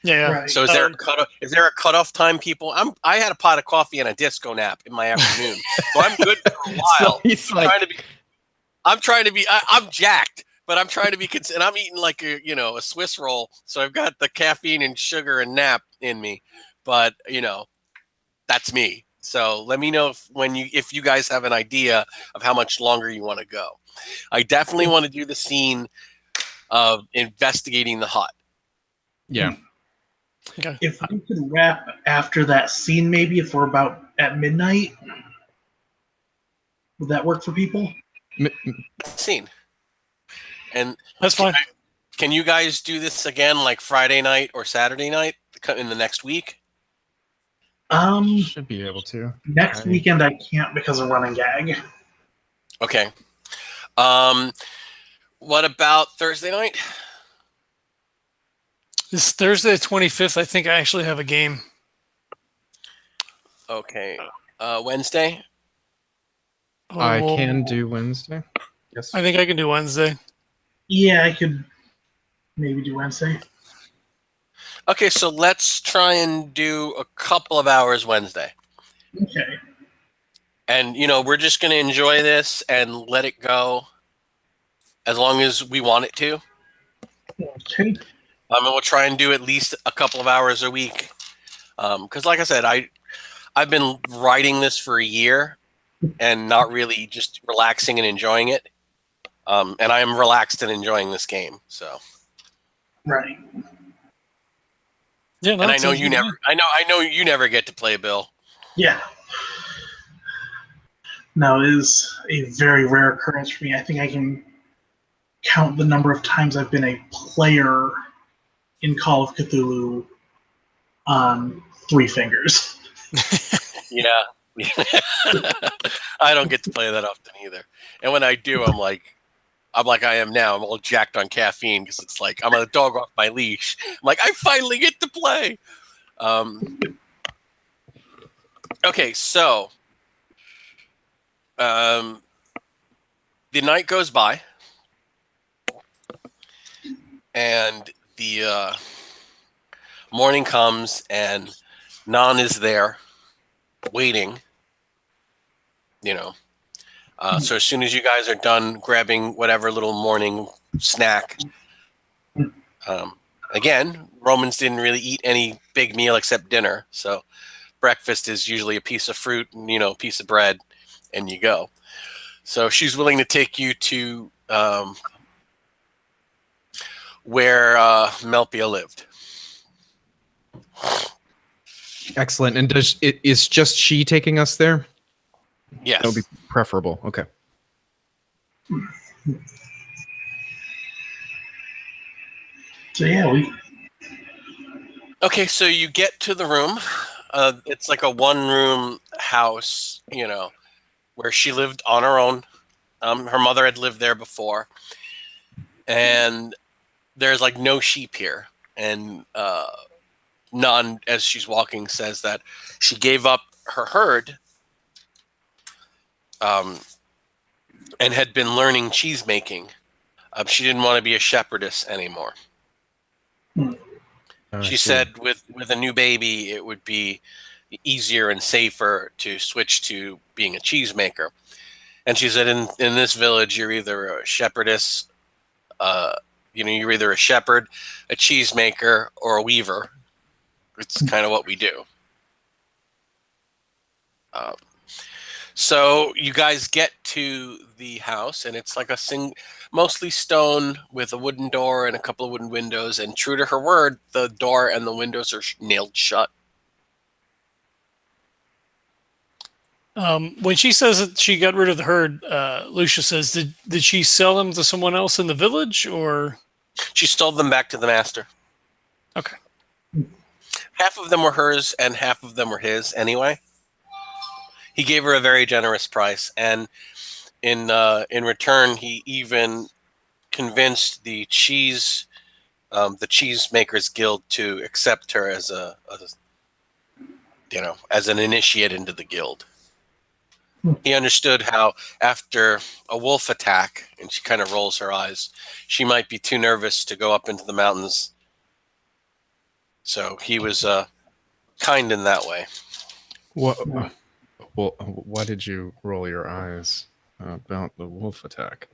Speaker 1: Yeah.
Speaker 4: Right.
Speaker 3: So is there a cutoff time, people? I had a pot of coffee and a disco nap in my afternoon, so I'm good for a while. I'm jacked, but I'm trying to be and I'm eating like a Swiss roll, so I've got the caffeine and sugar and nap in me. But that's me. So let me know if you guys have an idea of how much longer you want to go. I definitely want to do the scene of investigating the hut.
Speaker 2: Yeah.
Speaker 1: Okay.
Speaker 4: If we could wrap after that scene, maybe if we're about at midnight, would that work for people?
Speaker 3: Scene. And
Speaker 1: That's fine.
Speaker 3: Can you guys do this again, like Friday night or Saturday night in the next week?
Speaker 2: Should be able to.
Speaker 4: Next weekend I can't because of running gag.
Speaker 3: Okay. What about Thursday night?
Speaker 1: This Thursday the 25th, I think I actually have a game.
Speaker 3: Okay. Wednesday?
Speaker 2: I
Speaker 1: Oh,
Speaker 2: can do Wednesday. Yes.
Speaker 1: I think I can do Wednesday.
Speaker 4: Yeah, I could maybe do Wednesday.
Speaker 3: Okay, so let's try and do a couple of hours Wednesday.
Speaker 4: Okay.
Speaker 3: And, we're just going to enjoy this and let it go as long as we want it to.
Speaker 4: Okay.
Speaker 3: And we'll try and do at least a couple of hours a week. Because like I said, I've been writing this for a year and not really just relaxing and enjoying it. And I am relaxed and enjoying this game. So,
Speaker 4: Right.
Speaker 1: Yeah,
Speaker 3: and I know you never. I know you never get to play, Bill.
Speaker 4: Yeah. No, it is a very rare occurrence for me. I think I can count the number of times I've been a player in Call of Cthulhu on 3 fingers.
Speaker 3: Yeah. I don't get to play that often either. And when I do, I'm like I am now. I'm all jacked on caffeine because it's like I'm a dog off my leash. I'm like, I finally get to play. Okay, so the night goes by, and the morning comes, and Nan is there, waiting. So as soon as you guys are done grabbing whatever little morning snack, again, Romans didn't really eat any big meal except dinner. So breakfast is usually a piece of fruit and, a piece of bread, and you go. So she's willing to take you to where Melpia lived.
Speaker 2: Excellent. And is just she taking us there?
Speaker 3: Yes.
Speaker 2: That would be preferable. Okay.
Speaker 4: So yeah,
Speaker 3: Okay, so you get to the room. It's like a one-room house, where she lived on her own. Her mother had lived there before. And there's like no sheep here. And Nan, as she's walking, says that she gave up her herd and had been learning cheese making. She didn't want to be a shepherdess anymore. She said with a new baby, it would be easier and safer to switch to being a cheesemaker. And she said, in this village, you're either a shepherdess, you're either a shepherd, a cheesemaker, or a weaver. It's kind of what we do. So you guys get to the house, and it's like mostly stone with a wooden door and a couple of wooden windows. And true to her word, the door and the windows are nailed shut.
Speaker 1: When she says that she got rid of the herd, Lucius says, did she sell them to someone else in the village, or?
Speaker 3: She sold them back to the master.
Speaker 1: Okay.
Speaker 3: Half of them were hers, and half of them were his anyway. He gave her a very generous price, and in return, he even convinced the Cheesemakers Guild to accept her as as an initiate into the guild. He understood how after a wolf attack, and she kind of rolls her eyes, she might be too nervous to go up into the mountains. So he was kind in that way.
Speaker 2: What? Well, why did you roll your eyes about the wolf attack?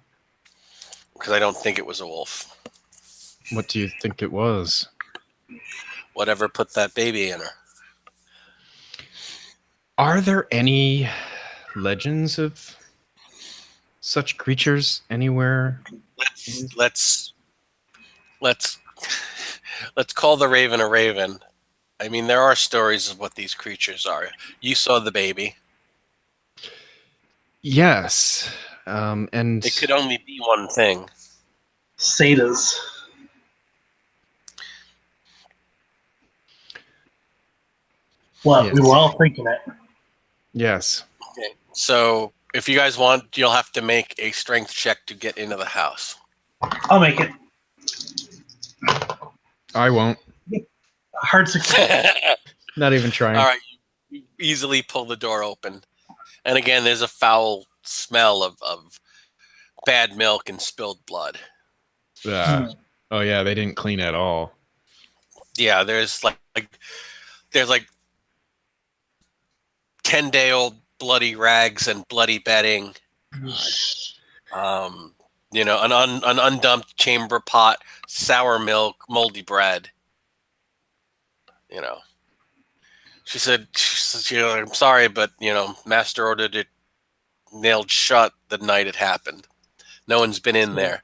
Speaker 3: Because I don't think it was a wolf.
Speaker 2: What do you think it was?
Speaker 3: Whatever put that baby in her.
Speaker 2: Are there any legends of such creatures anywhere?
Speaker 3: Let's call the raven a raven. I mean, there are stories of what these creatures are. You saw the baby.
Speaker 2: Yes, and
Speaker 3: It could only be one thing.
Speaker 4: Satyrs. Well,
Speaker 2: Yes.
Speaker 4: we were all thinking it.
Speaker 2: yes,
Speaker 3: Okay. So if you guys want, you'll have to make a strength check to get into the house.
Speaker 4: I'll make it.
Speaker 2: I won't.
Speaker 4: Hard success.
Speaker 2: Not even trying.
Speaker 3: All right. easily pull the door open. And again, there's a foul smell of bad milk and spilled blood.
Speaker 2: Oh yeah, they didn't clean at all.
Speaker 3: Yeah, there's like 10-day-old bloody rags and bloody bedding. You know, an undumped chamber pot, sour milk, moldy bread. You know, she said, "I'm sorry, but you know, Master ordered it nailed shut the night it happened. No one's been in there."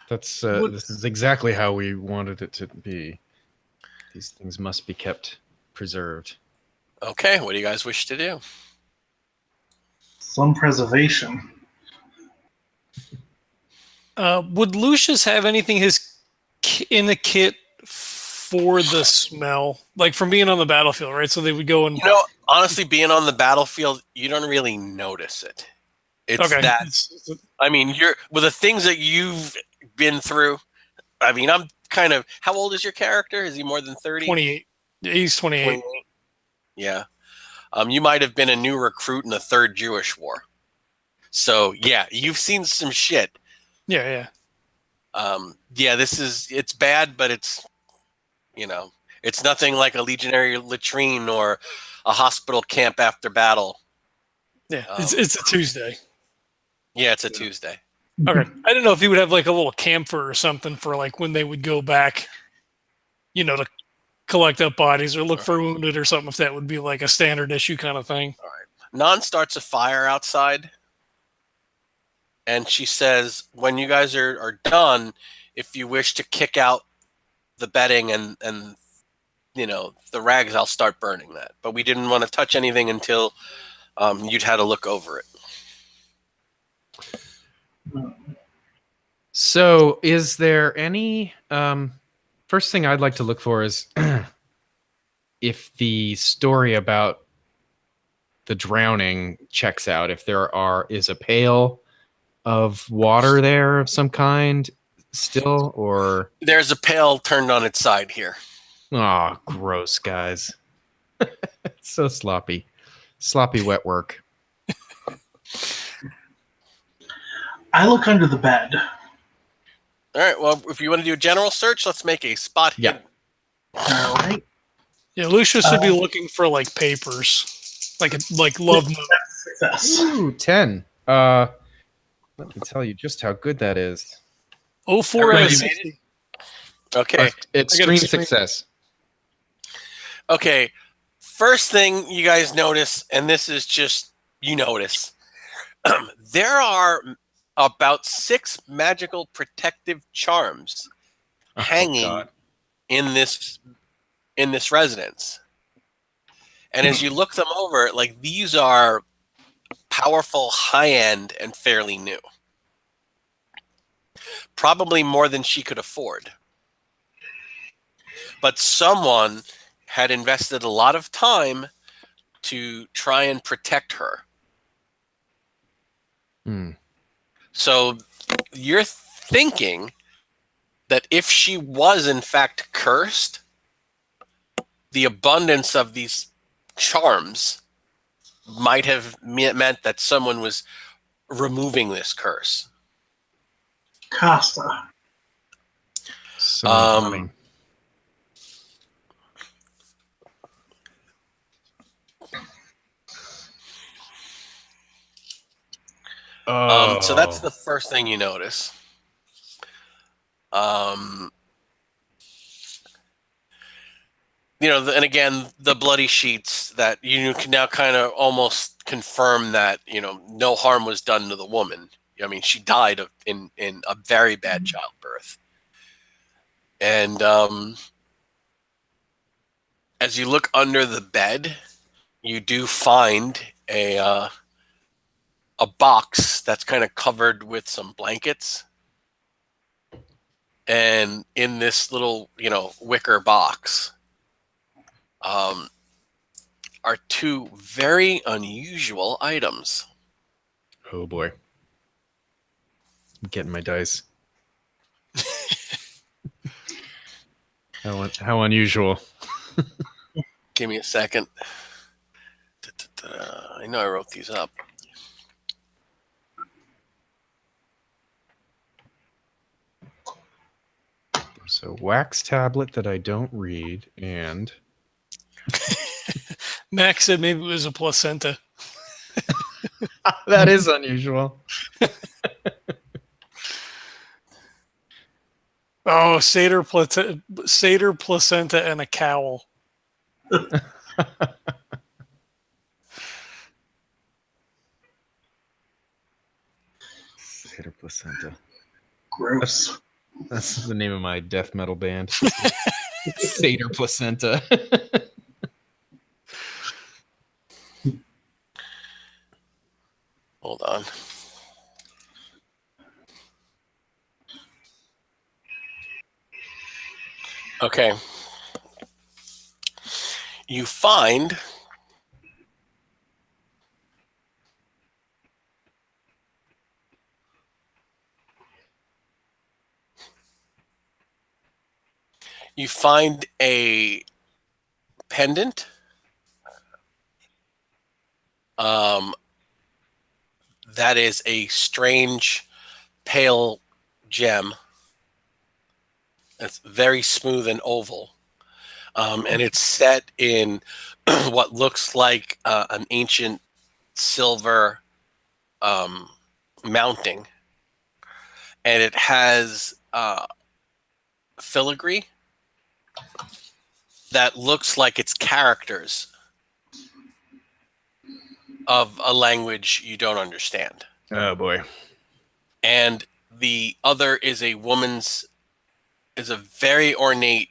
Speaker 2: That's this is exactly how we wanted it to be. These things must be kept preserved.
Speaker 3: Okay, what do you guys wish to do?
Speaker 4: Some preservation.
Speaker 1: Would Lucius have anything in the kit for the smell, like from being on the battlefield, right? So they would go and
Speaker 3: You know, honestly, being on the battlefield, you don't really notice it. It's
Speaker 1: okay.
Speaker 3: that. I mean, you're with the things that you've been through. I mean, I'm kind of. How old is your character? Is he more than 30?
Speaker 1: 28. He's 28.
Speaker 3: 28. Yeah. You might have been a new recruit in the Third Jewish War. So yeah, you've seen some shit.
Speaker 1: Yeah.
Speaker 3: Yeah, it's bad, but it's, you know, it's nothing like a legionary latrine or a hospital camp after battle.
Speaker 1: Yeah, it's a Tuesday.
Speaker 3: Yeah, it's a Tuesday.
Speaker 1: Okay. I didn't know if he would have like a little camphor or something for like when they would go back, you know, to collect up bodies or look for wounded or something, if that would be like a standard issue kind of thing.
Speaker 3: All right. Non starts a fire outside, and she says, when you guys are done, if you wish to kick out the bedding and you know, the rags, I'll start burning that. But we didn't want to touch anything until you'd had a look over it.
Speaker 2: So, is there any first thing I'd like to look for is if the story about the drowning checks out, if there is a pail of water there of some kind still, or
Speaker 3: There's a pail turned on its side here.
Speaker 2: oh, gross, guys. It's so sloppy wet work.
Speaker 4: I look under the bed.
Speaker 3: All right, well, if you want to do a general search, let's make a spot hidden.
Speaker 4: All right.
Speaker 1: Yeah, Lucius would be looking for like papers, like love notes.
Speaker 4: Success.
Speaker 2: Ooh, 10. Let me tell you just how good that is.
Speaker 1: 04 out of
Speaker 3: Everybody
Speaker 1: 60.
Speaker 3: Okay.
Speaker 2: Extreme
Speaker 1: extreme.
Speaker 2: success.
Speaker 3: Okay. First thing you guys notice, and this is just you notice, there are about 6 magical protective charms hanging
Speaker 2: God.
Speaker 3: in this residence. And as you look them over, like, these are powerful, high-end, and fairly new. Probably more than she could afford. But someone had invested a lot of time to try and protect her. So you're thinking that if she was in fact cursed, the abundance of these charms might have meant that someone was removing this curse.
Speaker 4: Costa.
Speaker 2: So funny.
Speaker 3: So that's the first thing you notice. You know, and again, the bloody sheets that you can now kind of almost confirm that, you know, no harm was done to the woman. I mean, she died in a very bad childbirth. And as you look under the bed, you do find a box that's kind of covered with some blankets. And in this little, you know, wicker box are 2 very unusual items.
Speaker 2: Oh boy. I'm getting my dice. How unusual.
Speaker 3: Give me a second. I know I wrote these up.
Speaker 2: So wax tablet that I don't read, and
Speaker 1: Max said maybe it was a placenta.
Speaker 2: that is unusual.
Speaker 1: Oh, satyr placenta and a cowl.
Speaker 2: Satyr placenta.
Speaker 4: Gross.
Speaker 2: That's the name of my death metal band. Satyr placenta.
Speaker 3: Hold on. Okay. You find a pendant that is a strange pale gem. It's very smooth and oval. And it's set in what looks like an ancient silver mounting. And it has filigree that looks like it's characters of a language you don't understand.
Speaker 2: Oh boy.
Speaker 3: And the other is a very ornate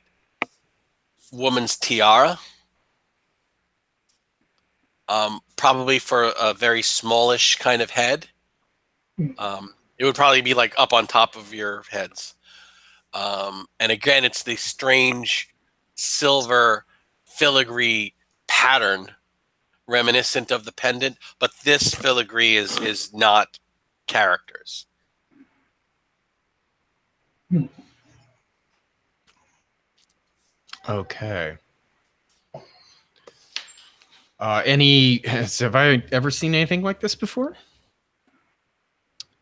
Speaker 3: woman's tiara. Probably for a very smallish kind of head. It would probably be like up on top of your heads. And again, it's the strange silver filigree pattern reminiscent of the pendant, but this filigree is not characters.
Speaker 2: Okay. Have I ever seen anything like this before?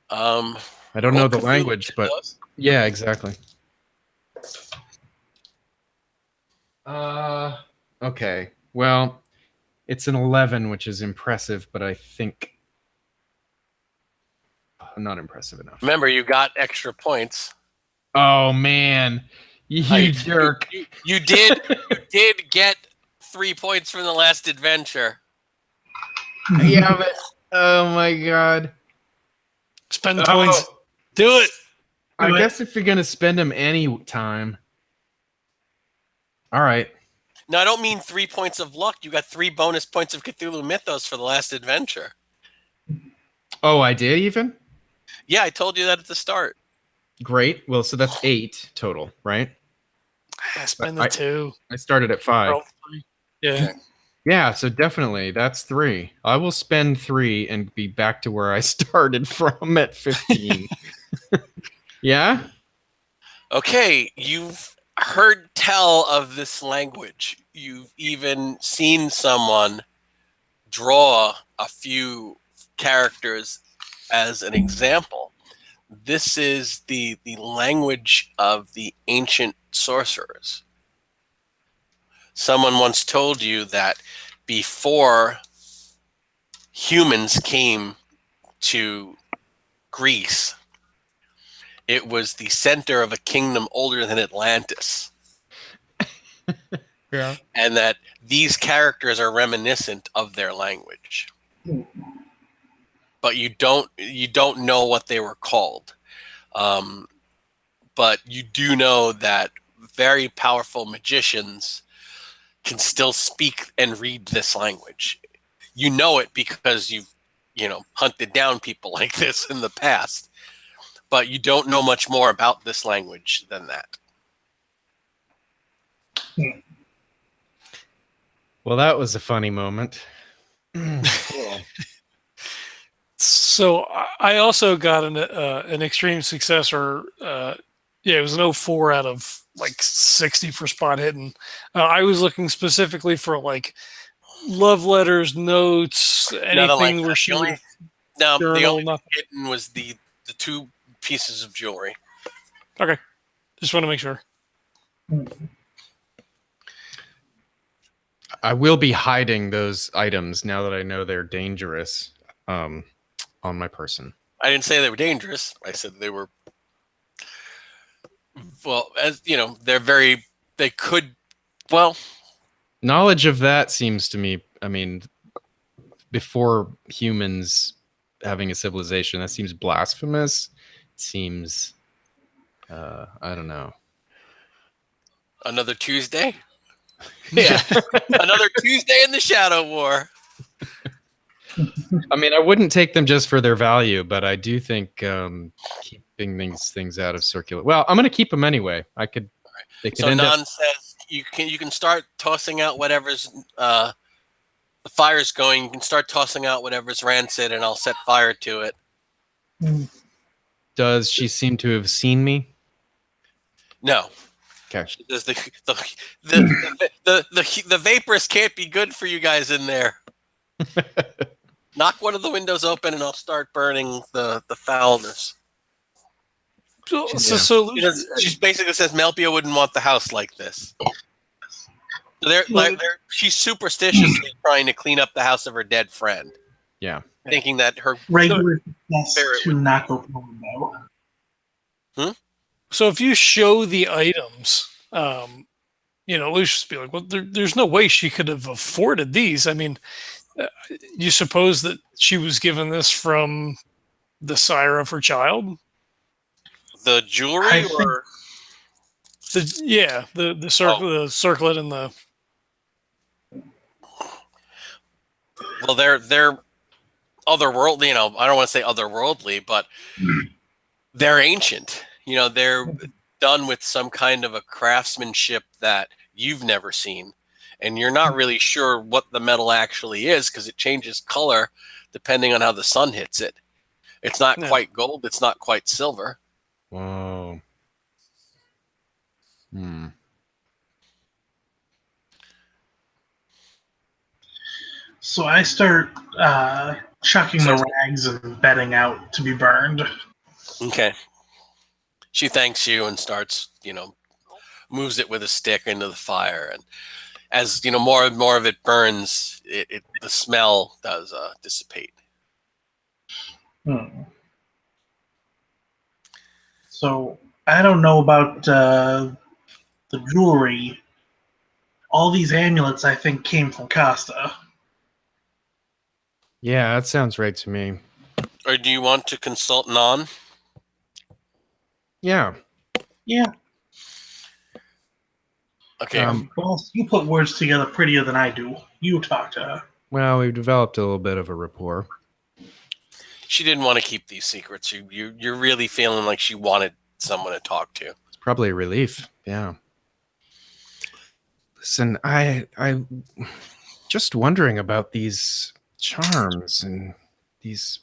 Speaker 2: I don't know the
Speaker 3: Cthulhu
Speaker 2: language, but
Speaker 3: Mythos.
Speaker 2: yeah, exactly. Okay. Well, it's an 11, which is impressive, but I think not impressive enough.
Speaker 3: Remember, you got extra points.
Speaker 2: Oh man, you jerk!
Speaker 3: You did get 3 points from the last adventure.
Speaker 2: Yeah, but oh my god!
Speaker 1: Spend the points. Do it.
Speaker 2: I
Speaker 4: Do it.
Speaker 2: guess if you're gonna spend them any time, all right.
Speaker 3: No, I don't mean 3 points of luck. You got 3 bonus points of Cthulhu Mythos for the last adventure.
Speaker 2: Oh, I did even.
Speaker 3: Yeah, I told you that at the start.
Speaker 2: Great. Well, so that's 8 total, right?
Speaker 1: Spend the 2.
Speaker 2: I started at 5.
Speaker 1: Oh, 3. Yeah.
Speaker 3: Okay.
Speaker 2: Yeah, so definitely that's 3. I will spend 3 and be back to where I started from at 15. Yeah?
Speaker 3: Okay, you've heard tell of this language. You've even seen someone draw a few characters as an example. This is the language of the ancient sorcerers. Someone once told you that before humans came to Greece, it was the center of a kingdom older than Atlantis.
Speaker 2: Yeah.
Speaker 3: And that these characters are reminiscent of their language. But you don't know what they were called. But you do know that very powerful magicians can still speak and read this language. You know it because you've hunted down people like this in the past. But you don't know much more about this language than that.
Speaker 2: Well, that was a funny moment.
Speaker 1: So I also got an extreme success, or it was an 04 out of like 60 for spot hidden. I was looking specifically for like love letters, notes, notes,
Speaker 3: Nothing like
Speaker 1: anything where
Speaker 3: that.
Speaker 1: she
Speaker 3: The
Speaker 1: would
Speaker 3: only, no, the
Speaker 1: journal,
Speaker 3: only
Speaker 1: nothing.
Speaker 3: hidden was the 2 pieces of jewelry.
Speaker 1: Okay, just want to make sure.
Speaker 2: I will be hiding those items now that I know they're dangerous on my person.
Speaker 3: I didn't say they were dangerous. I said they were. Well, as you know, they could. Well,
Speaker 2: Knowledge of that seems to me, I mean, before humans having a civilization, that seems blasphemous. It seems, I don't know.
Speaker 3: another Tuesday.
Speaker 2: Yeah.
Speaker 3: Another Tuesday in the Shadow War.
Speaker 2: I mean, I wouldn't take them just for their value, but I do think keeping these things out of circulation. Well, I'm going to keep them anyway. They could
Speaker 3: So
Speaker 2: end
Speaker 3: Nan
Speaker 2: up.
Speaker 3: says you can start tossing out whatever's the fire's going. You can start tossing out whatever's rancid, and I'll set fire to it.
Speaker 2: Does she seem to have seen me?
Speaker 3: No.
Speaker 2: Okay.
Speaker 3: Does the vapors can't be good for you guys in there. Knock one of the windows open, and I'll start burning the foulness.
Speaker 1: So
Speaker 3: She basically says Melpia wouldn't want the house like this. So she's superstitiously trying to clean up the house of her dead friend,
Speaker 2: Yeah.
Speaker 3: thinking that her
Speaker 4: Regular success
Speaker 3: Barrett
Speaker 4: to knock open the window.
Speaker 1: So if you show the items, Lucius be like, well, there's no way she could have afforded these. I mean, you suppose that she was given this from the sire of her child?
Speaker 3: the jewelry or
Speaker 1: The circlet and the.
Speaker 3: well, they're otherworldly. I don't want to say otherworldly, but they're ancient. They're done with some kind of a craftsmanship that you've never seen, and you're not really sure what the metal actually is because it changes color depending on how the sun hits it. It's not quite gold. It's not quite silver.
Speaker 2: Whoa.
Speaker 4: So I start chucking the rags and bedding out to be burned.
Speaker 3: Okay. She thanks you and starts, moves it with a stick into the fire. And as, more and more of it burns, the smell does dissipate.
Speaker 4: So I don't know about the jewelry. All these amulets, I think, came from Costa.
Speaker 2: Yeah, that sounds right to me.
Speaker 3: Or do you want to consult Nan?
Speaker 2: Yeah.
Speaker 4: Yeah.
Speaker 3: Okay.
Speaker 4: Well, you put words together prettier than I do. You talk to her.
Speaker 2: Well, we've developed a little bit of a rapport.
Speaker 3: She didn't want to keep these secrets. You're really feeling like she wanted someone to talk to.
Speaker 2: It's probably a relief. Yeah. Listen, I just wondering about these charms and these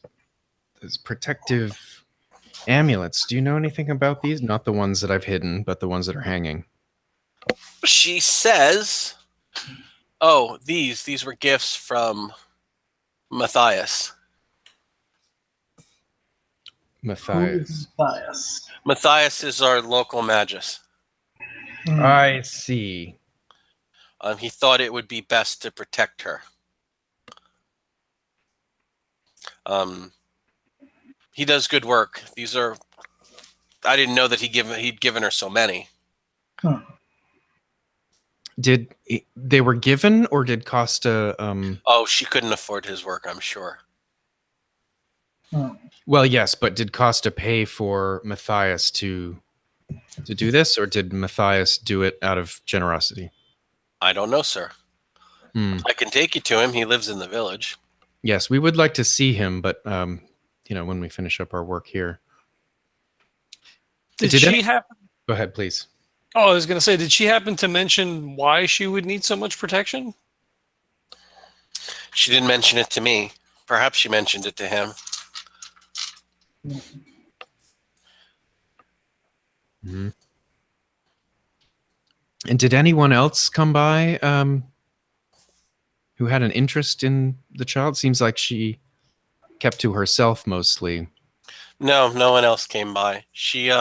Speaker 2: protective amulets. Do you know anything about these? Not the ones that I've hidden, but the ones that are hanging.
Speaker 3: She says, "Oh, these were gifts from Matthias."
Speaker 2: Matthias.
Speaker 3: Matthias is our local magus.
Speaker 2: I see.
Speaker 3: He thought it would be best to protect her. He does good work. These are. I didn't know that he'd given her so many.
Speaker 2: Did they were given, or did Costa?
Speaker 3: Oh, she couldn't afford his work, I'm sure.
Speaker 2: Well, yes, but did Costa pay for Matthias to do this, or did Matthias do it out of generosity?
Speaker 3: I don't know, sir. I can take you to him. He lives in the village.
Speaker 2: Yes, we would like to see him, but when we finish up our work here.
Speaker 1: Did she happen?
Speaker 2: Go ahead, please.
Speaker 1: Oh, I was going to say, did she happen to mention why she would need so much protection?
Speaker 3: She didn't mention it to me. Perhaps she mentioned it to him.
Speaker 2: And did anyone else come by who had an interest in the child? Seems like she kept to herself mostly.
Speaker 3: No, no one else came by. She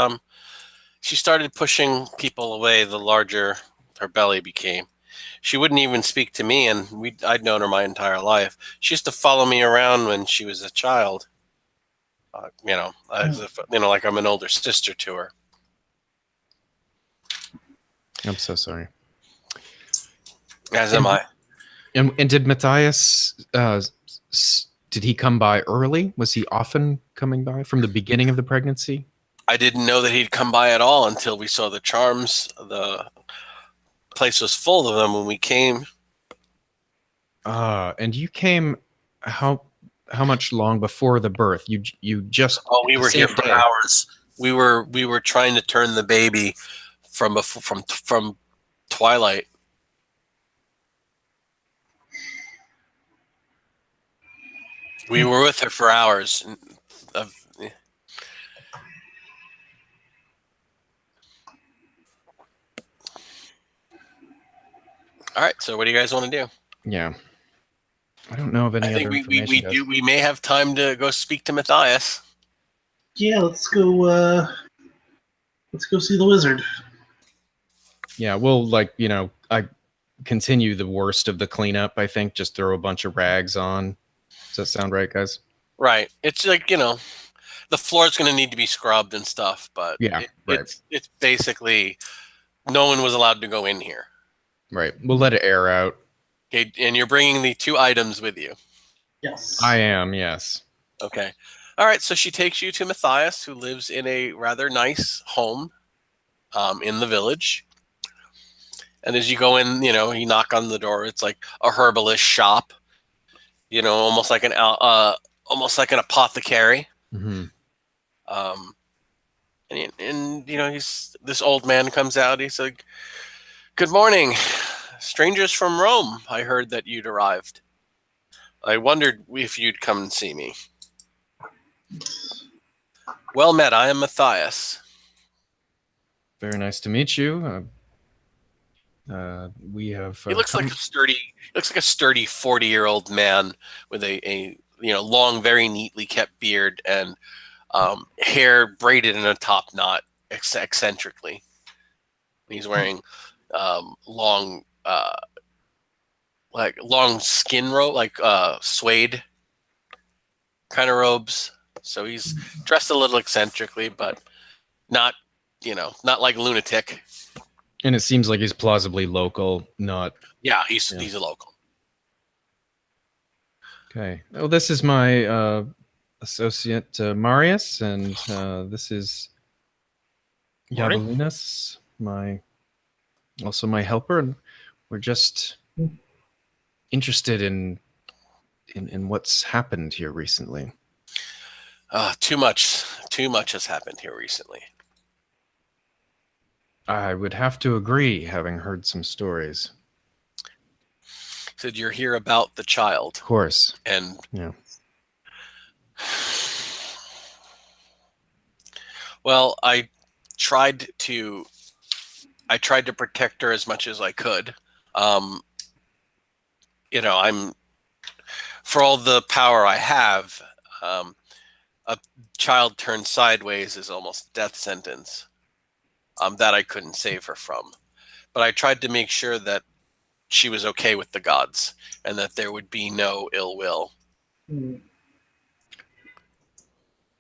Speaker 3: started pushing people away the larger her belly became. She wouldn't even speak to me, and I'd known her my entire life. She used to follow me around when she was a child. As if, like I'm an older sister to her.
Speaker 2: I'm so sorry.
Speaker 3: As am I.
Speaker 2: And did Matthias, did he come by early? Was he often coming by from the beginning of the pregnancy?
Speaker 3: I didn't know that he'd come by at all until we saw the charms. The place was full of them when we came.
Speaker 2: And you came how much long before the birth? You just
Speaker 3: we were here for hours. We were trying to turn the baby from twilight. We were with her for hours. All right, so what do you guys want to do?
Speaker 2: Yeah. I don't know of any other information.
Speaker 3: We may have time to go speak to Matthias.
Speaker 4: Yeah, let's go see the wizard.
Speaker 2: Yeah, we'll I continue the worst of the cleanup, I think. Just throw a bunch of rags on. Does that sound right, guys?
Speaker 3: Right. It's like, the floor's going to need to be scrubbed and stuff, but
Speaker 2: yeah,
Speaker 3: it's basically no one was allowed to go in here.
Speaker 2: Right. We'll let it air out.
Speaker 3: Okay, and you're bringing the 2 items with you.
Speaker 4: Yes.
Speaker 2: I am, yes.
Speaker 3: Okay. All right, so she takes you to Matthias, who lives in a rather nice home in the village. And as you go in, you knock on the door. It's like a herbalist shop, almost like an apothecary.
Speaker 2: Mm-hmm.
Speaker 3: And this old man comes out. He's like, "Good morning, strangers from Rome. I heard that you'd arrived. I wondered if you'd come and see me." "Well met. I am Matthias."
Speaker 2: Very nice to meet you. We have.
Speaker 3: He looks like a sturdy 40-year-old man with a long, very neatly kept beard and hair braided in a top knot eccentrically. He's wearing long skin robe, like suede kind of robes. So he's dressed a little eccentrically, but not like lunatic.
Speaker 2: And it seems like he's plausibly local, not...
Speaker 3: Yeah, he's a local.
Speaker 2: Okay. Oh, this is my associate, Marius, and this is Iavolenus, also my helper, and we're just interested in what's happened here recently.
Speaker 3: Too much has happened here recently.
Speaker 2: I would have to agree, having heard some stories.
Speaker 3: Said you're here about the child.
Speaker 2: Of course.
Speaker 3: And
Speaker 2: yeah.
Speaker 3: Well, I tried to protect her as much as I could. I'm for all the power I have, a child turned sideways is almost a death sentence. That I couldn't save her from. But I tried to make sure that she was okay with the gods and that there would be no ill will.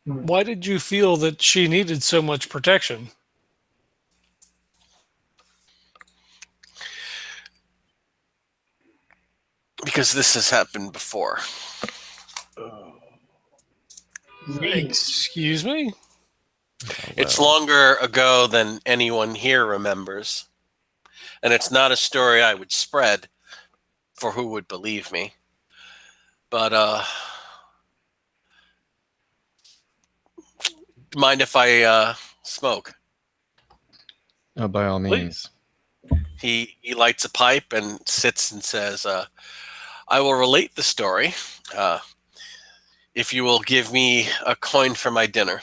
Speaker 1: Why did you feel that she needed so much protection?
Speaker 3: Because this has happened before.
Speaker 1: Excuse me?
Speaker 3: It's longer ago than anyone here remembers. And it's not a story I would spread, for who would believe me. But, mind if I smoke?
Speaker 2: Oh, by all means.
Speaker 3: He lights a pipe and sits and says, "I will relate the story if you will give me a coin for my dinner."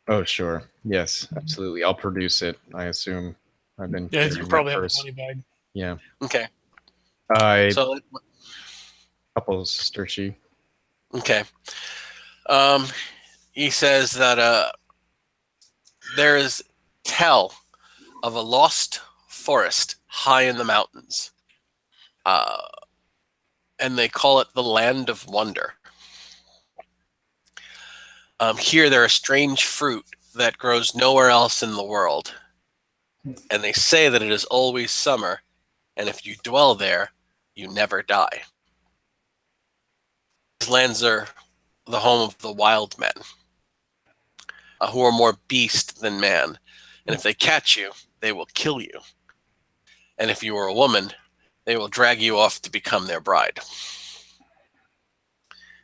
Speaker 2: Oh, sure. Yes, absolutely. I'll produce it. I assume I've been.
Speaker 1: Yeah, you probably have a
Speaker 2: purse.
Speaker 1: money bag.
Speaker 2: Yeah.
Speaker 3: Okay.
Speaker 2: I
Speaker 3: So,
Speaker 2: couple Sturchi.
Speaker 3: okay. He says that there is tell of a lost forest high in the mountains, and they call it the Land of Wonder. Here there are strange fruit that grows nowhere else in the world, and they say that it is always summer, and if you dwell there, you never die. These lands are the home of the wild men, who are more beast than man, and if they catch you, they will kill you. And if you are a woman, they will drag you off to become their bride.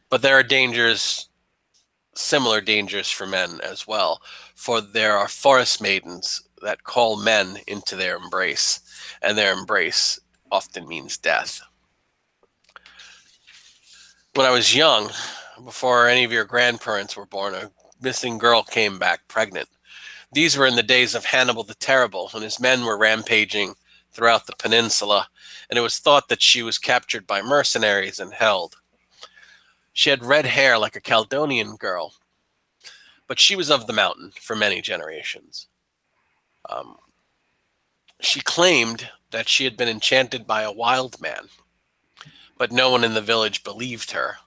Speaker 3: But there are dangers, similar dangers for men as well, for there are forest maidens that call men into their embrace, and their embrace often means death. When I was young, before any of your grandparents were born, a missing girl came back pregnant. These were in the days of Hannibal the Terrible, when his men were rampaging throughout the peninsula, and it was thought that she was captured by mercenaries and held. She had red hair like a Caledonian girl, but she was of the mountain for many generations. She claimed that she had been enchanted by a wild man, but no one in the village believed her.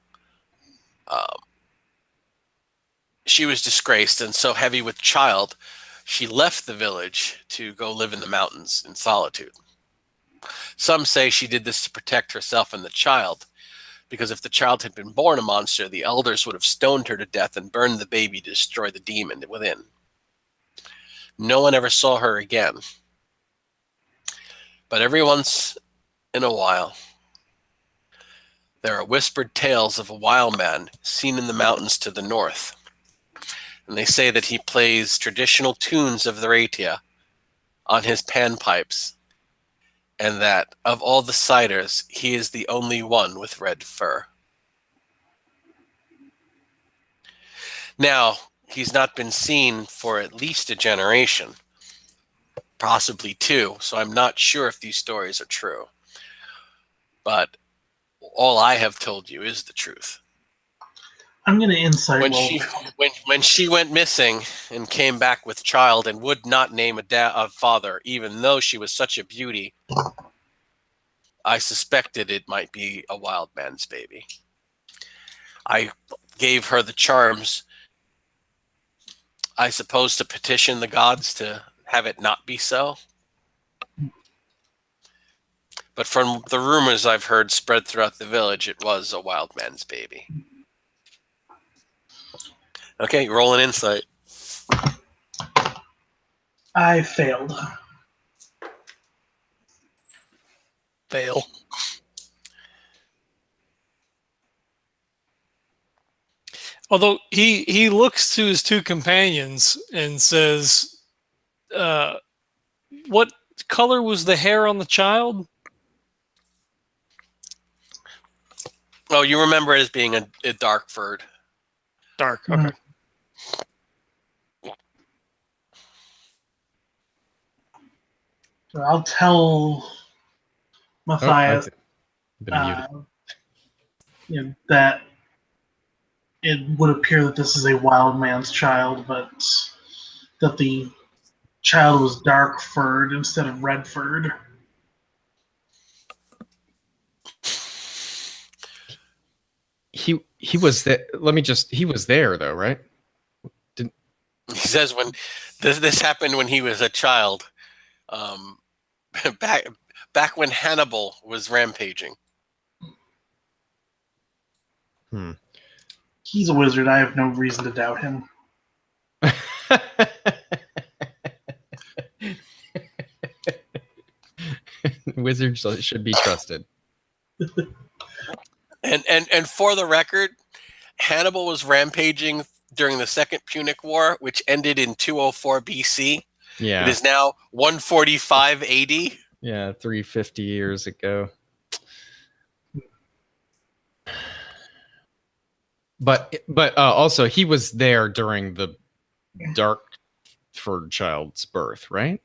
Speaker 3: She was disgraced, and so heavy with child, she left the village to go live in the mountains in solitude. Some say she did this to protect herself and the child, because if the child had been born a monster, the elders would have stoned her to death and burned the baby to destroy the demon within. No one ever saw her again. But every once in a while, there are whispered tales of a wild man seen in the mountains to the north. And they say that he plays traditional tunes of the Raetia on his panpipes, and that of all the ciders, he is the only one with red fur. Now, he's not been seen for at least a generation, possibly two, so I'm not sure if these stories are true. But all I have told you is the truth.
Speaker 4: I'm going to insight
Speaker 3: When
Speaker 4: roll.
Speaker 3: when she went missing and came back with child and would not name a father, even though she was such a beauty, I suspected it might be a wild man's baby. I gave her the charms, I suppose, to petition the gods to have it not be so. But from the rumors I've heard spread throughout the village, it was a wild man's baby. Okay, roll an insight.
Speaker 4: I failed.
Speaker 1: Fail. Although he looks to his two companions and says, what color was the hair on the child?
Speaker 3: Oh, you remember it as being a dark furred.
Speaker 1: Dark. Okay.
Speaker 4: So I'll tell Matthias that it would appear that this is a wild man's child, but that the child was dark furred instead of red furred.
Speaker 2: He was there. He was there though, right?
Speaker 3: He says when this happened when he was a child, back when Hannibal was rampaging.
Speaker 4: He's a wizard. I have no reason to doubt him.
Speaker 2: Wizards should be trusted.
Speaker 3: And for the record, Hannibal was rampaging during the Second Punic War, which ended in 204 BC.
Speaker 2: Yeah.
Speaker 3: It is now 145 AD.
Speaker 2: Yeah, 350 years ago. But also he was there during the Darkford child's birth, right?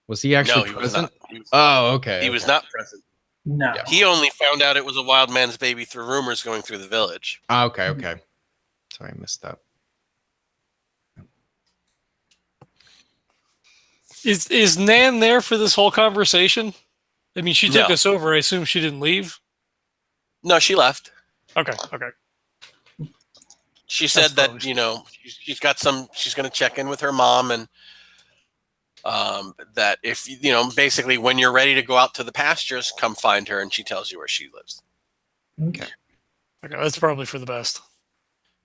Speaker 2: Was he actually present?
Speaker 3: Was not.
Speaker 2: Oh, okay.
Speaker 3: He was not present.
Speaker 4: No.
Speaker 2: Yeah.
Speaker 3: He only found out it was a wild man's baby through rumors going through the village.
Speaker 2: Okay. Sorry, I missed that.
Speaker 1: Is Nan there for this whole conversation? I mean, she took
Speaker 3: No.
Speaker 1: us over. I assume she didn't leave.
Speaker 3: No, she left.
Speaker 1: Okay.
Speaker 3: She said that,
Speaker 1: suppose.
Speaker 3: you know, she's got some, she's going to check in with her mom, and that if, you know, basically when you're ready to go out to the pastures, come find her, and she tells you where she lives.
Speaker 1: Okay, that's probably for the best.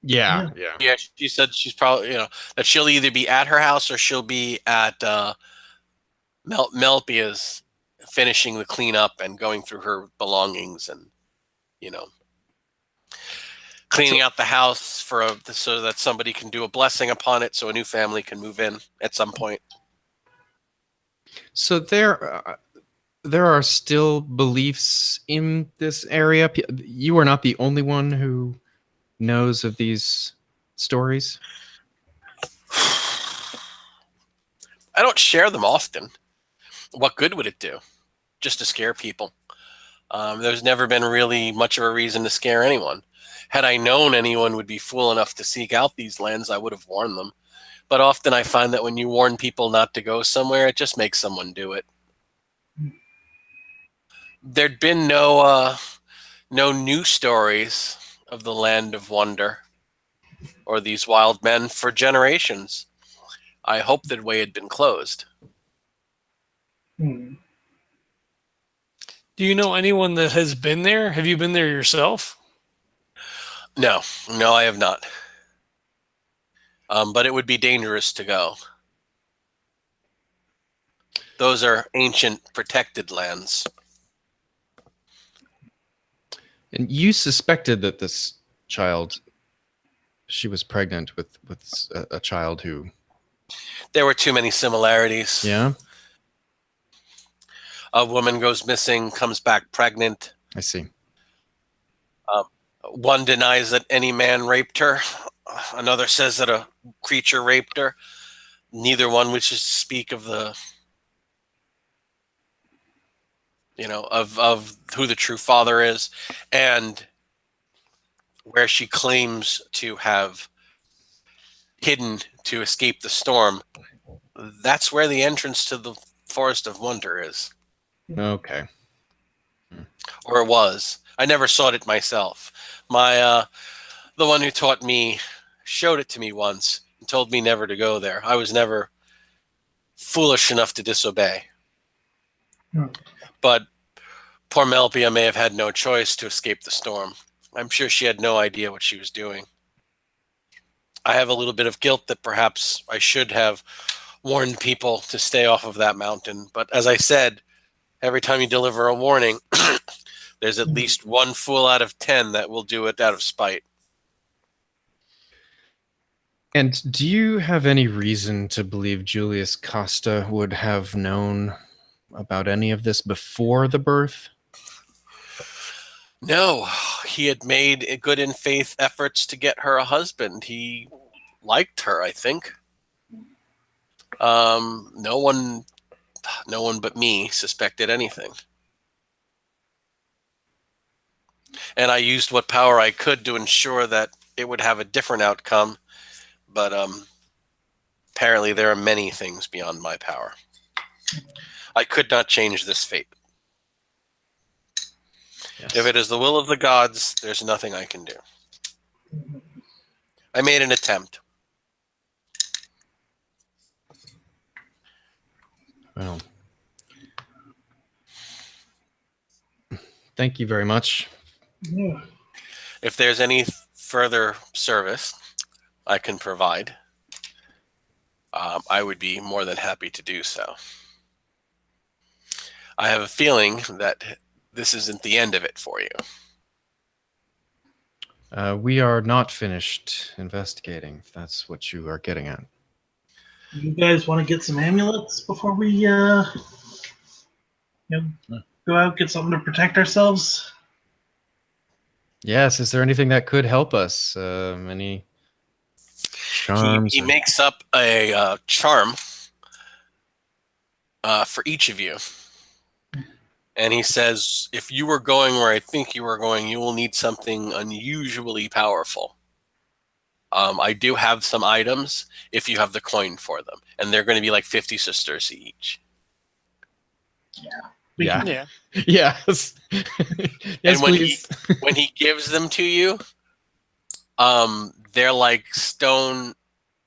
Speaker 2: Yeah.
Speaker 3: Yeah, she said she's probably, you know, that she'll either be at her house or she'll be at Melpia's finishing the cleanup and going through her belongings and, you know, cleaning out the house so that somebody can do a blessing upon it so a new family can move in at some point.
Speaker 2: So there are still beliefs in this area. You are not the only one who knows of these stories.
Speaker 3: I don't share them often. What good would it do? Just to scare people. There's never been really much of a reason to scare anyone. Had I known anyone would be fool enough to seek out these lands, I would have warned them. But often I find that when you warn people not to go somewhere, it just makes someone do it. There'd been no new stories of the Land of Wonder or these wild men for generations. I hoped that way had been closed.
Speaker 4: Hmm.
Speaker 1: Do you know anyone that has been there? Have you been there yourself?
Speaker 3: No, I have not. But it would be dangerous to go. Those are ancient, protected lands.
Speaker 2: And you suspected that this child, she was pregnant with a child who...
Speaker 3: There were too many similarities.
Speaker 2: Yeah,
Speaker 3: A woman goes missing, comes back pregnant.
Speaker 2: I see.
Speaker 3: One denies that any man raped her. Another says that a creature raped her. Neither one wishes to speak of the, you know, of who the true father is, and where she claims to have hidden to escape the storm. That's where the entrance to the Forest of Wonder is.
Speaker 2: Okay.
Speaker 3: Or it was. I never saw it myself. The one who taught me showed it to me once and told me never to go there. I was never foolish enough to disobey.
Speaker 4: Hmm.
Speaker 3: But poor Melpia may have had no choice to escape the storm. I'm sure she had no idea what she was doing. I have a little bit of guilt that perhaps I should have warned people to stay off of that mountain. But as I said, every time you deliver a warning, there's at least one fool out of 10 that will do it out of spite.
Speaker 2: And do you have any reason to believe Julius Costa would have known about any of this before the birth?
Speaker 3: No, he had made good in faith efforts to get her a husband. He liked her, I think. No one but me suspected anything. And I used what power I could to ensure that it would have a different outcome. But apparently there are many things beyond my power. I could not change this fate.
Speaker 2: Yes.
Speaker 3: If it is the will of the gods, there's nothing I can do. I made an attempt.
Speaker 2: Well, thank you very much.
Speaker 4: Yeah.
Speaker 3: If there's any further service I can provide, I would be more than happy to do so. I have a feeling that this isn't the end of it for you.
Speaker 2: We are not finished investigating, if that's what you are getting at.
Speaker 4: You guys want to get some amulets before we go out, get something to protect ourselves?
Speaker 2: Yes, is there anything that could help us? Any charms?
Speaker 3: He makes up a charm for each of you. And he says, if you were going where I think you were going, you will need something unusually powerful. I do have some items if you have the coin for them. And they're going to be like 50 sisters each.
Speaker 4: We
Speaker 2: Yeah.
Speaker 4: can-
Speaker 1: Yeah.
Speaker 2: Yes. Yes,
Speaker 3: when
Speaker 2: please.
Speaker 3: when he gives them to you, they're like stone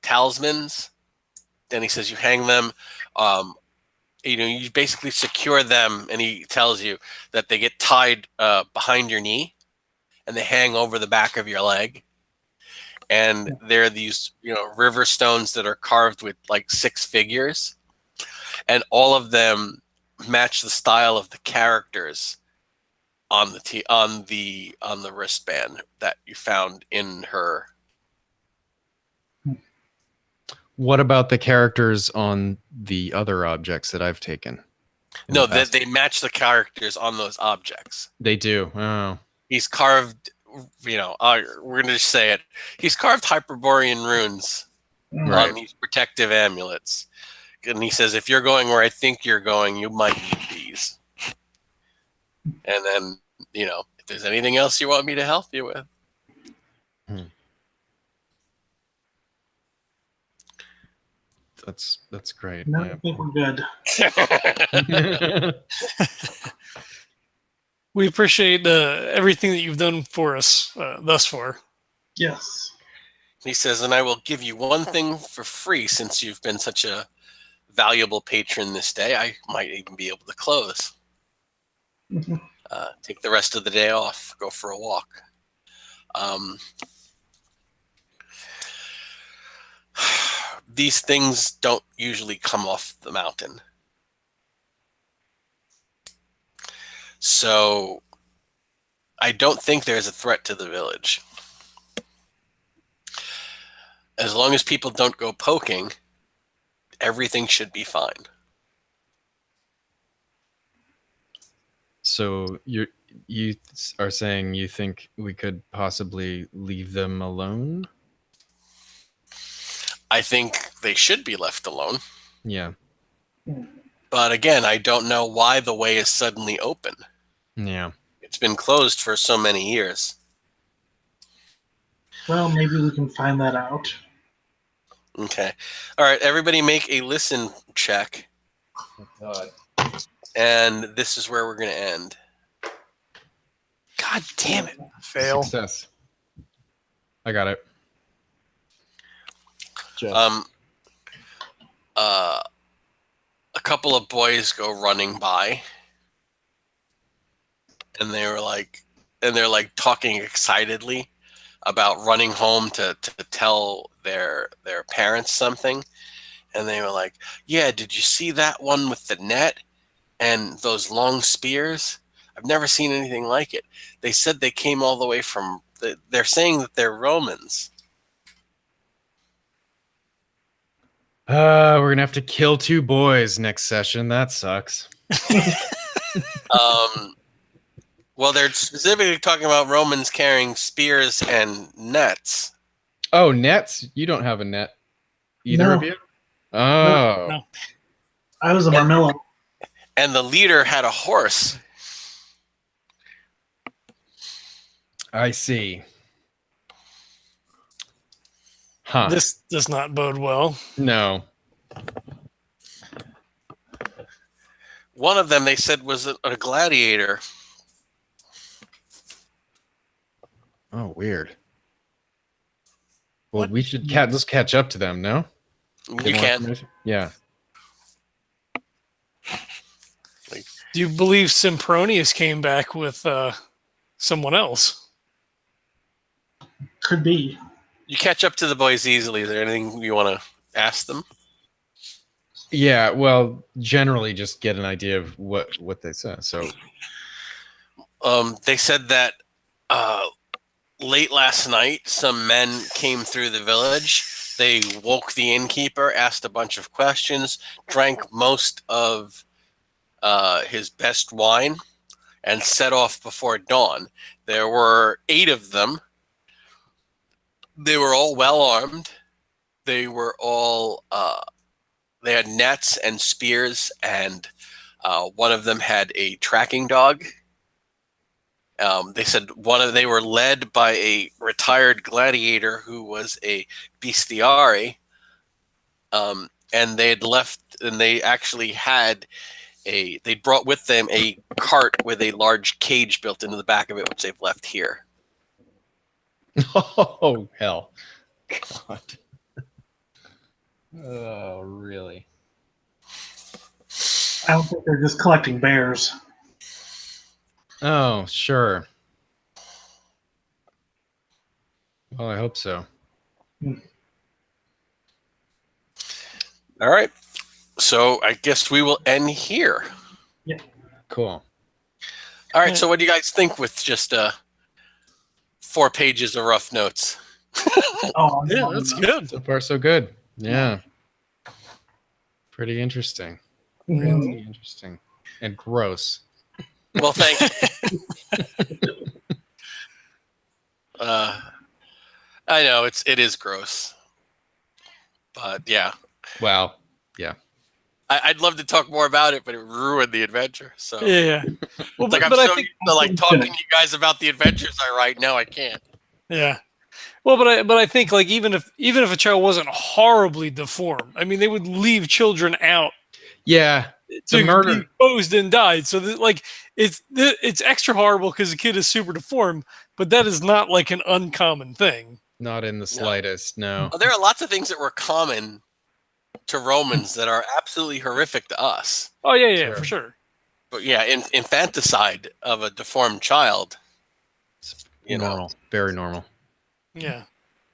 Speaker 3: talismans. Then he says you hang them. You basically secure them, and he tells you that they get tied behind your knee, and they hang over the back of your leg. And they're these, river stones that are carved with like 6 figures, and all of them match the style of the characters on the wristband that you found in her.
Speaker 2: What about the characters on the other objects that I've taken? in
Speaker 3: No,
Speaker 2: the past?
Speaker 3: they match the characters on those objects.
Speaker 2: They do. Oh.
Speaker 3: He's carved, we're going to just say it. He's carved Hyperborean runes
Speaker 2: Right.
Speaker 3: on these protective amulets. And he says, if you're going where I think you're going, you might need these. And then, if there's anything else you want me to help you with.
Speaker 2: That's great.
Speaker 4: No,
Speaker 2: Yeah.
Speaker 4: I think we're good.
Speaker 1: We appreciate everything that you've done for us thus far.
Speaker 4: Yes.
Speaker 3: He says, and I will give you one thing for free since you've been such a valuable patron this day. I might even be able to close.
Speaker 4: Mhm.
Speaker 3: Take the rest of the day off. Go for a walk. These things don't usually come off the mountain. So I don't think there's a threat to the village. As long as people don't go poking, everything should be fine.
Speaker 2: So you are saying you think we could possibly leave them alone?
Speaker 3: I think they should be left alone.
Speaker 2: Yeah.
Speaker 3: But again, I don't know why the way is suddenly open.
Speaker 2: Yeah.
Speaker 3: It's been closed for so many years.
Speaker 4: Well, maybe we can find that out.
Speaker 3: Okay. All right, everybody make a listen check.
Speaker 2: God.
Speaker 3: And this is where we're going to end.
Speaker 1: God damn it. Fail.
Speaker 2: Success. I got it.
Speaker 3: A couple of boys go running by, and they're like talking excitedly about running home to tell their parents something. And they were like, yeah, did you see that one with the net and those long spears? I've never seen anything like it. They said they came all the way from, they're saying that they're Romans.
Speaker 2: We're gonna have to kill 2 boys next session. That sucks.
Speaker 3: Well, they're specifically talking about Romans carrying spears and nets.
Speaker 2: Oh, nets? You don't have a net. Either
Speaker 4: No.
Speaker 2: of you? Oh.
Speaker 1: No.
Speaker 4: I was a Marmilla.
Speaker 3: And the leader had a horse.
Speaker 2: I see. Huh.
Speaker 1: This does not bode well.
Speaker 2: No.
Speaker 3: One of them, they said, was a gladiator.
Speaker 2: Oh, weird. Well,
Speaker 1: What?
Speaker 2: we should let's catch up to them, no?
Speaker 3: You
Speaker 2: Get more
Speaker 3: can.
Speaker 2: information? Yeah.
Speaker 1: Do you believe Sempronius came back with someone else?
Speaker 4: Could be.
Speaker 3: You catch up to the boys easily. Is there anything you want to ask them?
Speaker 2: Yeah, well, generally just get an idea of what they said. So,
Speaker 3: They said that late last night, some men came through the village. They woke the innkeeper, asked a bunch of questions, drank most of his best wine, and set off before dawn. There were 8 of them. They were all well armed. They were all they had nets and spears and One of them had a tracking dog. They said they were led by a retired gladiator who was a bestiary, and they had left, and they actually had they brought with them a cart with a large cage built into the back of it, which they've left here.
Speaker 2: Oh hell, God! Oh really?
Speaker 4: I don't think they're just collecting bears.
Speaker 2: Oh sure. Well, I hope so.
Speaker 3: All right, so I guess we will end here.
Speaker 4: Yeah.
Speaker 2: Cool.
Speaker 3: All right, so what do you guys think with just 4 pages of rough notes?
Speaker 4: Oh,
Speaker 1: Yeah, that's good.
Speaker 2: So far, so good. Yeah. Pretty interesting.
Speaker 4: Mhm.
Speaker 2: Really interesting. And gross.
Speaker 3: Well, thank you. I know it is gross, but yeah,
Speaker 2: Wow. Yeah.
Speaker 3: I'd love to talk more about it, but it ruined the adventure. So
Speaker 1: Yeah. Well,
Speaker 3: like I'm
Speaker 1: but
Speaker 3: so
Speaker 1: I think,
Speaker 3: used to like talking to you guys about the adventures I write. Now I can't.
Speaker 1: yeah. Well, but I think like even if a child wasn't horribly deformed, I mean, they would leave children out
Speaker 2: Yeah.
Speaker 1: to
Speaker 2: The murder.
Speaker 1: be exposed and died. So that, like it's extra horrible because the kid is super deformed, but that is not like an uncommon thing.
Speaker 2: Not in the slightest. No.
Speaker 3: There are lots of things that were common to Romans that are absolutely horrific to us.
Speaker 1: Oh yeah,
Speaker 2: Sure.
Speaker 1: for sure.
Speaker 3: But yeah, infanticide of a deformed child, you know.
Speaker 2: Normal. Very normal.
Speaker 1: Yeah.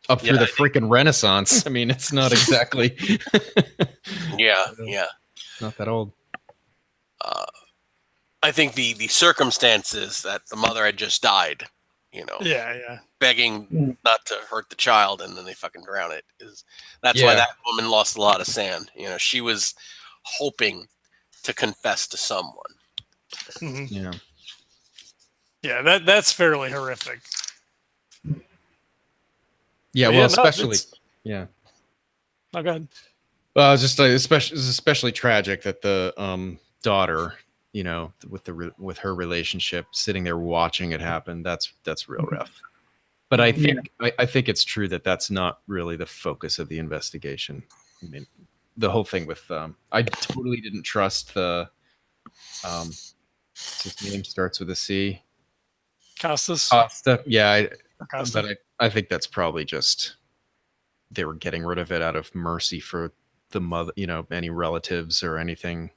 Speaker 2: Up through
Speaker 3: Yeah,
Speaker 2: the freaking Renaissance. I mean, it's not exactly
Speaker 3: Yeah.
Speaker 2: not that old.
Speaker 3: I think the circumstances that the mother had just died, you know,
Speaker 1: Yeah.
Speaker 3: begging not to hurt the child and then they fucking drown it that's why
Speaker 2: Yeah.
Speaker 3: that woman lost a lot of sand. You know, she was hoping to confess to someone.
Speaker 1: Mhm.
Speaker 2: Yeah.
Speaker 1: Yeah, that's fairly horrific.
Speaker 2: Yeah.
Speaker 1: But
Speaker 2: Well,
Speaker 1: no,
Speaker 2: especially.
Speaker 1: it's-
Speaker 2: Yeah.
Speaker 1: Oh, God.
Speaker 2: Well, it's just especially tragic that the daughter, you know, with her relationship, sitting there watching it happen. That's real rough. But I think I think it's true that that's not really the focus of the investigation. I mean, the whole thing with I totally didn't trust the his name starts with a C.
Speaker 1: Costas.
Speaker 2: Costa. Yeah,
Speaker 1: Or Costa.
Speaker 2: but I think that's probably just they were getting rid of it out of mercy for the mother, you know, any relatives or anything.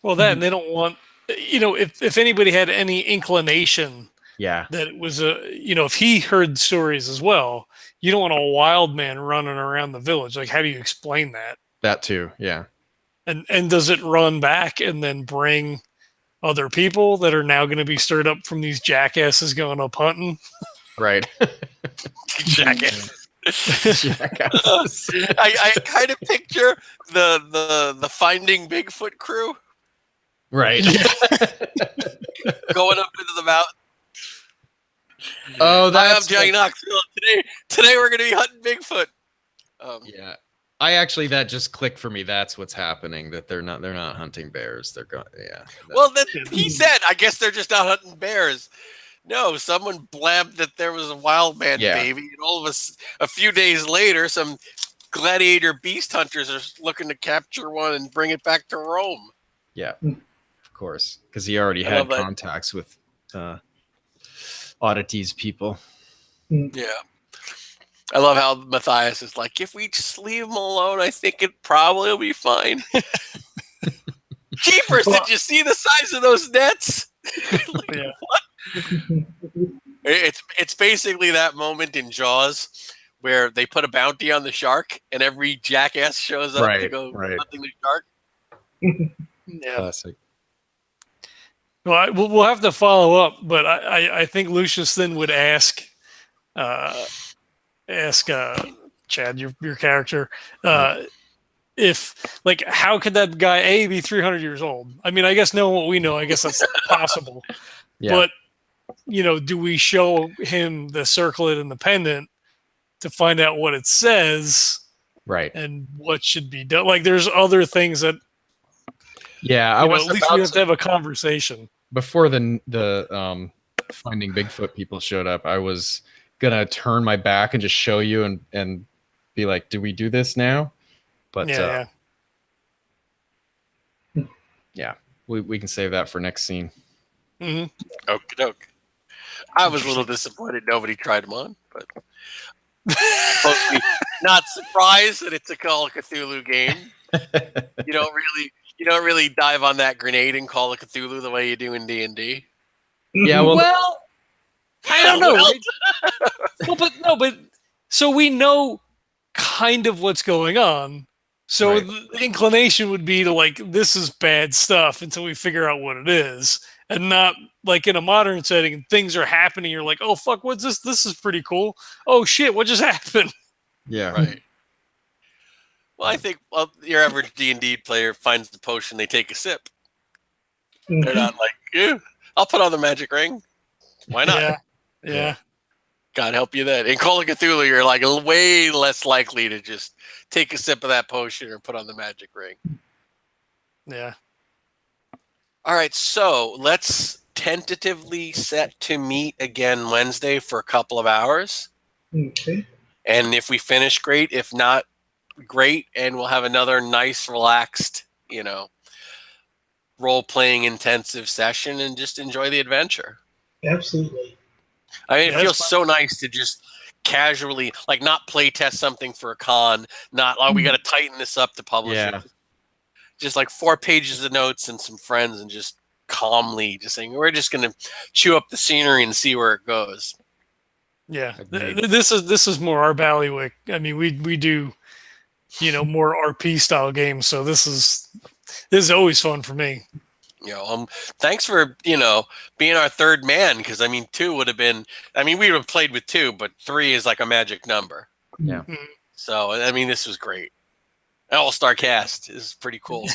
Speaker 1: Well, that, and they don't want, you know, if anybody had any inclination
Speaker 2: Yeah.
Speaker 1: that it was if he heard stories as well, you don't want a wild man running around the village. Like, how do you explain that?
Speaker 2: That too. Yeah.
Speaker 1: And does it run back and then bring other people that are now going to be stirred up from these jackasses going up hunting?
Speaker 2: Right.
Speaker 3: Jackass.
Speaker 2: Jackasses.
Speaker 3: I kind of picture the Finding Bigfoot crew
Speaker 2: Right.
Speaker 3: going up into the mountain.
Speaker 2: Oh,
Speaker 3: Hi, I'm
Speaker 2: that's
Speaker 3: Johnny Knoxville. Today we're going to be hunting Bigfoot.
Speaker 2: yeah. I actually that just clicked for me. That's what's happening. That they're not hunting bears. They're going. Yeah.
Speaker 3: Well, then he said, I guess they're just out hunting bears. No, someone blabbed that there was a wild man baby, and all of a few days later, some gladiator beast hunters are looking to capture one and bring it back to Rome.
Speaker 2: Yeah. Of course, because he already
Speaker 3: I
Speaker 2: had
Speaker 3: love that.
Speaker 2: contacts with oddities people.
Speaker 3: Yeah. I love how Matthias is like, if we just leave him alone, I think it probably will be fine. Jeepers, did you see the size of those nets? Like,
Speaker 1: Yeah.
Speaker 3: what? It's basically that moment in Jaws where they put a bounty on the shark and every jackass shows up to go hunting the shark.
Speaker 1: Yeah.
Speaker 2: Classic.
Speaker 1: Well, we'll have to follow up, but I think Lucius then would ask Chad, your character, if, like, how could that guy be 300 years old? I mean, I guess knowing what we know, I guess that's possible.
Speaker 2: Yeah.
Speaker 1: But, you know, do we show him the circlet and the pendant to find out what it says
Speaker 2: Right.
Speaker 1: and what should be done? Like, there's other things that
Speaker 2: Yeah, I was
Speaker 1: at least we have to have a conversation.
Speaker 2: before the Finding Bigfoot people showed up. I was gonna turn my back and just show you and be like, "Do we do this now?" But
Speaker 1: Yeah.
Speaker 2: we can save that for next scene.
Speaker 1: Hmm.
Speaker 3: Okie doke. I was a little disappointed nobody tried them on, but mostly not surprised that it's a Call of Cthulhu game. You don't really dive on that grenade and Call of Cthulhu the way you do in D&D.
Speaker 2: Yeah,
Speaker 1: Well, I don't know.
Speaker 3: Well,
Speaker 1: right? But so we know kind of what's going on. So
Speaker 2: Right.
Speaker 1: the inclination would be to like, this is bad stuff until we figure out what it is, and not like in a modern setting, things are happening. You're like, oh fuck, what's this? This is pretty cool. Oh shit, what just happened?
Speaker 2: Yeah,
Speaker 3: right. Well, I think your average D&D player finds the potion, they take a sip. They're not like, yeah, I'll put on the magic ring. Why not?
Speaker 1: Yeah.
Speaker 3: God help you then. In Call of Cthulhu, you're like way less likely to just take a sip of that potion or put on the magic ring.
Speaker 1: Yeah.
Speaker 3: All right, so let's tentatively set to meet again Wednesday for a couple of hours.
Speaker 4: Okay.
Speaker 3: And if we finish, great. If not, great. And we'll have another nice, relaxed, role-playing intensive session and just enjoy the adventure.
Speaker 4: Absolutely.
Speaker 3: I mean,
Speaker 1: Yeah,
Speaker 3: it feels
Speaker 1: that's
Speaker 3: so nice to just casually, like, not play test something for a con, not, oh, we got to tighten this up to publish it. Just like 4 pages of notes and some friends and just calmly just saying, we're just going to chew up the scenery and see where it goes.
Speaker 1: Yeah.
Speaker 2: Agreed.
Speaker 1: This is more our bailiwick. I mean, we do, more RP style games. So this is always fun for me.
Speaker 3: Thanks for, being our third man. Cause I mean, 2 would have been, we would have played with 2, but 3 is like a magic number.
Speaker 2: Yeah.
Speaker 3: So, I mean, this was great. All-star cast is pretty cool.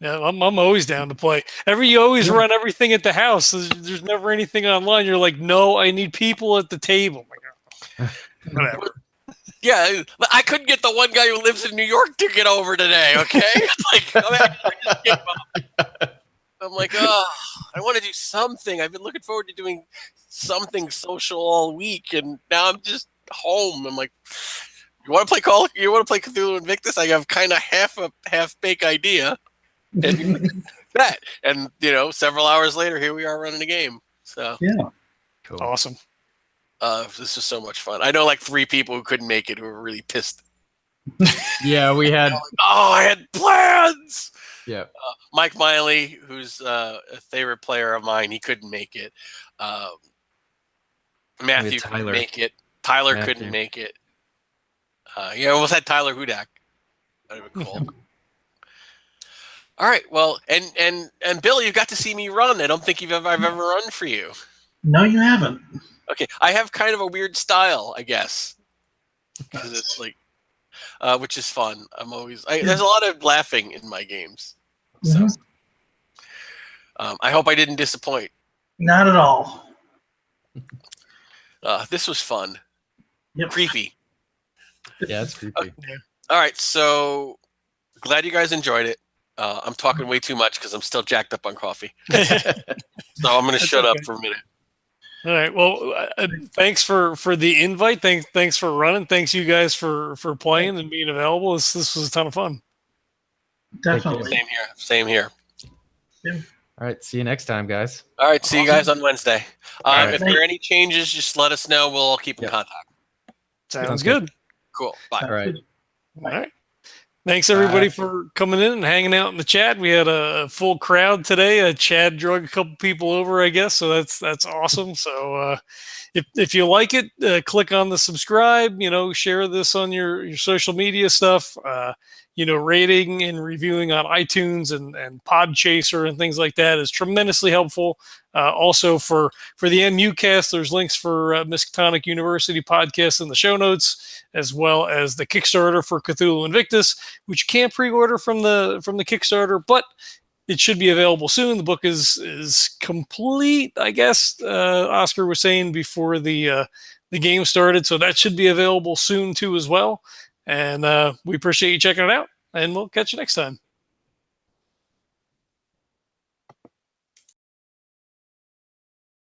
Speaker 1: Yeah, I'm always down to play. You always run everything at the house. There's never anything online. You're like, no, I need people at the table. Whatever.
Speaker 3: Yeah, I couldn't get the one guy who lives in New York to get over today, okay? I'm like, oh, I want to do something. I've been looking forward to doing something social all week, and now I'm just home. I'm like, you want to play Cthulhu Invictus? I have kind of half-baked idea. And that. And, several hours later, here we are running a game. So
Speaker 4: Yeah.
Speaker 2: Cool.
Speaker 1: Awesome.
Speaker 3: This is so much fun. I know like 3 people who couldn't make it who were really pissed.
Speaker 2: Yeah, we had.
Speaker 3: I had plans.
Speaker 2: Yeah.
Speaker 3: Mike Miley, who's a favorite player of mine, he couldn't make it. Matthew couldn't
Speaker 2: Tyler.
Speaker 3: make it. Tyler
Speaker 2: Matthew.
Speaker 3: couldn't make it. Almost had Tyler Hudak. That would have been cool. All right, well, and Bill, you got to see me run. I don't think I've ever run for you.
Speaker 4: No, you haven't.
Speaker 3: Okay, I have kind of a weird style, I guess, because it's like, which is fun. There's a lot of laughing in my games, so I hope I didn't disappoint.
Speaker 4: Not at all.
Speaker 3: This was fun.
Speaker 4: Yep.
Speaker 3: Creepy.
Speaker 2: Yeah, it's creepy.
Speaker 3: All right, so glad you guys enjoyed it. I'm talking way too much because I'm still jacked up on coffee. So I'm going to shut up for a minute.
Speaker 1: All right. Well, thanks for the invite. Thanks for running. Thanks you guys for playing and being available. This was a ton of fun.
Speaker 4: Definitely.
Speaker 3: Same here.
Speaker 2: All right. See you next time, guys.
Speaker 3: All right, see you guys on Wednesday.
Speaker 2: right.
Speaker 3: If there are any changes, just let us know. We'll keep in contact.
Speaker 1: Sounds good.
Speaker 3: Cool. Bye.
Speaker 2: All right.
Speaker 1: All right. Thanks everybody for coming in and hanging out in the chat. We had a full crowd today. Chad drug a couple people over, I guess. So that's awesome. So if you like it, click on the subscribe. Share this on your social media stuff. Rating and reviewing on iTunes and Podchaser and things like that is tremendously helpful. Also for the MUcast, there's links for Miskatonic University podcast in the show notes, as well as the Kickstarter for Cthulhu Invictus, which you can't pre-order from the Kickstarter, but it should be available soon. The book is complete, I guess. Oscar was saying before the game started, so that should be available soon too as well. And we appreciate you checking it out, and we'll catch you next time.